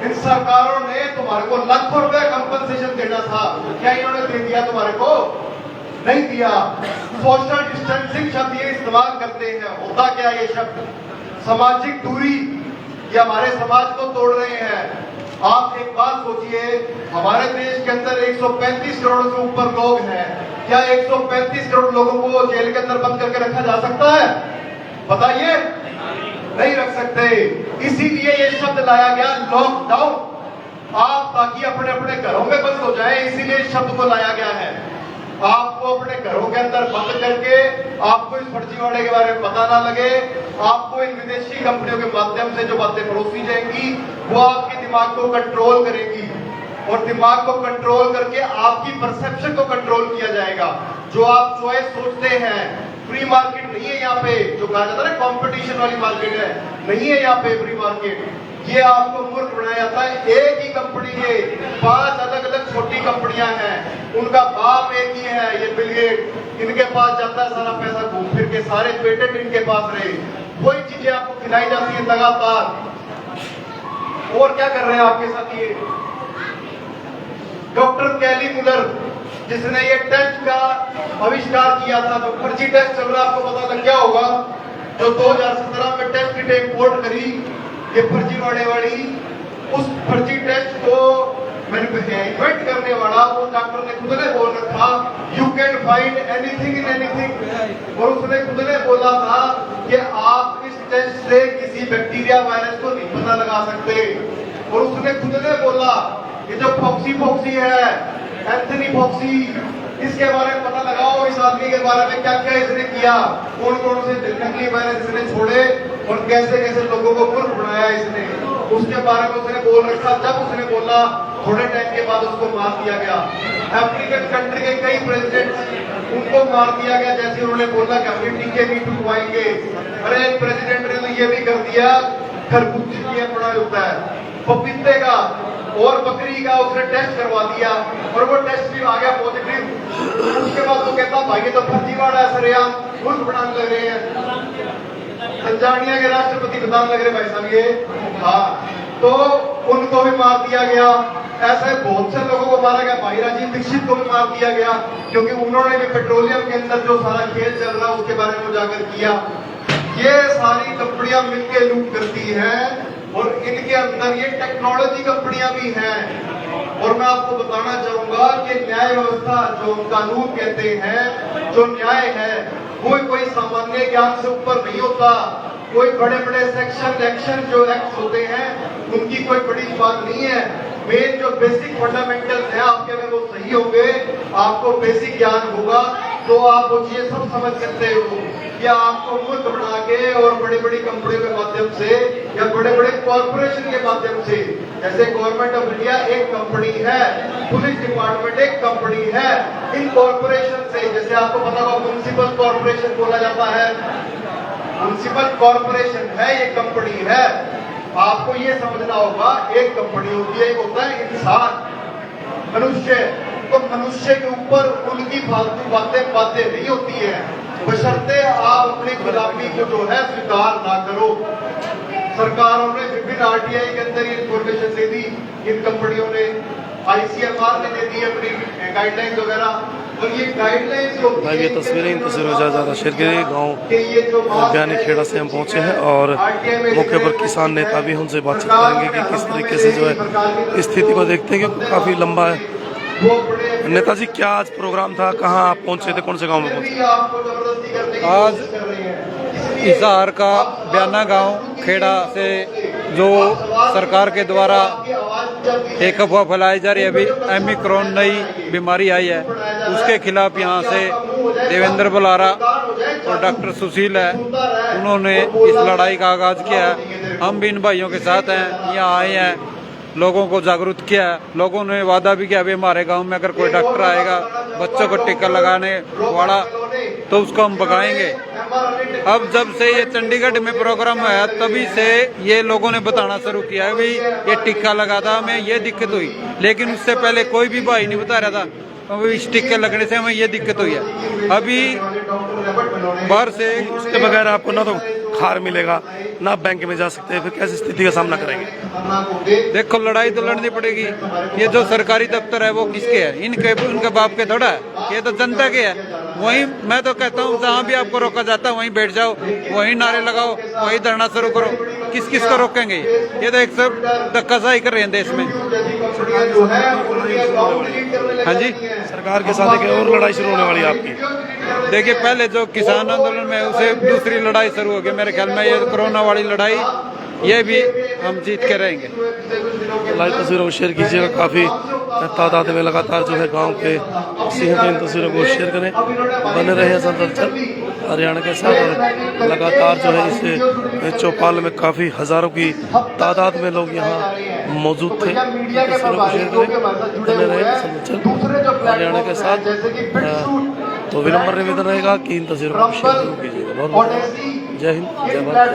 इन सरकारों ने तुम्हारे को लाखों रुपए कंपनसेशन देना था, क्या इन्होंने दे दिया तुम्हारे को? नहीं दिया। सोशल डिस्टेंसिंग शब्द ये इस्तेमाल करते हैं, होता क्या ये शब्द? सामाजिक दूरी, ये हमारे समाज को तोड़ रहे हैं। आप एक बात सोचिए, हमारे देश के अंदर 135 करोड़ से ऊपर लोग हैं। क्या 135 करोड़ लोगों को जेल के अंदर बंद करके रखा जा सकता है? बताइए, नहीं रख सकते। इसीलिए ये शब्द लाया गया लॉकडाउन, आप ताकि अपने अपने घरों में बंद हो जाए, इसीलिए इस शब्द को लाया गया है। आपको अपने घरों के अंदर बंद करके आपको इस फर्जीवाड़े के बारे में पता ना लगे, आपको इन विदेशी कंपनियों के माध्यम से जो बातें परोसी जाएंगी वो आपके दिमाग को कंट्रोल करेगी, और दिमाग को कंट्रोल करके आपकी परसेप्शन को कंट्रोल किया जाएगा। जो आप चॉइस सोचते हैं, फ्री मार्केट नहीं है यहाँ पे, जो कहा जाता है ना कंपटीशन वाली मार्केट है, नहीं है यहाँ पे फ्री मार्केट। ये आपको मूर्ख बनाया जाता है। एक ही कंपनी के 5 अलग अलग छोटी कंपनियां हैं, उनका बाप एक ही है, ये बिल गेट, इनके पास जाता है सारा पैसा, घूम फिर के सारे पेटेंट इनके पास रहे। वही चीजें आपको खिलाई जाती है लगातार। और क्या कर रहे हैं आपके साथ ये डॉक्टर कैली मुलर, जिसने ये टेस्ट का आविष्कार किया था, जो फर्जी टेस्ट चल रहा है, आपको पता लग गया होगा, जो 2017 में टेस्ट किट इंपोर्ट करी, ये फर्जीवाड़े वाली, उस फर्जी टेस्ट को इन्वेंट करने वाला वो डॉक्टर ने खुद ने बोल रखा, you can find anything in anything. और उसने खुद ने बोला था कि आप इस टेस्ट से किसी बैक्टीरिया वायरस को नहीं पता लगा सकते। और उसने खुद ने बोला कि जो फॉक्सी है, एंथनी फॉक्सी, इसके बारे में पता लगाओ, इस आदमी के बारे में क्या क्या इसने किया, कौन कौन से नकली वायरस इसने छोड़े और कैसे कैसे लोगों को मूर्ख बनाया इसने, उसके बारे में उसने बोल रखा। जब उसने बोला, थोड़े टाइम के बाद उसको मार दिया गया। अफ्रीकन कंट्री के कई प्रेसिडेंट, उनको मार दिया गया जैसे उन्होंने बोला कि हम टीके नहीं टुकवाएंगे। अरे एक प्रेसिडेंट ने तो ये भी कर दिया, खरबूजे की बड़ा होता है, पपीते का और बकरी का उसने टेस्ट करवा दिया, और वो टेस्ट भी आ गया पॉजिटिव। उसके बाद वो कहता भाई ये तो फर्जीवाड़ा है, सरेआम मुल्क बनाने लग रहे हैं, तंजानिया के राष्ट्रपति बताने लग रहे भाई साहब ये। हाँ, तो उनको भी मार दिया गया। ऐसे बहुत से लोगों को मारा गया। भाई राजीव दीक्षित को भी मार दिया गया, क्योंकि उन्होंने भी पेट्रोलियम के अंदर जो सारा खेल चल रहा है उसके बारे में उजागर किया। ये सारी कंपनियां मिलकर लूट करती हैं, और इनके अंदर ये टेक्नोलॉजी कंपनियां भी हैं। और मैं आपको बताना चाहूंगा कि न्याय व्यवस्था, जो कानून कहते हैं, जो न्याय है, वो कोई सामान्य ज्ञान से ऊपर नहीं होता। कोई बड़े बड़े सेक्शन एक्शन जो एक्ट होते हैं, उनकी कोई बड़ी बात नहीं है। मेन जो बेसिक फंडामेंटल्स हैं आपके, अगर वो सही होंगे, आपको बेसिक ज्ञान होगा, तो आप वो चीजें सब समझ सकते हो। या आपको मुल्क बना के और बड़ी बड़ी कंपनियों के माध्यम से या बड़े बड़े कॉर्पोरेशन के माध्यम से, जैसे गवर्नमेंट ऑफ इंडिया एक कंपनी है, पुलिस डिपार्टमेंट एक कंपनी है, इन कॉर्पोरेशन से, जैसे आपको पता होगा म्युनिसिपल कॉर्पोरेशन बोला जाता है, म्युनिसिपल कॉर्पोरेशन है, ये कंपनी है। आपको ये समझना होगा, एक कंपनी होती है, एक होता है इंसान, मनुष्य। तो मनुष्य के ऊपर उनकी फालतू बातें नहीं होती है, बशर्ते आप अपनी गुलामी को जो है स्वीकार ना करो। सरकारों ने विभिन्न आरटीआई के अंदर ये इन्फॉर्मेशन दे दी, इन कंपनियों ने, ICMR ने दे दी अपनी गाइडलाइंस वगैरह। और ये गाइडलाइंस जो भाई ये तस्वीरें ज़्यादा शेयर के गाँव बयानी खेड़ा से हम पहुँचे हैं, और मौके पर किसान नेता भी उनसे बातचीत करेंगे कि किस तरीके से जो है स्थिति को देखते हैं, क्योंकि काफ़ी लंबा है। नेताजी, क्या आज प्रोग्राम था, कहाँ आप पहुँचे थे, कौन से गाँव में पहुँचे? आज हिसार का बयाना गांव खेड़ा से जो सरकार के द्वारा एक अफवाह फैलाई जा रही है, अभी ओमिक्रॉन नई बीमारी आई है, उसके खिलाफ यहाँ से देवेंद्र बलारा और डॉक्टर सुशील है, उन्होंने इस लड़ाई का आगाज किया है। हम भी इन भाइयों के साथ हैं, यहाँ आए हैं, लोगों को जागरूक किया है। लोगों ने वादा भी किया, अभी हमारे गांव में अगर कोई डॉक्टर आएगा बच्चों को टीका लगाने वाला, तो उसको हम भगाएंगे। अब जब से ये चंडीगढ़ में प्रोग्राम आया, तभी से ये लोगों ने बताना शुरू किया है, भाई ये टीका लगा था, हमें ये दिक्कत हुई, लेकिन उससे पहले कोई भी भाई नहीं बता रहा था इस टीके लगने से हमें ये दिक्कत हुई है। अभी बाहर से उसके बगैर आपको ना तो खार मिलेगा, ना बैंक में जा सकते, फिर कैसी स्थिति का सामना करेंगे? देखो, लड़ाई तो लड़नी पड़ेगी। ये जो सरकारी दफ्तर है वो किसके है? इनके बाप के थोड़ा है, ये तो जनता के है। वहीं मैं तो कहता हूँ, जहाँ भी आपको रोका जाता है वहीं बैठ जाओ, वहीं नारे लगाओ, वहीं धरना शुरू करो। किस किस को रोकेंगे? ये तो एक सब धक्काशाही कर रहे हैं देश में। हाँ जी, सरकार के साथ एक और लड़ाई शुरू होने वाली है आपकी। देखिए पहले जो किसान आंदोलन में उसे दूसरी लड़ाई शुरू होगी मेरे ख्याल में। ये कोरोना वाली लड़ाई ये भी हम जीत के रहेंगे। लाइव तस्वीरों को शेयर कीजिएगा, काफ़ी तादाद में लगातार जो है गांव के वासी हैं, तो इन तस्वीरों को शेयर करें, बने रहे संदर्भ हरियाणा के साथ। और लगातार जो है इस चौपाल में काफ़ी हज़ारों की तादाद में लोग यहाँ मौजूद थे। तस्वीरों को शेयर करें, बने रहे संदर्भ हरियाणा के साथ। तो विनम्र निवेदन रहेगा कि इन तस्वीरों को शेयर जरूर कीजिएगा। बहुत बहुत जय हिंद, जय भारत।